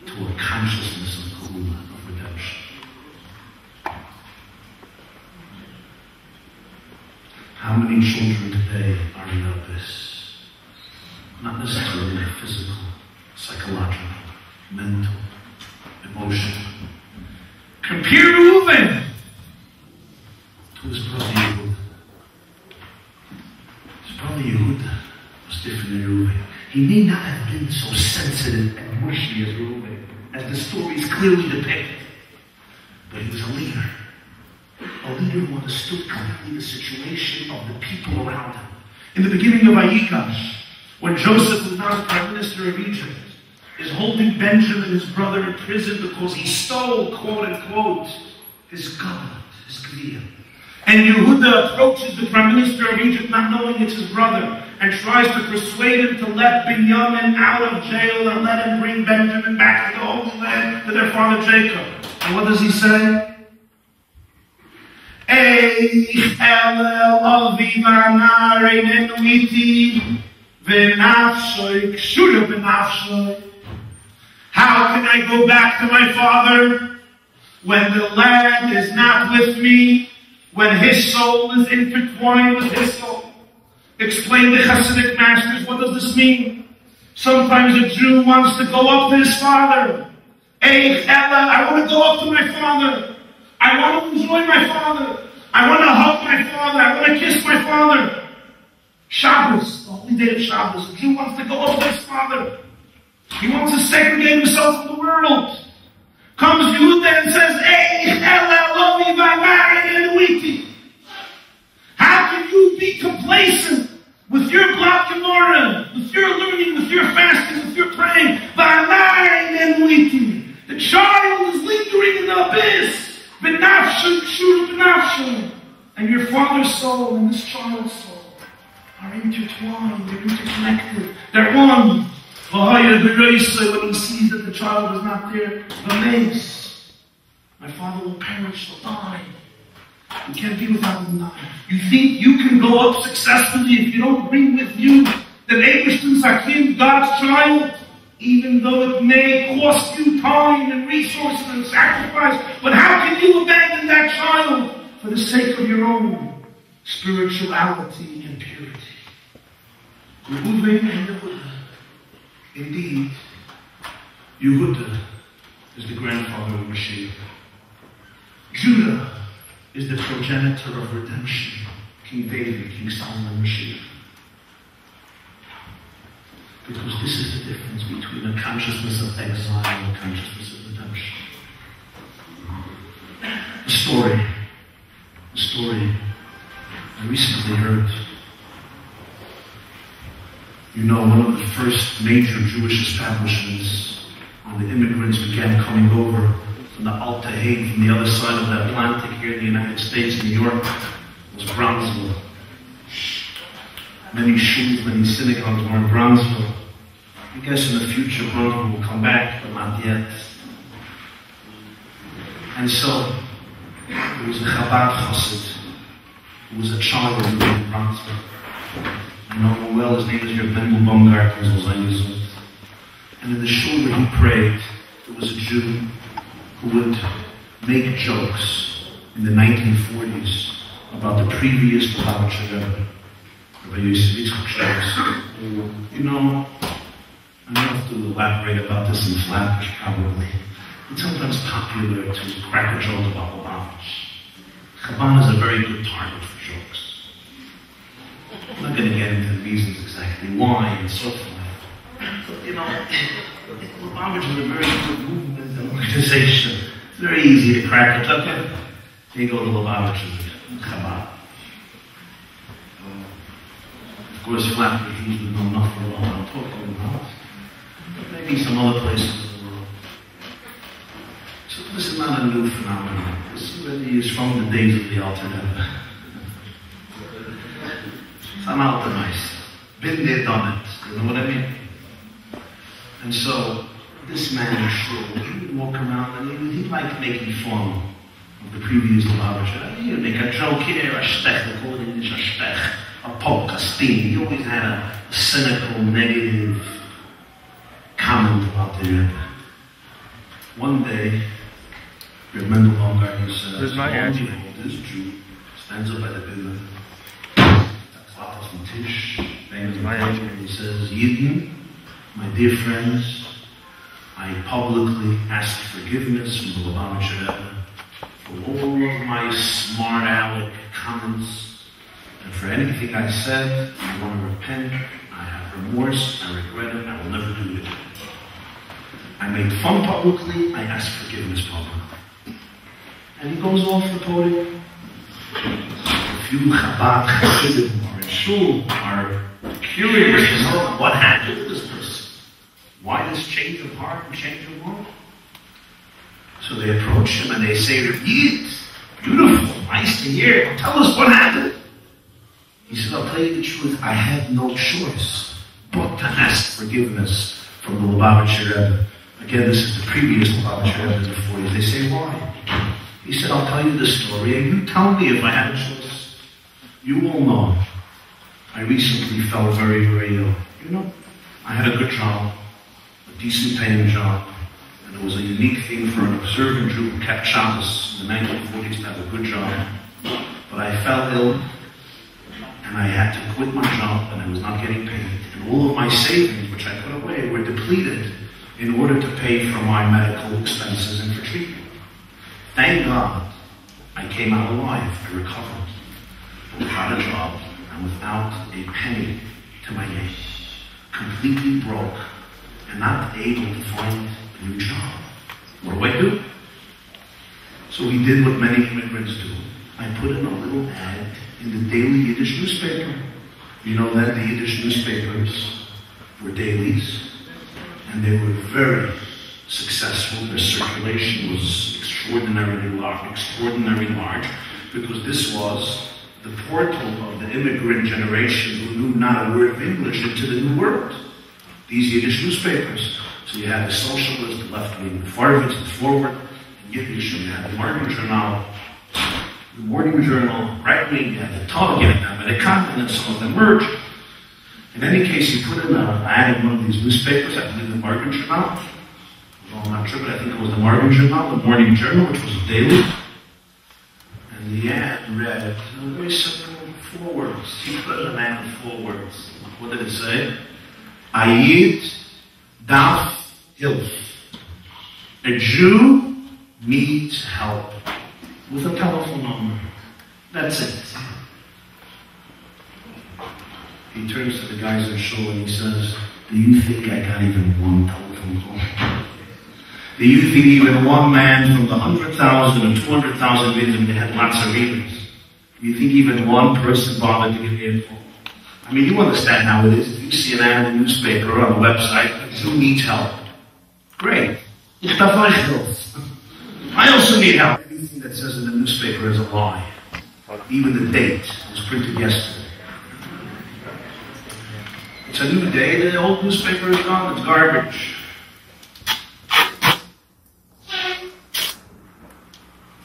to a consciousness of Gula, of redemption. How many children today are in the abyss? Not necessarily physical, psychological, mental, emotional. Compare Reuben to his brother Yehuda. His brother Yehuda was different than Reuben. He may not have been so sensitive and mushy as Reuben, as the stories clearly depict, but he was a leader. A leader who understood completely the situation of the people around him. In the beginning of Vayikash, when Joseph was now the prime minister of Egypt, is holding Benjamin, his brother, in prison because he stole, quote unquote, his God, his Gviyah. And Yehuda approaches the prime minister of Egypt, not knowing it's his brother, and tries to persuade him to let Binyamin out of jail and let him bring Benjamin back to the Holy Land, to their father Jacob. And what does he say? How can I go back to my father when the lad is not with me, when his soul is intertwined with his soul? Explain the Chassidic masters, what does this mean? Sometimes a Jew wants to go up to his father. I want to go up to my father. I want to enjoy my father. I want to hug my father. I want to kiss my father. Shabbos, the holy day of Shabbos. A Jew wants to go up to his father. He wants to segregate himself from the world. Comes Yehuda and says, how can you be complacent with your Blat Gemara, with your learning, with your fasting, with your praying? The child is lingering in the abyss. And your father's soul and this child's soul are intertwined, they're interconnected, they're one. when he sees that the child is not there, amazed. My father will perish, will die. You can't be without him now. You think you can go up successfully if you don't bring with you the Eibishter's Hakim, God's child, even though it may cost you time and resources and sacrifice. But how can you abandon that child for the sake of your own spirituality and purity? Yehuda and Yehuda. Indeed, Yehuda is the grandfather of Mashiach. Judah is the progenitor of redemption. King David, King Solomon, Mashiach. Because this is the difference between a consciousness of exile and a consciousness of redemption. A story I recently heard. You know, one of the first major Jewish establishments when the immigrants began coming over from the Alta Hague, from the other side of the Atlantic here in the United States, New York, was Bronzeville. Many shuls, many synagogues were in Bronzeville. I guess in the future Bronzeville will come back, but not yet. And so, there was a Chabad Chassid who was a child in Bronzeville. I know him well, his name is Rabbi and in the shul where he prayed, there was a Jew who would make jokes in the 1940s about the previous Lubavitcher Rebbe, Rabbi Yosef jokes. You know, I don't have to elaborate about this in Flatbush probably. It's sometimes popular to crack a joke about Lubavitch. Chabad is a very good target for jokes. I'm not going to get into the reasons exactly why and so forth. But, you know, Lubavitch is a very good movement and organization. It's very easy to crack a joke. Here you go to Lubavitch and Chabad. Of course, Flatbush Jews would know nothing about what I'm talking about. But maybe some other places in the world. So this is not a new phenomenon. This really is from the days of the Alter Rebbe. I'm out the nice. Been there, done it. You know what I mean? And so, this man, he would walk around and he liked making fun of the previous Lubavitcher. He would make a joke here, a stech, they call it in English a stech, a poke, a sting. He always had a cynical, negative comment about the Rebbe. One day, Reb Mendel Baumgartner says, this Jew stands up by the Bilgah. He says, Yidden, my dear friends, I publicly ask forgiveness from the Lubavitcher Rebbe for all of my smart aleck comments and for anything I said. I want to repent. I have remorse. I regret it. I will never do it again. I made fun publicly. I ask forgiveness publicly. And he goes off the podium. If you Chabad Chassidim or in Shul are curious to know what happened to this person, why this change of heart and change of mind? So they approach him and they say, Yid, beautiful, nice to hear. Tell us what happened. He said, I'll tell you the truth. I had no choice but to ask forgiveness from the Lubavitcher Rebbe. Again, this is the previous Lubavitcher Rebbe in the 40s. They say, why? He said, I'll tell you the story and you tell me if I had a choice. You all know, I recently felt very, very ill. You know, I had a good job, a decent paying job, and it was a unique thing for an observant Jew who kept Shabbos in the 1940s to have a good job. But I fell ill, and I had to quit my job, and I was not getting paid. And all of my savings, which I put away, were depleted in order to pay for my medical expenses and for treatment. Thank God I came out alive. I recovered. Without a job and without a penny to my name. Completely broke and not able to find a new job. What do I do? So we did what many immigrants do. I put in a little ad in the daily Yiddish newspaper. You know that the Yiddish newspapers were dailies and they were very successful. Their circulation was extraordinarily large because this was the portal of the immigrant generation who knew not a word of English into the New World. these Yiddish newspapers. So you had the Socialist, the left-wing, the Forward, the Forward, and Yiddish, and you had the Morning Journal, right-wing, you had the Talmudic, you had the American, and some of them merged. In any case, you put in an ad in one of these newspapers, I believe the Morning Journal. Well, I'm not sure, but I think it was the Morning Journal, which was a daily. And the ad read, very simple, 4 words. He put in an ad in 4 words. What did it say? Ayid daf hilf. A Jew needs help. With a telephone number. That's it. He turns to the guys on the show and he says, do you think I got even one telephone call? Do you think even one man from the 100,000 or 200,000 readers, they had lots of readers, do you think even one person bothered to give me a phone? I mean, you understand how it is. If you see an ad in the newspaper or on the website, who needs help? Great. I also need help. Everything that says in the newspaper is a lie. Even the date was printed yesterday. It's a new day. The old newspaper is gone. It's garbage.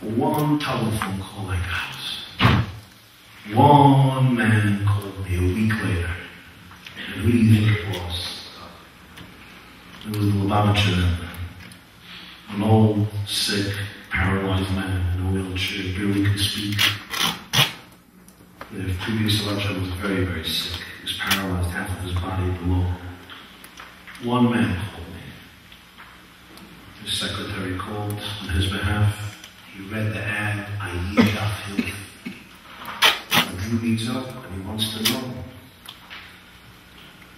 One telephone call I got. One man called me a week later. And who do you think it was? It was the Lubavitcher, an old, sick, paralyzed man in a wheelchair, barely could speak. The previous election was very, very sick. He was paralyzed, half of his body below. One man called me. His secretary called on his behalf. He read the ad, Ayid daf hilf. A Jew needs help and he wants to know,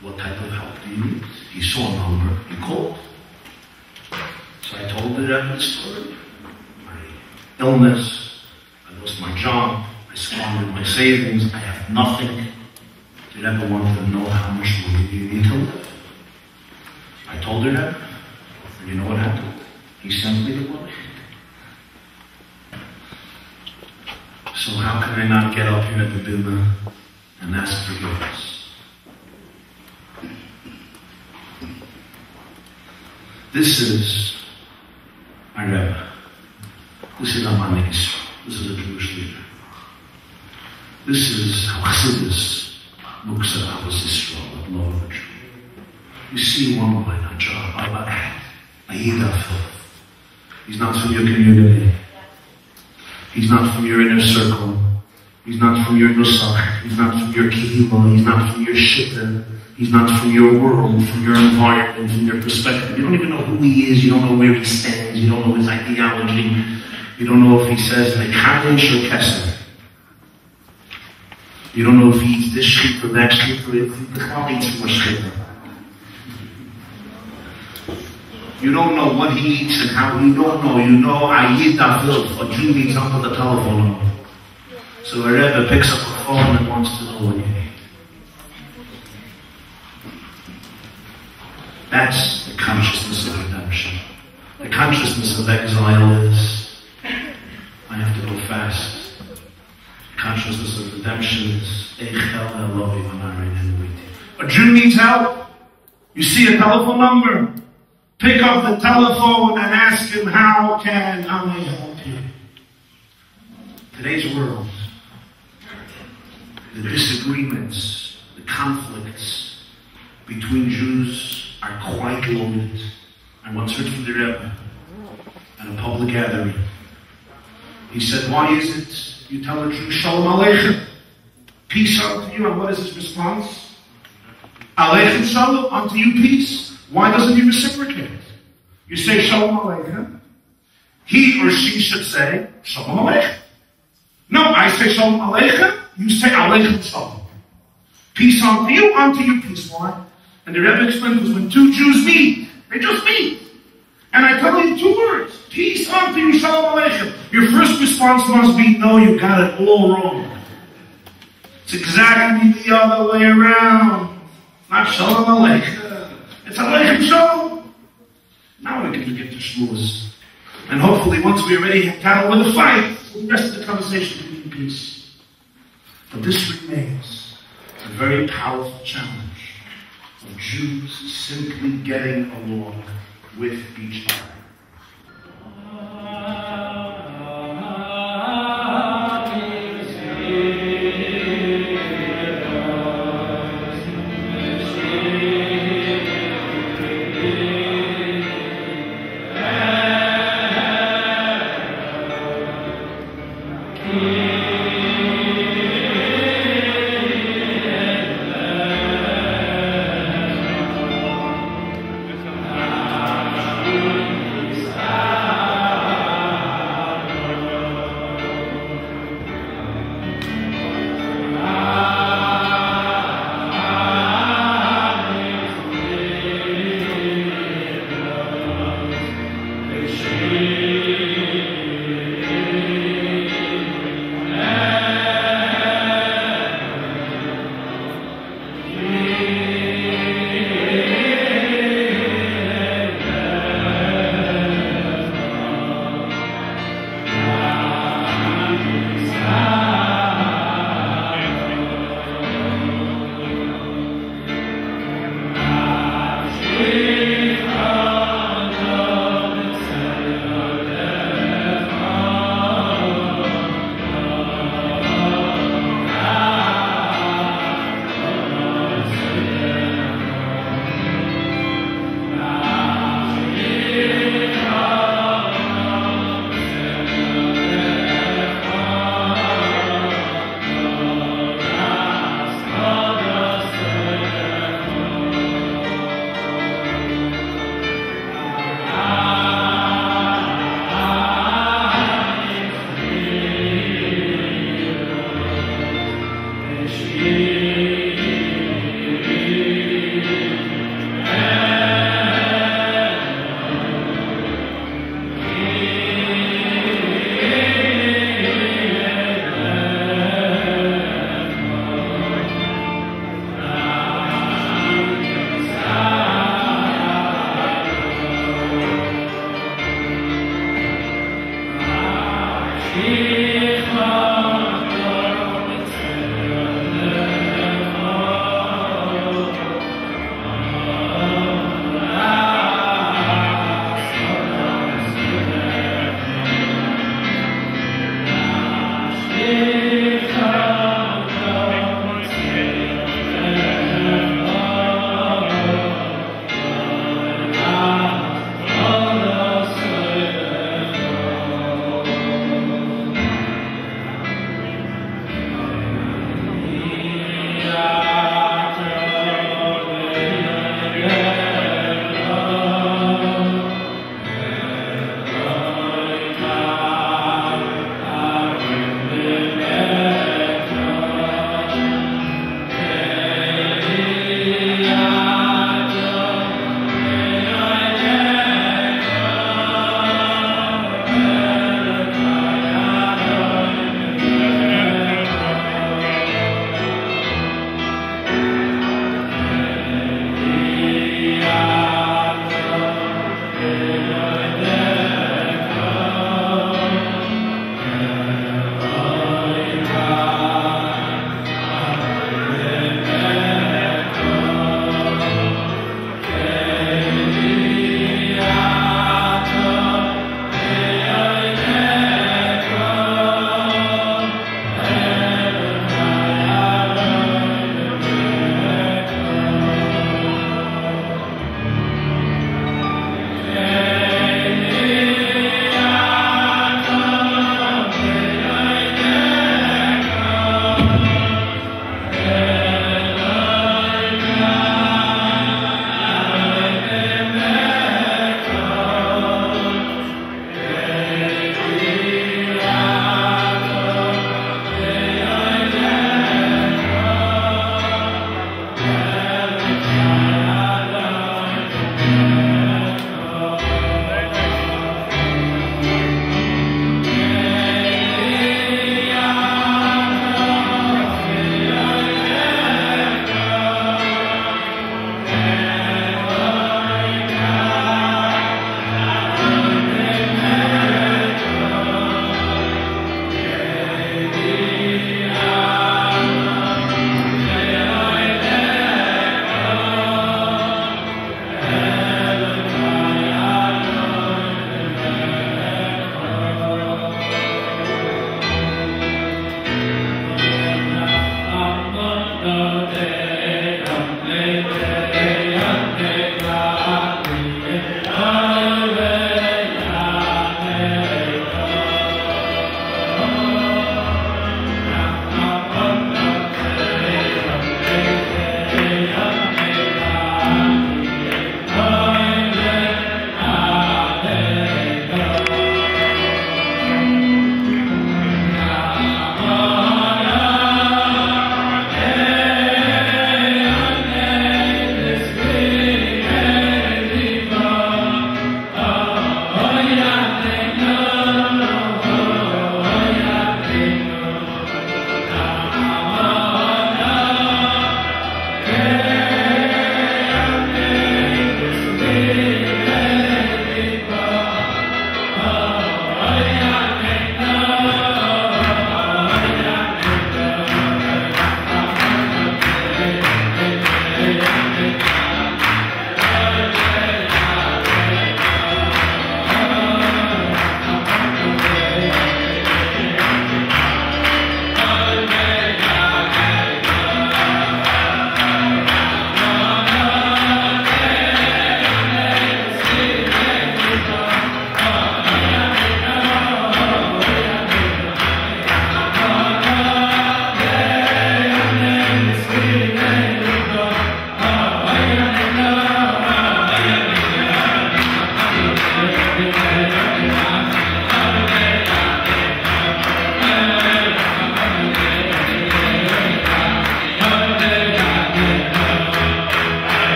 what type of help do you need? He saw a number, he called. So I told the Rebbe the story. My illness, I lost my job, I squandered my savings, I have nothing. The Rebbe wanted to know how much money do you need to live. I told the Rebbe, and you know what happened? He sent me the money. So how can I not get up here at the Bilgah and ask forgiveness? This is my Rebbe. This is Amman Israel. This is a Jewish leader. This is how Chassidus looks at our Israel, at love of a Jew. You see one line, a job, Ayid daf hilf. He's not from your community. He's not from your inner circle. He's not from your nusach. He's not from your kihila. He's not from your shitta. He's not from your world, from your environment, from your perspective. You don't even know who he is. You don't know where he stands. You don't know his ideology. You don't know if he says Mekadesh or Kesser. You don't know if he eats this sheep or that sheep or if the cow eats more shit. You don't know what he eats and how. You don't know. You know Ayid daf hilf. A Jew needs help with the telephone number. So a Rebbe picks up the phone and wants to know what you need. That's the consciousness of redemption. The consciousness of exile is, I have to go fast. The consciousness of redemption is, a Jew needs help. You see a telephone number. Pick up the telephone and ask him, how can I help you? Today's world, the disagreements, the conflicts between Jews are quite loaded. I once heard from the Rebbe at a public gathering. He said, why is it you tell a Jew, Shalom Aleichem, peace unto you, and what is his response? Aleichem Shalom, unto you peace. Why doesn't he reciprocate? You say Shalom Aleichem. He or she should say Shalom Aleichem. No, I say Shalom Aleichem. You say Aleichem Shalom. Peace unto you peace. Why? And the Rebbe explained, because when two Jews meet, they just meet. And I tell you 2 words. Peace unto you, Shalom Aleichem. Your first response must be, no, you got it all wrong. It's exactly the other way around. Not Shalom Aleichem. It's Aleichem Shalom. Now we can get to Shmuas. And hopefully once we already tackle with a fight, the rest of the conversation will be in peace. But this remains a very powerful challenge. of Jews simply getting along with each other.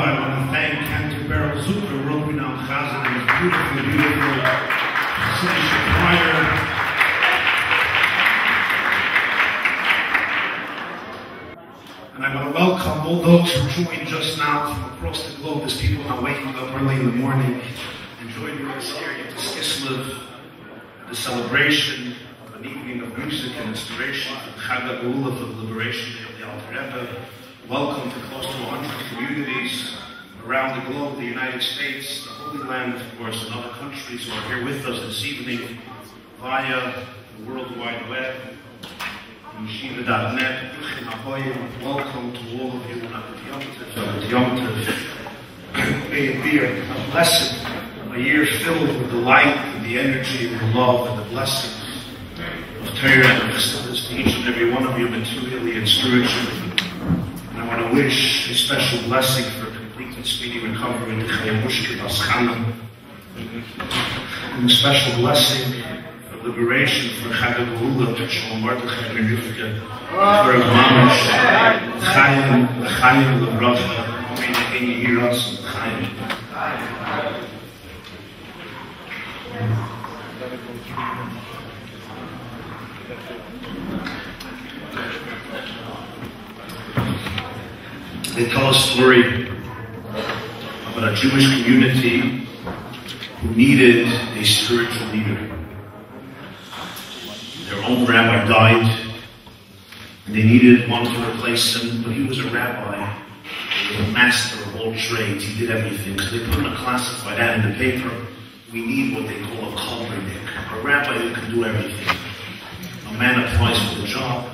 I want to thank Canterbury Zucker, world-renowned Chazan, and his beautiful, beautiful Chassidic choir. And I want to welcome all those who joined just now from across the globe. There's people now waking up early in the morning and joining us here at Yud-Tes Kislev, the celebration of an evening of music and inspiration for the Chag HaGeula, for the liberation of the Alter Rebbe. Welcome to close to 100 communities around the globe, the United States, the Holy Land, of course, and other countries who are here with us this evening via the World Wide Web. Yeshiva.net, welcome to all of you on Yom-Tes. May it be a blessing, a year filled with the light and the energy and the love and the blessings of Torah and Chassidus to each and every one of you, materially and spiritually. And I want to wish a special blessing for a complete and speedy recovery to Chayamushka Baschana, and a special blessing liberation for Chag HaGeula, to Shalom Mordechai Ben Rivka, for a mamash, Chaim, Lebracha, Amen, Yehiras, and Chaim. They tell a story about a Jewish community who needed a spiritual leader. Their own rabbi died, and they needed one to replace him, but he was a rabbi. He was a master of all trades. He did everything. So they put in a classified ad in the paper. We need what they call a kolbernik, a rabbi who can do everything. A man applies for the job.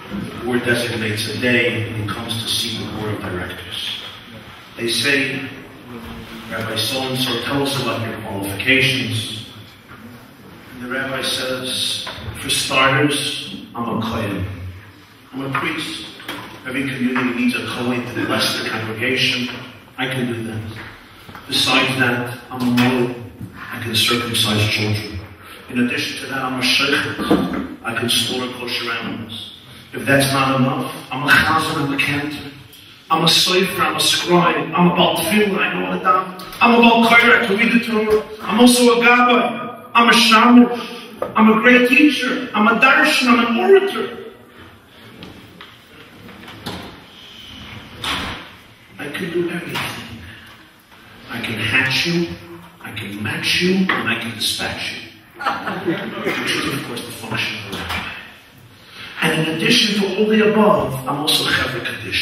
The board designates a day, and he comes to see the board of directors. They say, Rabbi so-and-so, tell us about your qualifications. And the rabbi says, for starters, I'm a kohen. I'm a priest. Every community needs a kohen to bless the congregation. I can do that. Besides that, I'm a moel. I can circumcise children. In addition to that, I'm a sheikhet. I can slaughter kosher animals. If that's not enough, I'm a chazan, I'm a cantor. I'm a sofer, I'm a scribe. I'm a baal tefillah, I know what I'm. I'm a baal koyer, I can read the Torah. I'm also a gabbai. I'm a shamash. I'm a great teacher. I'm a darshan. I'm an orator. I can do everything. I can hatch you, I can match you, and I can dispatch you. Which is, of course, the function of a rabbi. And in addition to all the above, I'm also Chevra Kaddish.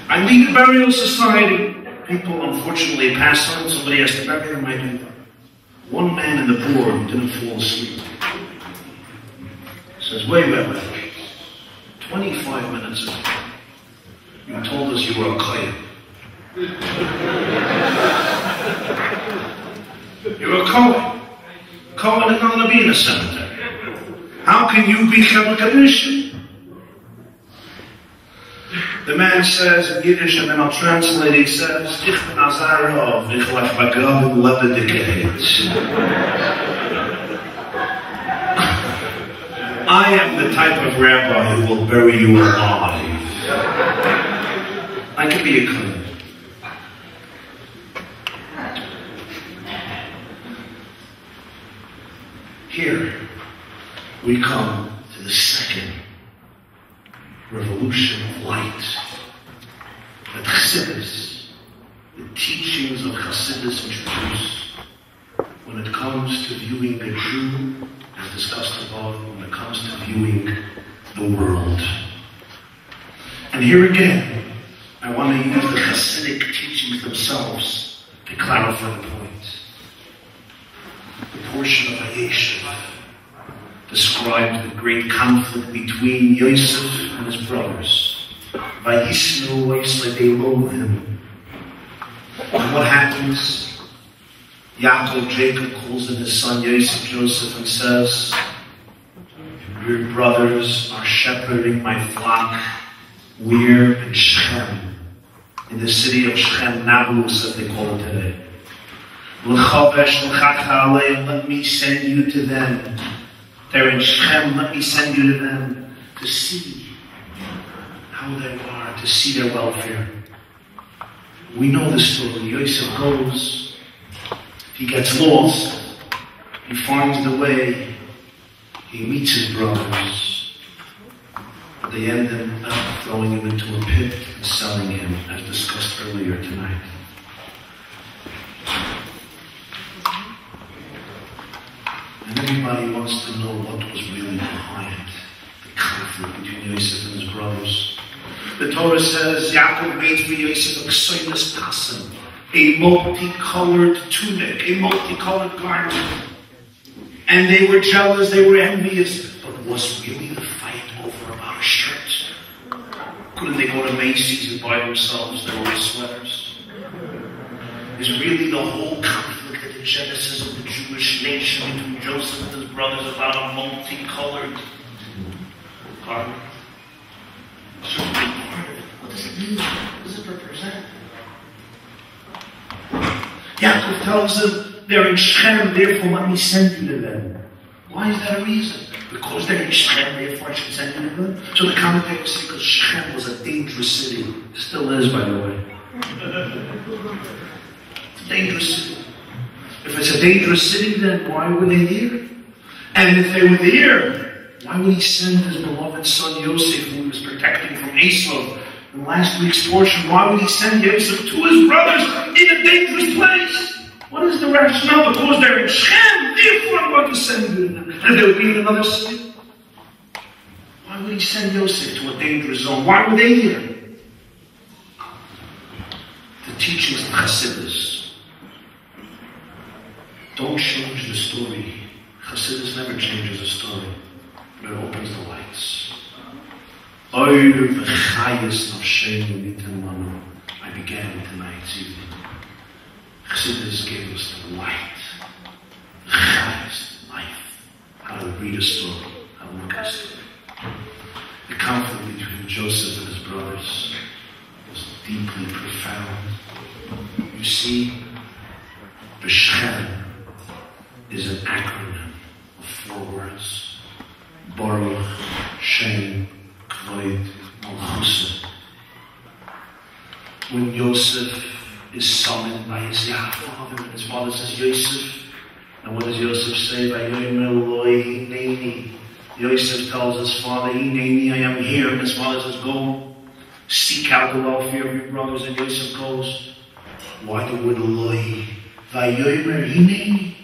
I lead a burial society. People, unfortunately, pass on. Somebody has to bury them. I do that. One man in the board didn't fall asleep. Says, wait. 25 minutes ago, you told us you were a kohen. You're a kohen. Kohen is not going to be in a cemetery. How can you be Chevra Kaddish? The man says in Yiddish, and then I'll translate, he says, Ich bin Azarov, ich lech begraben lebendigkeit. I am the type of rabbi who will bury you alive. I can be a kohen. Here, we come to the second revolution of light. That Chassidus, the teachings of Chassidus introduce when it comes to viewing the Jew, as discussed above, when it comes to viewing the world. And here again, I want to use the Chassidic teachings themselves to clarify the point. The portion of Yosef described the great conflict between Yosef and his brothers. Vayisnu Yosef, they loathe him. And what happens? Jacob calls in his son Joseph and says, your brothers are shepherding my flock. We're in Shechem, in the city of Shechem, Nablus, as they call it today. Let me send you to them. They're in Shechem, let me send you to them to see how how they are, to see their welfare. We know the story. Yosef goes, he gets lost, he finds the way, he meets his brothers. They end up throwing him into a pit and selling him, as discussed earlier tonight. And everybody wants to know what was really behind the conflict between Yosef and his brothers. The Torah says, Yaakov made for Yosef a chassidus pasim, a multicolored tunic, a multicolored garment. And they were jealous, they were envious. But was really the fight over about a shirt? Couldn't they go to Macy's and buy themselves their own sweaters? Is really the whole conflict at the genesis of the Jewish nation between Joseph and his brothers about a multicolored garment? Certainly part of it. What does it mean? What does it represent? Yaakov tells them, they're in Shechem, therefore let me send you to them. Why is that a reason? Because they're in Shechem, therefore I should send you to them? So the commentators say because Shechem was a dangerous city. It still is, by the way. It's a dangerous city. If it's a dangerous city, then why were they there? And if they were there, why would he send his beloved son Yosef, who he was protecting from Esau in last week's portion? Why would he send Yosef to his brothers in a dangerous place? What is the rationale? Because they're in Shechem, therefore I'm going to send you to them. And they would be in another city. Why would he send Yosef to a dangerous zone? Why were they here? The teachings of Chassidus don't change the story. Chassidus never changes a story, but it opens the lights. I began tonight's evening. Chassidus gave us the light, the highest life, how to read a story, how to look at a story. The conflict between Joseph and his brothers was deeply profound. You see, the Shechem is an acronym of 4 words. Baruch, Shem, Kvod, Malchus. When Yosef is summoned by his father, and his father says, Yosef, and what does Yosef say? Yosef tells his father, I am here. And his father says, go seek out the welfare of your brothers. And Yosef goes, why the word Eloi? Vayomer hineni.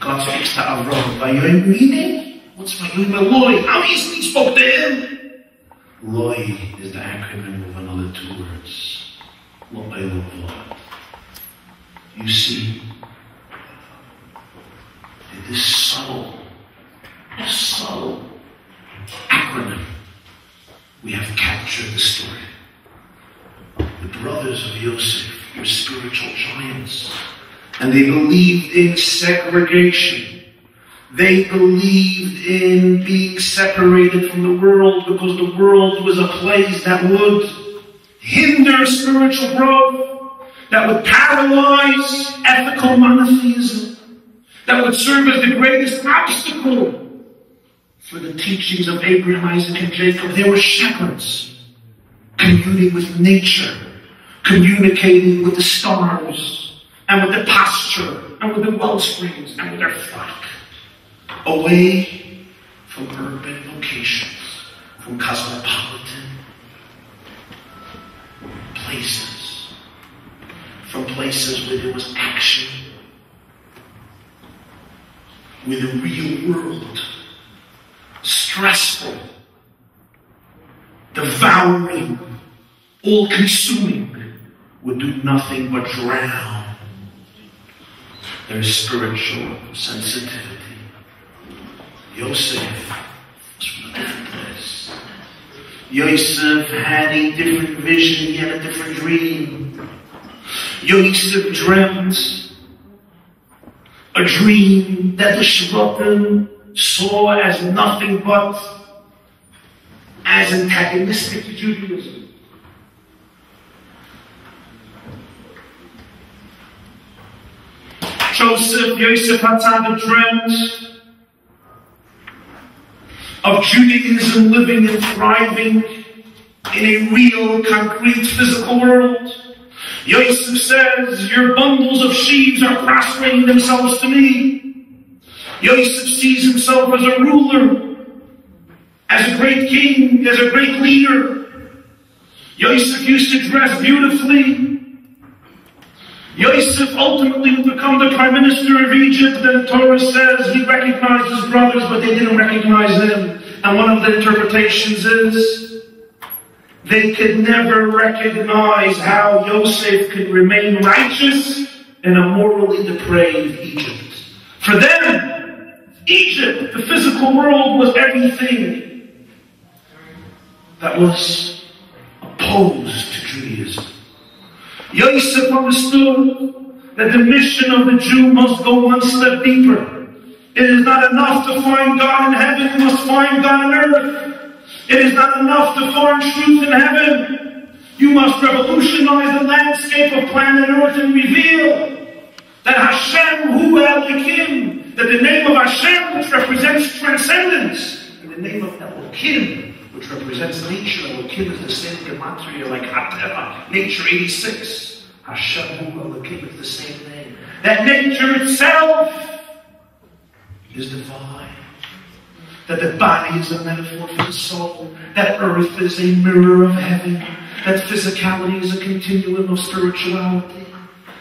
God speaks to Avram. Vayomer hineni. What's Vayomer Eloi? How easily he spoke to him? Eloi is the acronym of another 2 words. You see, in this subtle acronym, we have captured the story. The brothers of Yosef were spiritual giants, and they believed in segregation. They believed in being separated from the world because the world was a place that would hinder spiritual growth, that would paralyze ethical monotheism, that would serve as the greatest obstacle for the teachings of Abraham, Isaac, and Jacob. They were shepherds, communing with nature, communicating with the stars, and with the pasture, and with the well springs, and with their flock, away from urban locations, from cosmopolitan places, from places where there was action, where the real world, stressful, devouring, all-consuming, would do nothing but drown their spiritual sensitivity. Yosef was from a different place. Yosef had a different vision, he had a different dream. Yosef dreamt a dream that the Shvatim saw as nothing but as antagonistic to Judaism. Yosef Hatzaddik dreamt of Judaism living and thriving in a real, concrete, physical world. Yosef says, your bundles of sheaves are prostrating themselves to me. Yosef sees himself as a ruler, as a great king, as a great leader. Yosef used to dress beautifully. Yosef ultimately would become the prime minister of Egypt, and the Torah says he recognized his brothers, but they didn't recognize him. And one of the interpretations is, they could never recognize how Yosef could remain righteous in a morally depraved Egypt. For them, Egypt, the physical world, was everything that was opposed to Judaism. Yosef understood that the mission of the Jew must go one step deeper. It is not enough to find God in heaven, you must find God on earth. It is not enough to find truth in heaven. You must revolutionize the landscape of planet earth and reveal that Hashem Hu Elohim, that the name of Hashem, which represents transcendence, and the name of Elohim, which represents nature. Elohim is the same gematria like Hatera, nature 86. Hashem Hu Elohim is the same name. That nature itself is divine. That the body is a metaphor for the soul. That earth is a mirror of heaven. That physicality is a continuum of spirituality.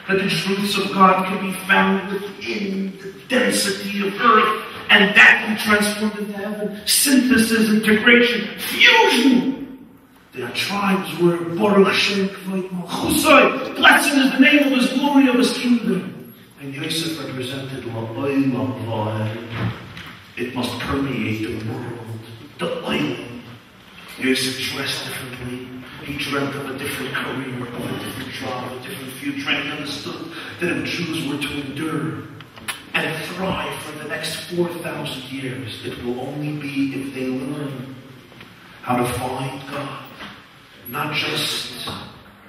That the truths of God can be found within the density of earth, and that can transform into heaven. Synthesis, integration, fusion. There are tribes where Baruch Hashem Kvod Malchusai, blessed is the name of his glory, of his kingdom. And Yosef represented La'olam Va'ed. It must permeate the world, the oil. Yosef dressed differently. He dreamt of a different career, of a different job, a different future, and he understood that if Jews were to endure and thrive for the next 4,000 years, it will only be if they learn how to find God. Not just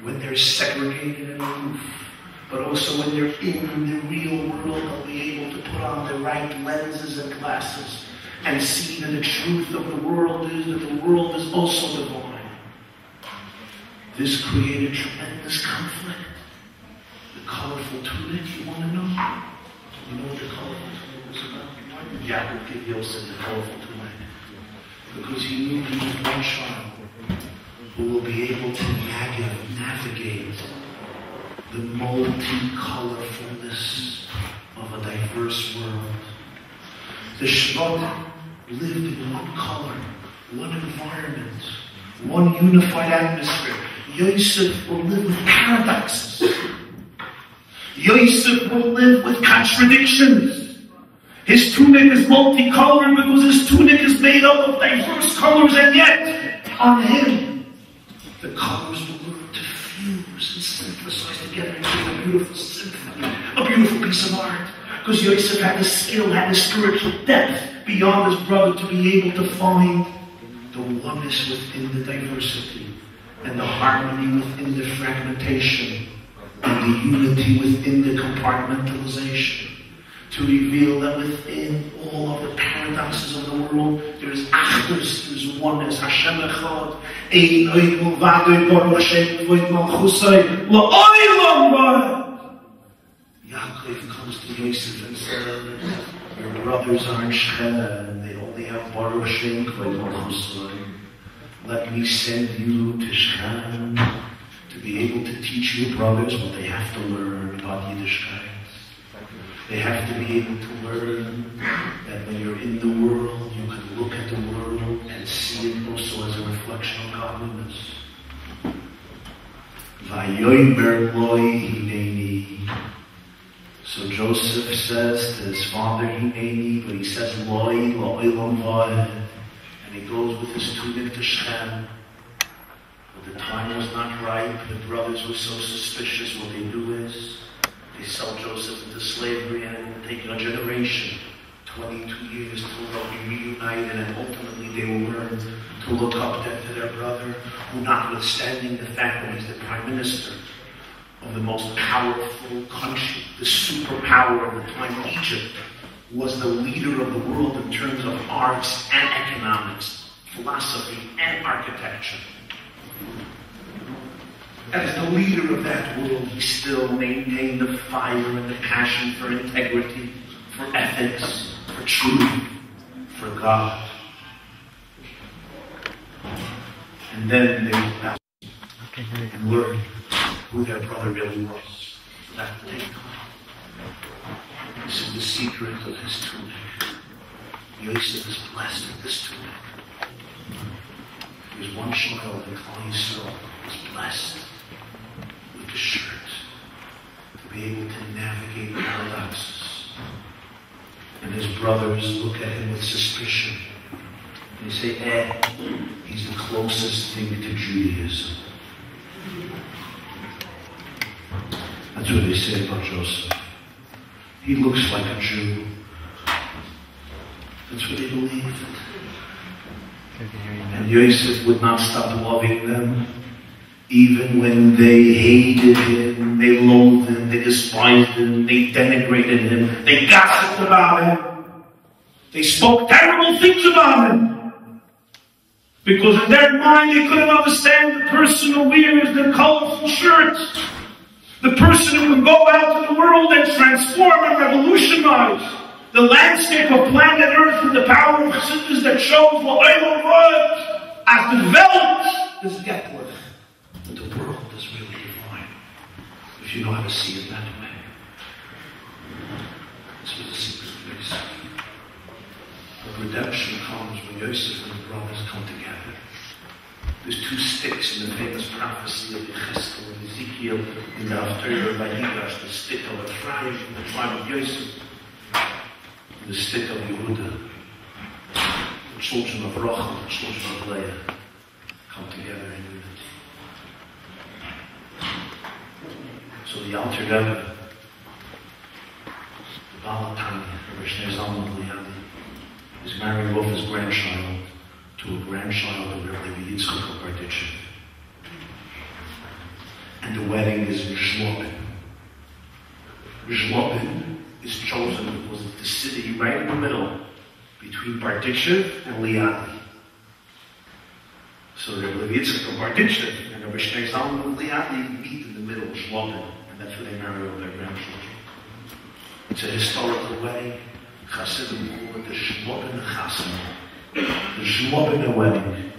when they're segregated and aloof, but also when they're in the real world, they'll be able to put on the right lenses and glasses and see that the truth of the world is that the world is also divine. This created tremendous conflict. The colorful tunic, you want to know? You know what the colorful tunic was about? Why did Jacob give Yosef the colorful tunic? Because he knew he was one child who will be able to navigate the multicolorfulness of a diverse world. The Shvatim lived in one color, one environment, one unified atmosphere. Yosef will live with paradoxes. Yosef will live with contradictions. His tunic is multicolored because his tunic is made up of diverse colors, and yet, on him, the colors will learn to fuse and synthesize together into a beautiful symphony, a beautiful piece of art. Because Yosef had the skill, had the spiritual depth beyond his brother to be able to find the oneness within the diversity, and the harmony within the fragmentation, and the unity within the compartmentalization, to reveal that within all of the paradoxes of the world, there is achdus, there is oneness. Hashem echad, ein oid mulvadoi baruch Hashem Kvod Malchusai, la'olam va'ed. Yaakov comes to Yosef and says, your brothers are in Shechem, and they only have Baruch Hashem Kvod Malchusai. Let me send you to Shechem to be able to teach your brothers what they have to learn about Yiddishkeit. They have to be able to learn that when you're in the world, you can look at the world and see it also as a reflection of godliness. Vayomer loi hineni. So Joseph says to his father, hineni, but he says loi, la'olam va'ed. And he goes with his tunic to Shechem. But the time was not ripe. The brothers were so suspicious. What they do is they sell Joseph into slavery, and it will take a generation, 22 years, till they'll be reunited, and ultimately they will learn to look up to their brother, who, notwithstanding the fact that he's the prime minister of the most powerful country, the superpower of the time, Egypt, was the leader of the world in terms of arts and economics, philosophy and architecture. As the leader of that world, he still maintained the fire and the passion for integrity, for ethics, for truth, for God. And then they would pass and learn who their brother really was. That day. This is the secret of his tunic. Yosef is blessed with this tunic. There's one child in Klal Yisrael is blessed with the shirt to be able to navigate paradoxes. And his brothers look at him with suspicion. And they say, he's the closest thing to Judaism. That's what they say about Joseph. He looks like a Jew. That's what they believed. And Yosef would not stop loving them, even when they hated him, they loathed him, they despised him, they denigrated him, they gossiped about him, they spoke terrible things about him. Because in their mind they couldn't understand the person who wears the colorful shirts, the person who can go out to the world and transform and revolutionize the landscape of planet Earth with the power of Chassidus that shows what Olam was as developed this Getler. But the world is really divine if you know how to see it that way. This was the secret of Yosef. But redemption comes when Yosef and the brothers come together. There's two sticks in the famous prophecy of Yecheskel and Ezekiel in the Haftarah by Yigash, the stick of Ephraim from the tribe of Yosef, and the stick of Yehuda. The children of Rachel, the children of Leah, come together in unity. So the Alter Rebbe, the Baal Tanya, Rabbi Shnei Zalman Liadi, is marrying off his grandchild to a grandchild of Rabbi Yitzchak of Barditchev. And the wedding is in Shlobin. Shlobin is chosen because it's the city right in the middle between Barditchev and Liadi. So Rabbi Yitzchak of Barditchev and Rabbi Shnei Zalman of Liadi meet in the middle of Shlobin, and that's where they marry all their grandchildren. It's a historical wedding. Chassidim call it the Shlobin Chassidism. The Shlobin wedding.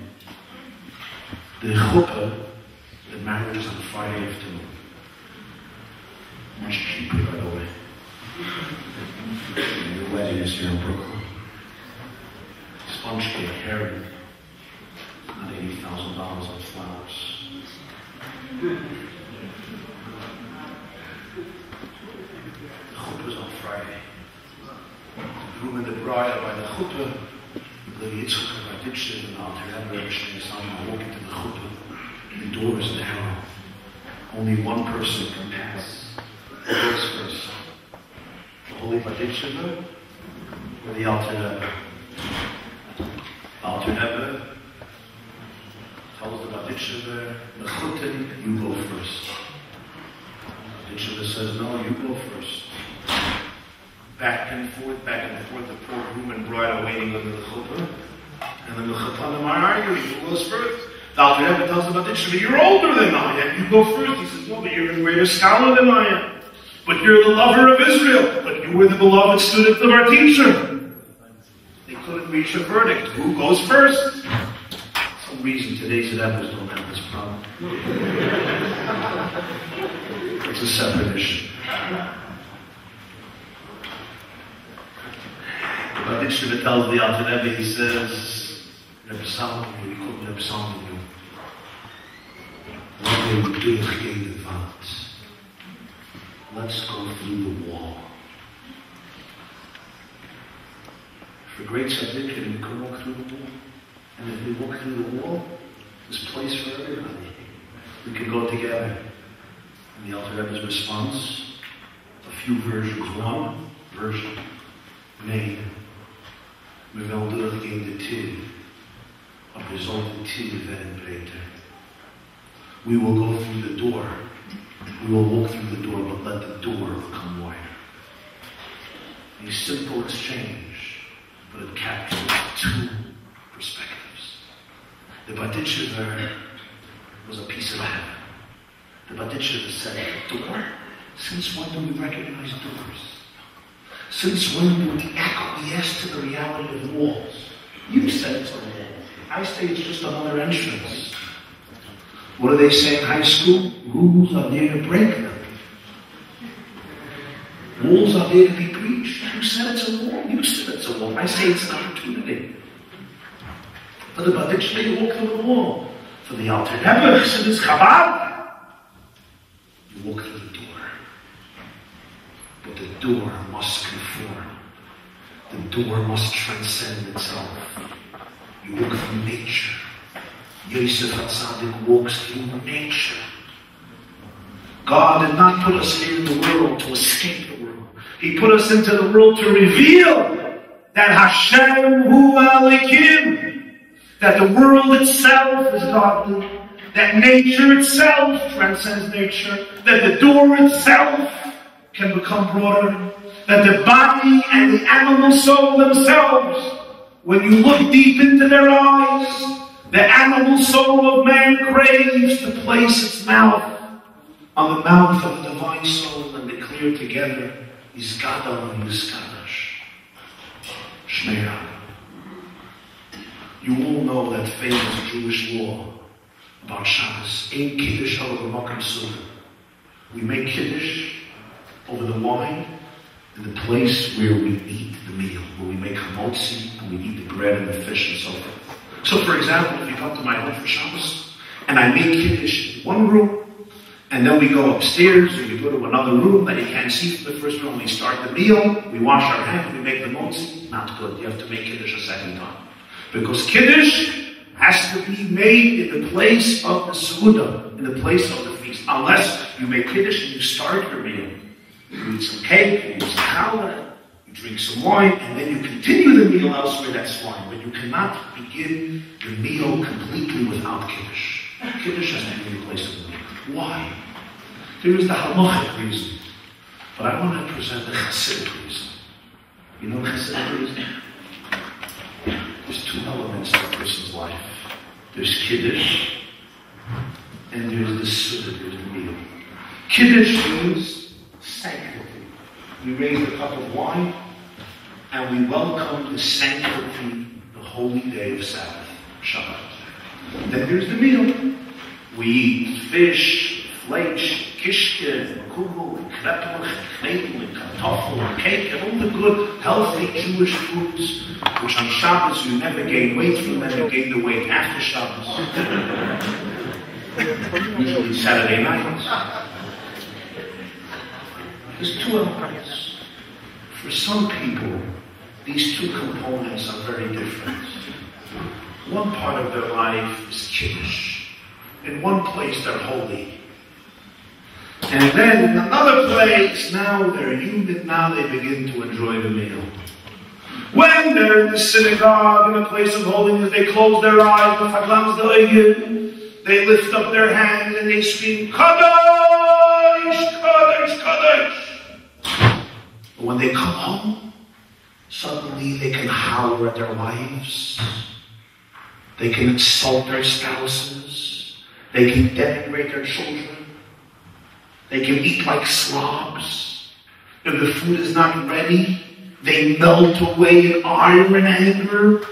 The chuppah that marries on Friday afternoon. Much cheaper, by the way. The wedding is here in Brooklyn. Sponge cake, herring. Not $80,000 on flowers. The chuppah is on Friday. The groom and the bride are by the chuppah. The Yitzchak of Barditchev and Alter Rebbe Rabbi Shnei Zalman walk into the chuppah. The door is narrow. Only one person can pass. Who goes first? The Holy Barditchev or the Alter Rebbe? Alter Rebbe tells the Barditchev, Mechutin, you go first. Barditchev says, no, you go first. Back and forth, the poor groom and bride are waiting under the chuppah. And then the Chapanim are arguing, who goes first? The Alter Rebbe tells the Barditchev, you're older than I am, you go first. He says, no, but you're a greater scholar than I am. But you're the lover of Israel. But you were the beloved student of our teacher. They couldn't reach a verdict. Who goes first? For some reason, today's Rebbes don't have this problem. It's a separate issue. The Barditchev tells the Alter Rebbe, he says, Rebbe Salman, we call Rebbe Salman, let's go through the wall. For great tzaddikim, we can walk through the wall. And if we walk through the wall, there's place for everybody. We can go together. And the Alter Rebbe's response, a few versions. One version, nee, we wel doorgaan de tid, op we zullen de tid werden breder. We will go through the door. We will walk through the door, but let the door become wider. A simple exchange, but it captures two perspectives. The Barditchev was a piece of heaven. The Baditcher said, door? Since when do we recognize doors? Since when do we acquiesce to the reality of walls? You said it's a wall. I say it's just another entrance. What do they say in high school? Rules are there to break them. Walls are there to be breached. Who said it's a wall? You said it's a wall. I say it's an opportunity. For the Baditcher, they walk through the wall. For the Alter Rebbe, Chassidus Chabad, you walk through the door. But the door must conform. The door must transcend itself. You walk through nature. Yosef HaTzadik walks through nature. God did not put us here in the world to escape the world. He put us into the world to reveal that Hashem Hu Elikim, that the world itself is godly, that nature itself transcends nature, that the door itself can become broader, that the body and the animal soul themselves, when you look deep into their eyes, the animal soul of man craves to place its mouth on the mouth of the divine soul and declare together, Yizgadol and Yizkadash. Shmeira. You all know that famous Jewish law about Shabbos. Ein Kiddush over the Makam Suda. We make Kiddush over the wine in the place where we eat the meal, where we make hamotzi and we eat the bread and the fish and so forth. So for example, if you come to my home for Shabbos and I make Kiddush in one room, and then we go upstairs and we go to another room that you can't see from the first room, we start the meal, we wash our hands, we make the motzi, not good. You have to make Kiddush a second time. Because Kiddush has to be made in the place of the Suda, in the place of the feast. Unless you make Kiddush and you start your meal. You eat some cake, you eat some challah, you drink some wine, and then you continue the meal elsewhere, that's fine. But you cannot begin the meal completely without Kiddush. Kiddush has to be in the place of the meal. Why? There is the halachic reason. But I want to present the Chassidic reason. You know the Chassidic reason? There's two elements to a person's life. There's Kiddush, and there's the Suda, there's the meal. Kiddush means sanctity. We raise a cup of wine, and we welcome the sanctity, the holy day of Sabbath, Shabbat. Then there's the meal. We eat fish, fleisch, kishke, kugel, kreppel, knedel, kartoffel, cake, and all the good, healthy Jewish foods, which on Shabbos you never gain weight from, and you gain the weight after Shabbos. Usually Saturday night. There's two elements. For some people, these two components are very different. One part of their life is Kiddush. In one place they're holy. And then in another place, now they're human, now they begin to enjoy the meal. When they're in the synagogue, in a place of holiness, they close their eyes, they lift up their hands and they scream, Kadosh, Kadosh, Kadosh. But when they come home, suddenly they can holler at their wives. They can insult their spouses. They can denigrate their children. They can eat like slobs. If the food is not ready, they melt away in ire and anger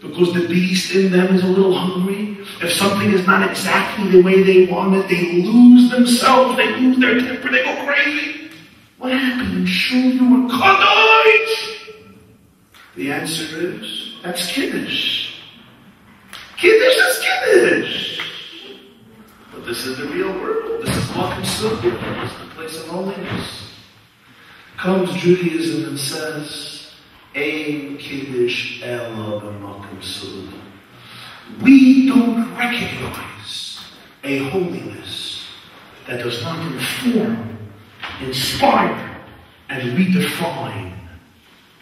because the beast in them is a little hungry. If something is not exactly the way they want it, they lose themselves. They lose their temper. They go crazy. What happened? In shul you were kadosh. The answer is, that's Kiddush. Kiddush is Kiddush. But this is the real world. This is Makam Suda. This is the place of holiness. Comes Judaism and says, Ein Kiddush Ela b'Makam Suda. We don't recognize a holiness that does not inform, inspire, and redefine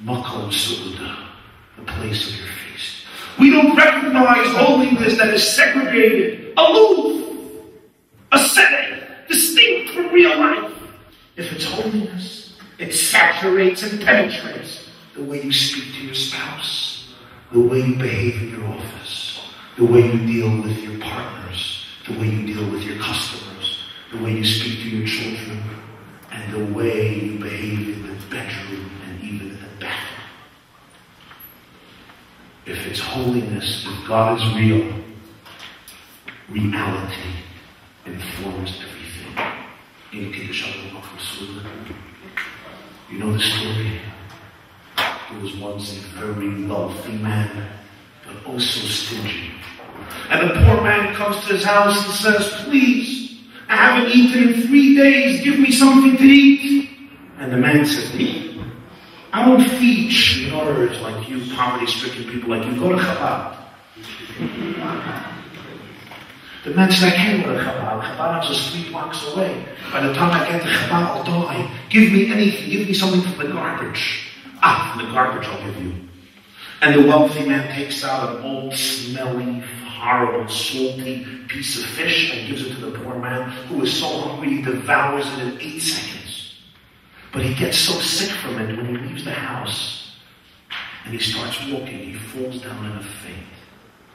Makam Suda, the place of your feast. We don't recognize holiness that is segregated, aloof, ascetic, distinct from real life. If it's holiness, it saturates and penetrates the way you speak to your spouse, the way you behave in your office, the way you deal with your partners, the way you deal with your customers, the way you speak to your children, and the way you behave in the bedroom and even in the bathroom. If it's holiness, if God is real, reality informs everything. You know the story? There was once a very wealthy man, but also stingy. And the poor man comes to his house and says, please, I haven't eaten in 3 days, give me something to eat. And the man says, me? I don't feed schnorrers like you, poverty-stricken people like you. Go to Chabad. The man said, I can't go to Chabad. Chabad is 3 blocks away. By the time I get to Chabad, I'll die. Give me anything. Give me something from the garbage. From the garbage I'll give you. And the wealthy man takes out an old, smelly, horrible, salty piece of fish and gives it to the poor man who is so hungry he devours it in 8 seconds. But he gets so sick from it when he leaves the house and he starts walking, he falls down in a faint.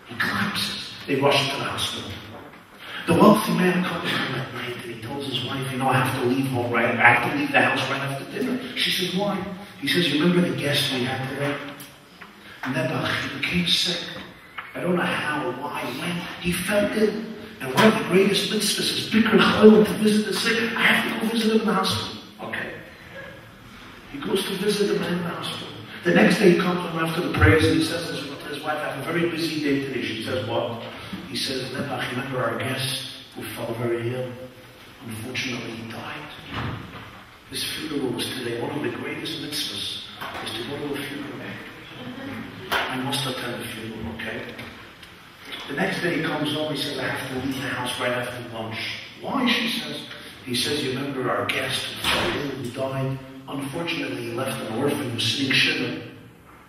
He collapses. They rush him to the hospital. The wealthy man comes home at night and he tells his wife, you know, I have to leave home right. I have to leave the house right after dinner. She says, why? He says, you remember the guest we had today? Nebuch, he became sick. I don't know how, why, when. He fell ill. And one of the greatest mitzvahs is Bikr Chayil, to visit the sick. I have to go visit him in the hospital. Okay. He goes to visit him in the hospital. The next day he comes home after the prayers and he says to his wife, I have a very busy day today. She says, what? He says, Nebuch, remember our guest who fell very ill? Unfortunately, he died. His funeral was today. One of the greatest mitzvahs is to go to a funeral. I must attend the funeral, okay? The next day he comes home, he says, I have to leave the house right after lunch. Why? She says. He says, you remember our guest who fell ill, who died? Unfortunately, he left an orphan who's sitting shiva.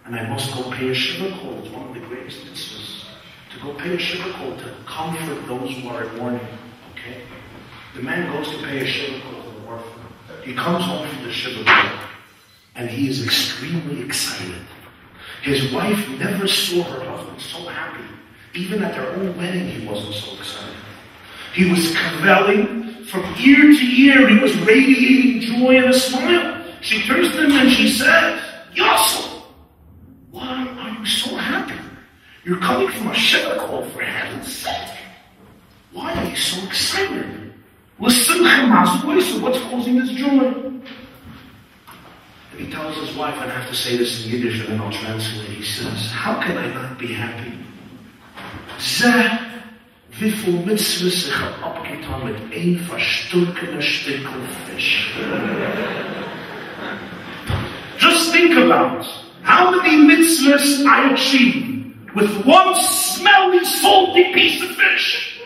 And I must go pay a shiva call. It's one of the greatest mitzvahs. To go pay a shiva call, to comfort those who are in mourning, okay? The man goes to pay a shiva call to the orphan. He comes home from the shiva call, and he is extremely excited. His wife never saw her husband so happy. Even at their own wedding, he wasn't so excited. He was cavelling from ear to ear. He was radiating joy and a smile. She turns to him and she said, Yosef, why are you so happy? You're coming from a shiva call, for heaven's sake. Why are you so excited? What's causing this joy? And he tells his wife, and I have to say this in Yiddish and then I'll translate. He says, how can I not be happy? Wieviel mitzvahs ich habe abgetan mit ein verstunkener Stückel fish. Just think about how many mitzvahs I achieve with one smelly, salty piece of fish.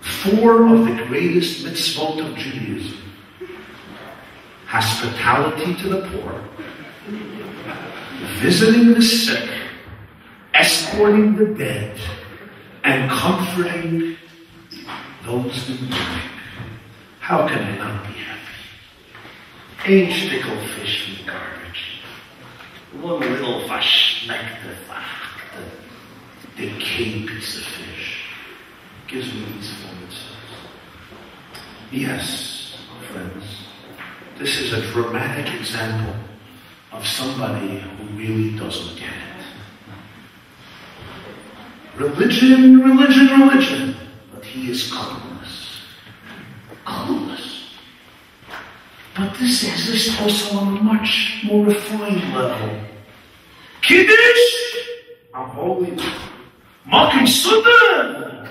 4 of the greatest mitzvot of Judaism. Hospitality to the poor, visiting the sick, escorting the dead, and comforting those in mourning. How can I not be happy? Ein stickel fish in the garbage. One little verschmeckte, decayed piece of fish gives me these moments. Yes, friends. This is a dramatic example of somebody who really doesn't get it. Religion, religion, religion. But he is clueless. Clueless. But this exists also on a much more refined level. Kiddush! I'm holy. Makim Sudan!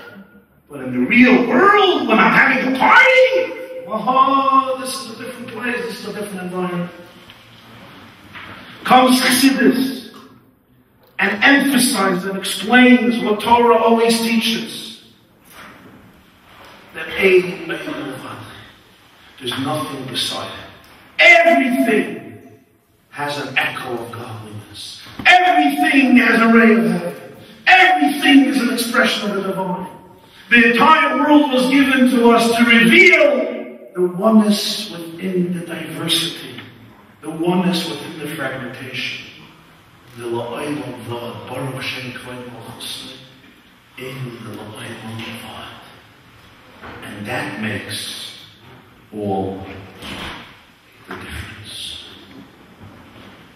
But in the real world, when I'm having a party, oh, this is a different place, this is a different environment. Comes Chassidus and emphasizes and explains what Torah always teaches. That there's nothing beside it. Everything has an echo of godliness. Everything has a ray of heaven. Everything is an expression of the divine. The entire world was given to us to reveal the oneness within the diversity, the oneness within the fragmentation. The la'aylam v'ad, baruch shem kvayim al-chusni, in the la'aylam v'ad. And that makes all the difference.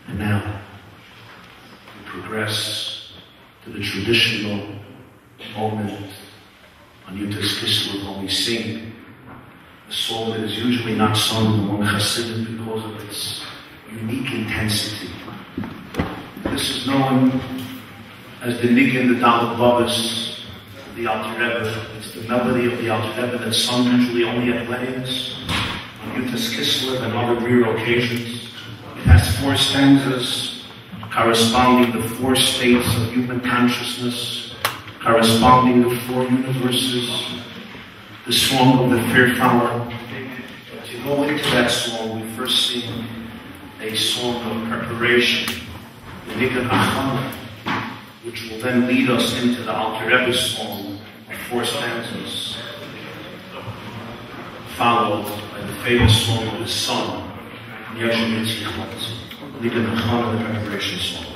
And now, we progress to the traditional moment on Yud-Tes Kislev when we sing a song that is usually not sung among Chassidus because of its unique intensity. This is known as the Niggin, the Dalet Babas, the Alter Rebbe. It's the melody of the Alter Rebbe that's sung usually only at weddings, on Yud-Tes Kislev and other rare occasions. It has 4 stanzas corresponding to 4 states of human consciousness, corresponding to 4 universes. The song of the fair flower. To go into that song, we first sing a song of preparation, the Niggin Achana, which will then lead us into the Alter Rebbe's song of 4 stanzas, followed by the famous song of his son, Yosef, Niggin Achana, the preparation song.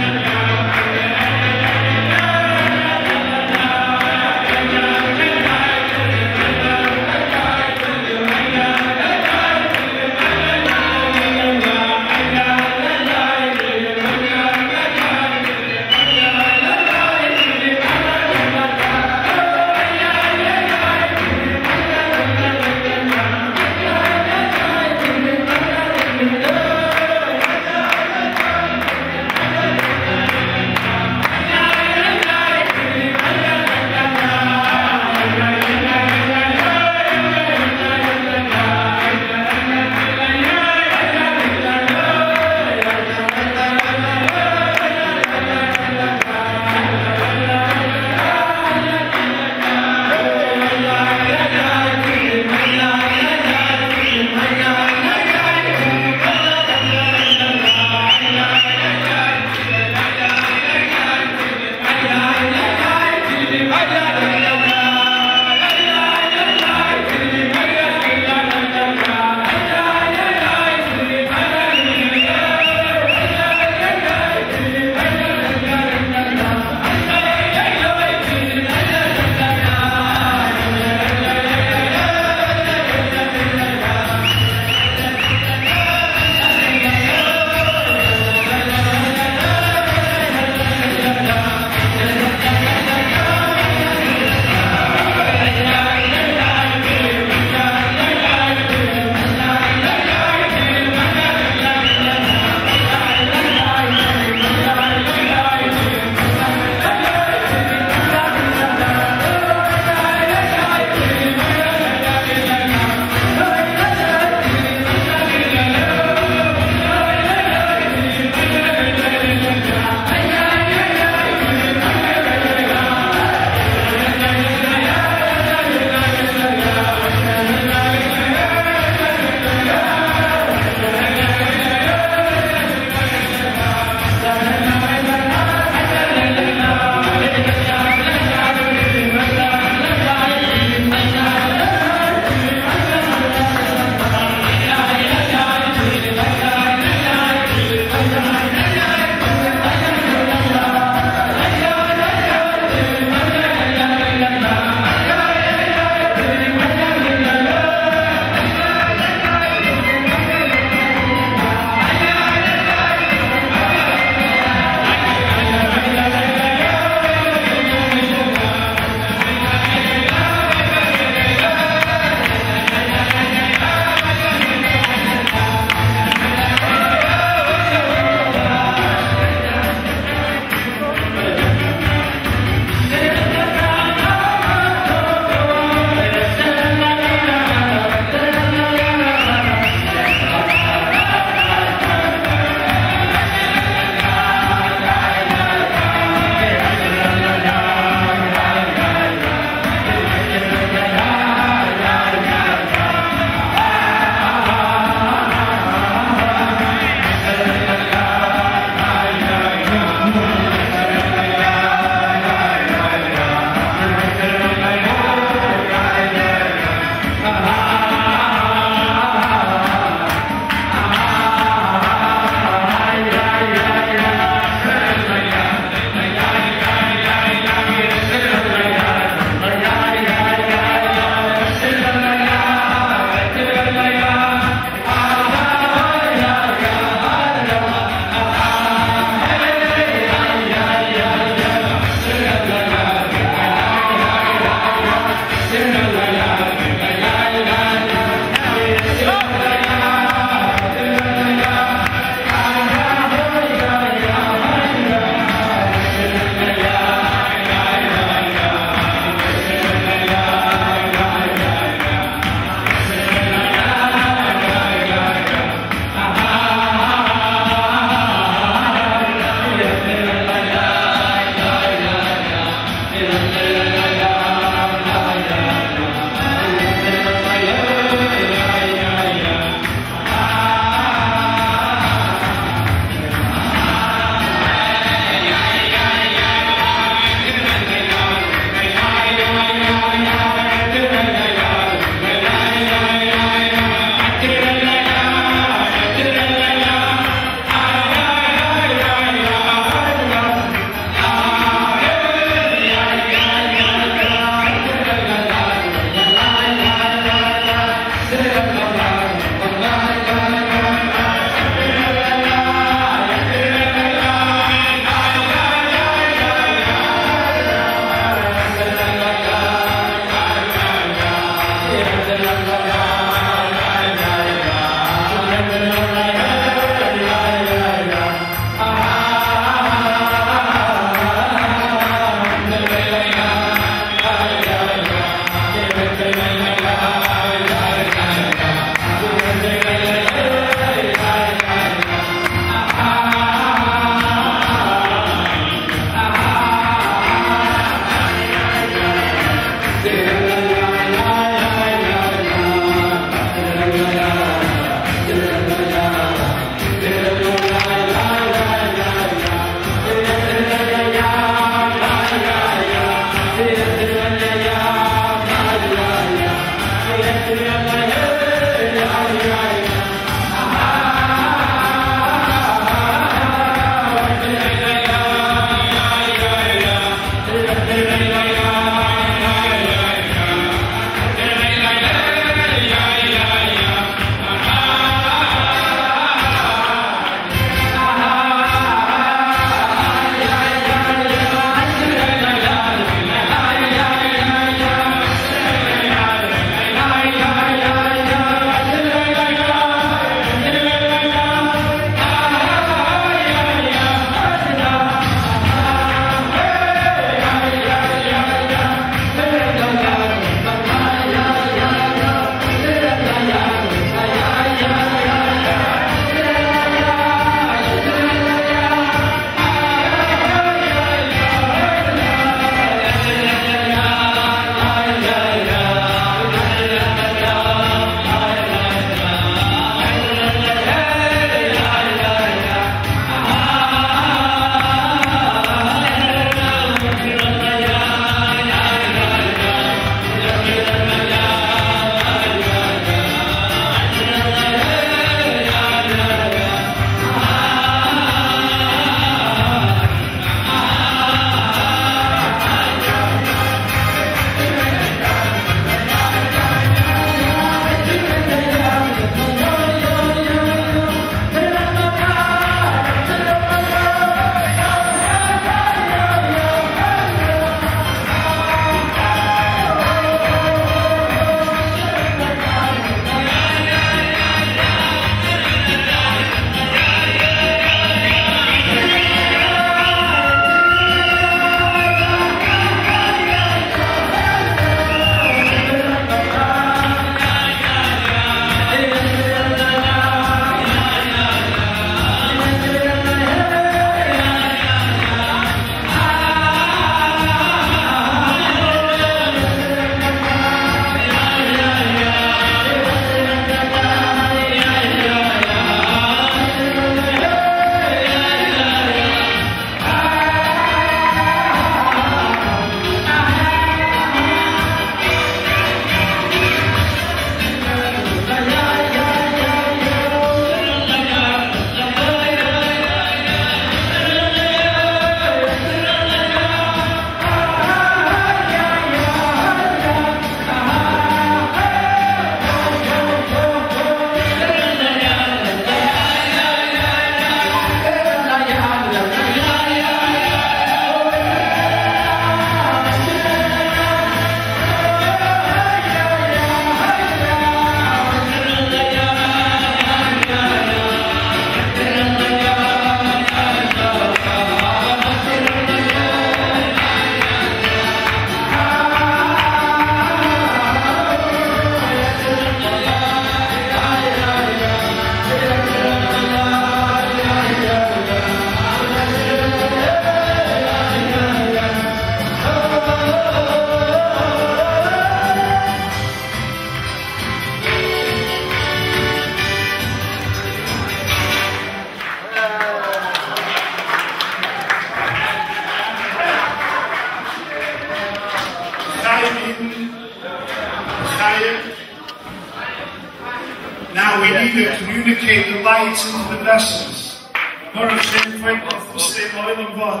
Now we need to communicate the lights into the vessels. Baruch Hashem, fight off the same oil of God.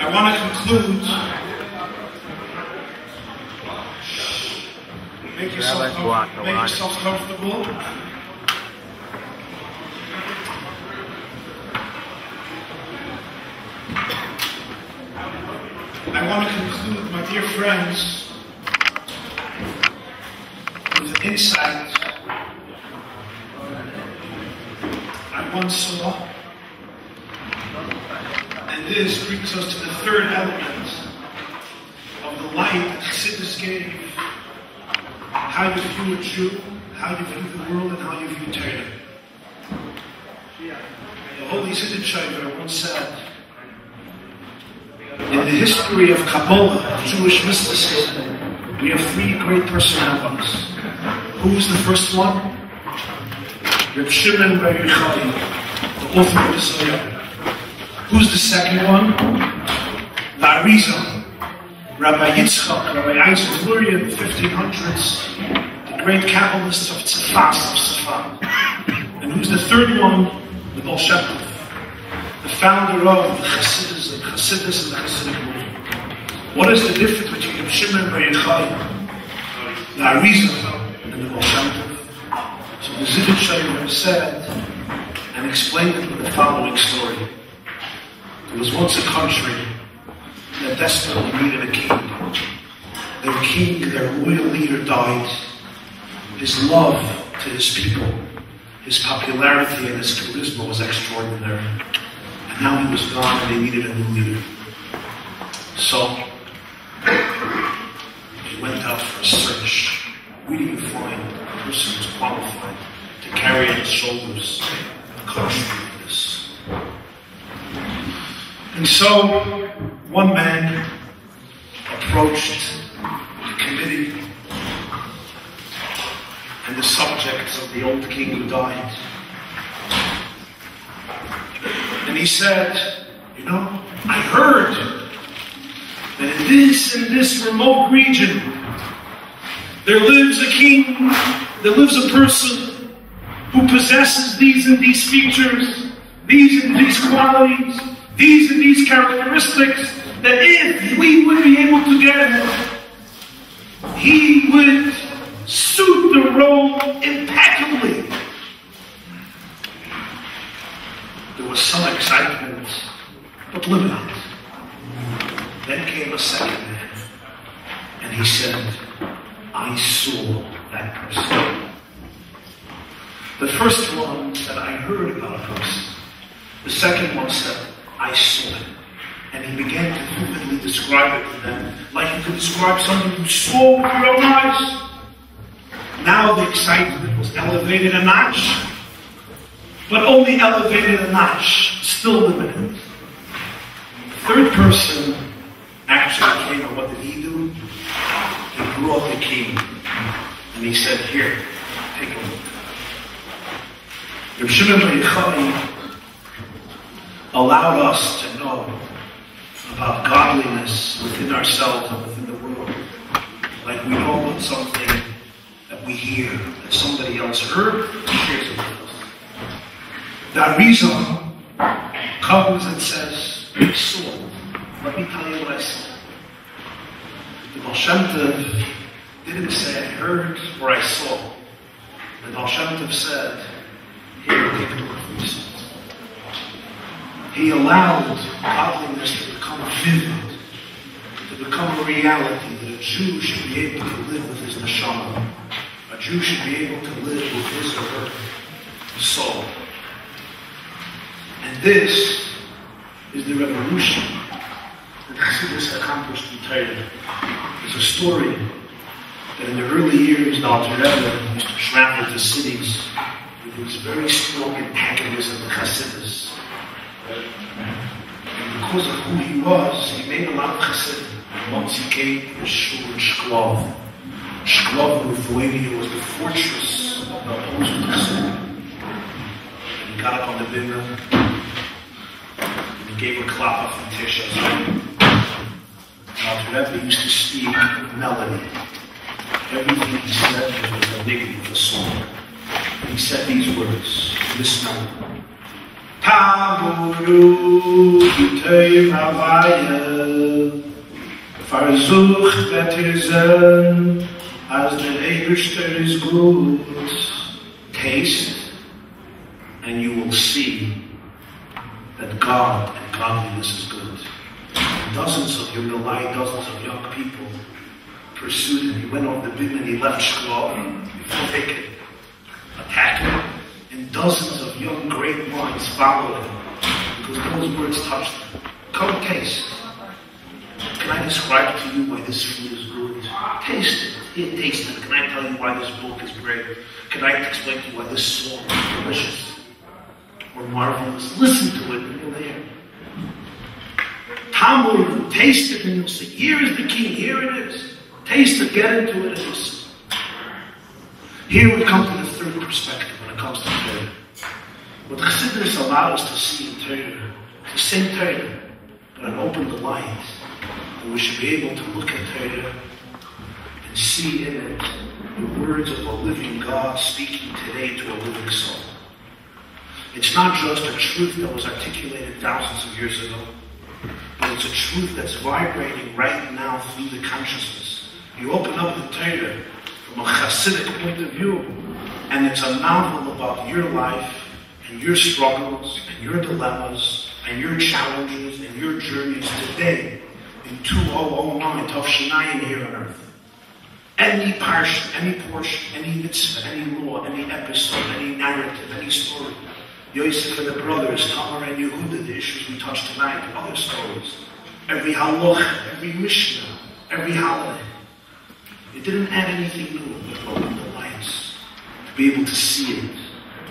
I want to conclude. Make yourself comfortable. I want to conclude, my dear friends, with an insight I once saw. And this brings us to the third element of the light that Chassidus gave. How you view a Jew, how you view the world, and how you view Torah. The Holy Chassidus once said, in the history of Kabbalah, of Jewish mysticism, we have three great personalities. Who's the first one? Reb Shimon Bar Yochai, the author of the Zohar. Who's the second one? The Arizal, Rabbi Yitzchak, Rabbi Isaac Luria in the 1500s, the great Kabbalists of Tzfas. And who's the third one? The Baal Shem Tov, the founder of the Chassidism, Chassidus and the Chassidic movement. What is the difference between Reb Shimon Bar Yochai, the Arizal, and the Baal Shem Tov? So the Chassidus said and explained it with the following story. There was once a country that desperately needed a king. Their royal leader died. His love to his people, his popularity and his charisma was extraordinary. And now he was gone and they needed a new leader. So, they went out for a search. We didn't find a person who was qualified to carry on his shoulders the country of this. And so, one man approached the committee and the subjects of the old king who died. And he said, you know, I heard that in this remote region, there lives a king, there lives a person who possesses these and these features, these and these qualities, these and these characteristics, that if we would be able to get him, he would suit the role impeccably. There was some excitement, but limited. Then came a second man, and he said, I saw that person. The first one said, I heard about a person. The second one said, I saw it. And he began to vividly describe it to them, like you could describe something you saw with your own eyes. Now the excitement was elevated a notch, but only elevated a notch, still limited. The third person actually came, and what did he do? He brought the king, and he said, here, take a look. Reb Shimon Bar Yochai allowed us to know about godliness within ourselves and within the world, like we know about something that we hear, that somebody else heard, shares it with us. That reason comes and says, I saw. Let me tell you what I saw. The Baal Shem Tov didn't say I heard or I saw. The Baal Shem Tov said, here, take a look for yourself. He allowed godliness to become vivid, to become a reality, that a Jew should be able to live with his neshama. A Jew should be able to live with his or her soul. And this is the revolution that Chassidus accomplished in Torah. There's a story that in the early years, the Alter Rebbe used to travel to cities with his very strong antagonism of Chassidus. And because of who he was, he made a lot of Chassidim. And once he came to the shul in Shklov, Shklov Lithuania was the fortress of the opposing Chassidus. He got up on the Bilgah and he gave a klapa from Tisha. Now, Rabbi used to speak with melody. Everything he said was a niggin of a song. He said these words. Listen. Tamuru Yud-Tes Kislev Versuch better as the Eberster is good. Taste, and you will see that God and godliness is good. Dozens of dozens of young people pursued him. He went over the big and he left Shklov before they could attack him. And dozens of young great minds followed him because those words touched them. Come taste. Can I describe to you why this food is good? Taste it. Here, taste it. Can I tell you why this book is great? Can I explain to you why this song is delicious or marvelous? Listen to it and you'll hear. Tamar, taste it and you'll see. Here is the key. Here it is. Taste it. Get into it and you'll see. Here we come to the third perspective when it comes to Torah. What Chassidus allowed us to see in Torah, to sing Torah, but it opened the light. And we should be able to look at Torah and see in it the words of a living God speaking today to a living soul. It's not just a truth that was articulated thousands of years ago, but it's a truth that's vibrating right now through the consciousness. You open up the Torah from a Chassidic point of view, and it's a novel about your life and your struggles and your dilemmas and your challenges and your journeys today in 2009 Tavshinayim here on earth. Any parsha, any portion, any mitzvah, any law, any episode, any narrative, any story. Yosef and the brothers, Tamar and Yehuda, the issues we touched tonight, other stories. Every halach, every mishnah, every holiday. It didn't add anything new, but opened the lights to be able to see it,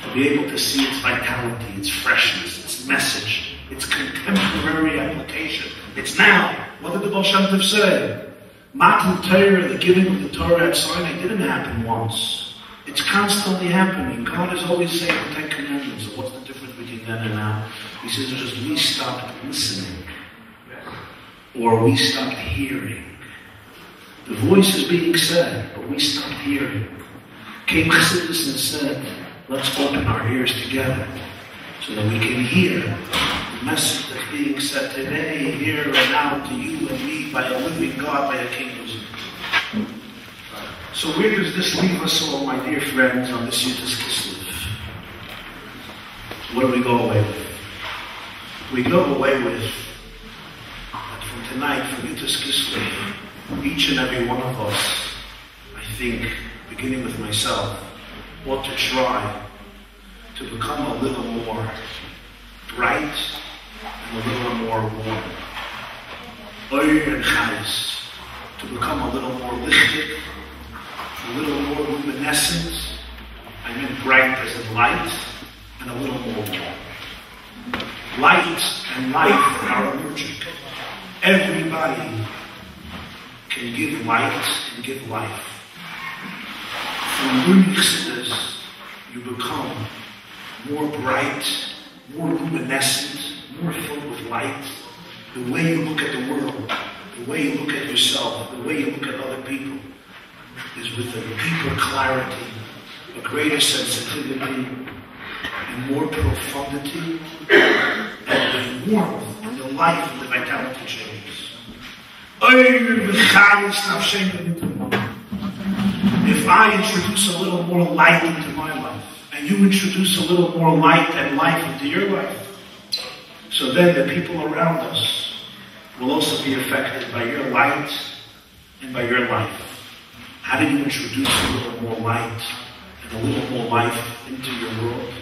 to be able to see its vitality, its freshness, its message, its contemporary application. It's now. What did the Baal Shem Tov say? Matan Torah, the giving of the Torah at Sinai, didn't happen once. It's constantly happening. God is always saying the Ten Commandments. So what's the difference between then and now? He says it's just we stopped listening, or we stopped hearing. The voice is being said, but we stopped hearing. Came Chassidus and said, let's open our ears together so that we can hear the message that's being said today, here and now to you and me by a living God, by a King of Israel. So where does this leave us all, my dear friends, on this Yud-Tes Kislev? What do we go away with? We go away with that from tonight, from Yud-Tes Kislev, each and every one of us, I think, beginning with myself, ought to try to become a little more bright and a little more warm. Oyer and Chais, to become a little more lichtig, a little more luminescent. I mean bright as in light, and a little more warm. Light and life are allergic. Everybody can give light and give life. From learning Chassidus, you become more bright, more luminescent, more filled with light. The way you look at the world, the way you look at yourself, the way you look at other people, is with a deeper clarity, a greater sensitivity, and more profundity, and the warmth, and the life, and the vitality changes. If I introduce a little more light into my life, and you introduce a little more light and life into your life, so then the people around us will also be affected by your light and by your life. How do you introduce a little more light and a little more life into your world?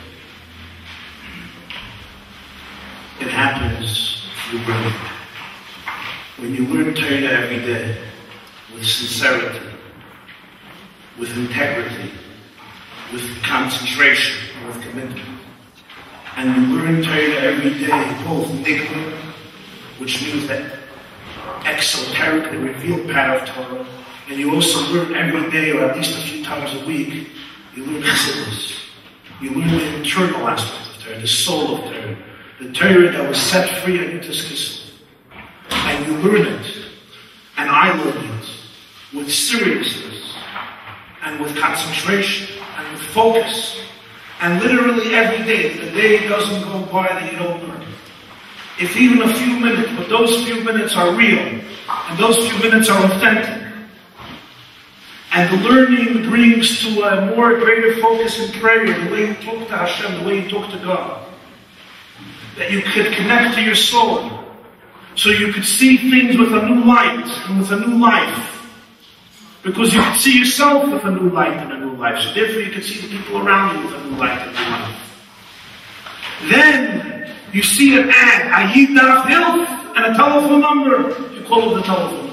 It happens through learning. When you learn Torah every day with sincerity, with integrity, with concentration, with commitment, and you learn Torah every day, both nigla, which means that exoteric, the revealed part of Torah, And you also learn every day, or at least a few times a week, you learn Chassidus. You learn the internal aspect of Torah, the soul of Torah, the Torah that was set free at Yud-Tes Kislev. And you learn it, and I learn it, with seriousness, and with concentration, and with focus. And literally every day, the day doesn't go by that you don't learn. If even a few minutes, but those few minutes are real, and those few minutes are authentic. And the learning brings to a more greater focus in prayer, the way you talk to Hashem, the way you talk to God. That you could connect to your soul, so you could see things with a new light, and with a new life. Because you could see yourself with a new light and a new life. So therefore you could see the people around you with a new light and a new life. Then, you see an ad, a Yid-Daf Hilf, and a telephone number. You call it the telephone number.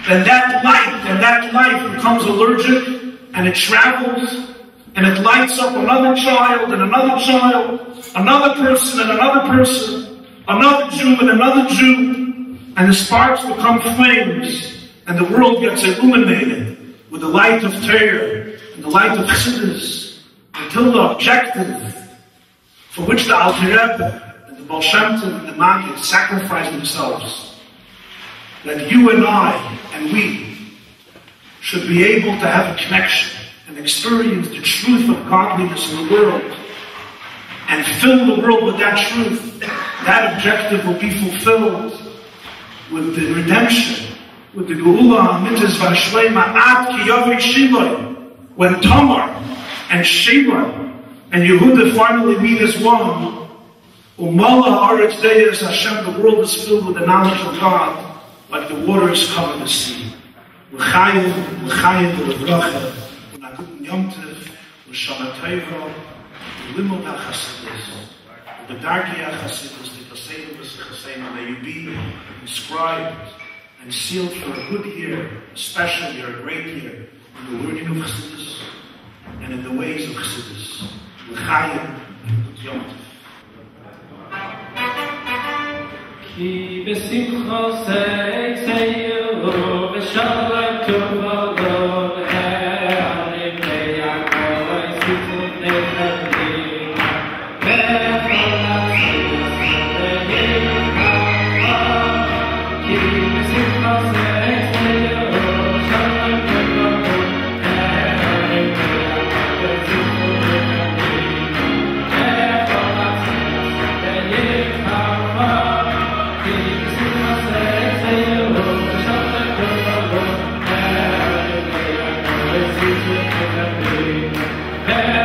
Then that light and that life becomes allergic, and it travels, and it lights up another child, and another child, another person, and another person, another Jew, and another Jew, and the sparks become flames, and the world gets illuminated with the light of Torah, and the light of Chassidus, until the objective for which the Alter Rebbe and the Baal Shem Tov and the Maggid sacrifice themselves, that you and I and we should be able to have a connection and experience the truth of godliness in the world and fill the world with that truth. That objective will be fulfilled with the redemption, with the Geula Mitzvah V'Shleima Ad Ki Yavri Shiloi, when Tamar and Sheba and Yehuda finally meet as one. Umala Aretz Deis Hashem, the world is filled with the knowledge of God, like the waters cover the sea. L'chayim, l'chayim, l'vracha, l'naguten yomtiv, l'shana teva, l'limud ha-Chassidus, l'bedarki ha-Chassidus, l'taseinu v'sechaseinu, may you be inscribed and sealed for a good year, a special year, a great year, in the learning of Chassidus and in the ways of Chassidus. L'chayim, l'naguten yomtiv. Ki besimcha seitzeiru v'shalom tovalo v'e'anim ve'yakol ha'isifu ne'chadim ve'echol ha'tzis ve'yikachah Ki besimcha seitzeiru v'shalom tovalo v'e'anim ve'yakol ha'isifu ne'chadim ve'echol ha'tzis ve'yikachah Hey!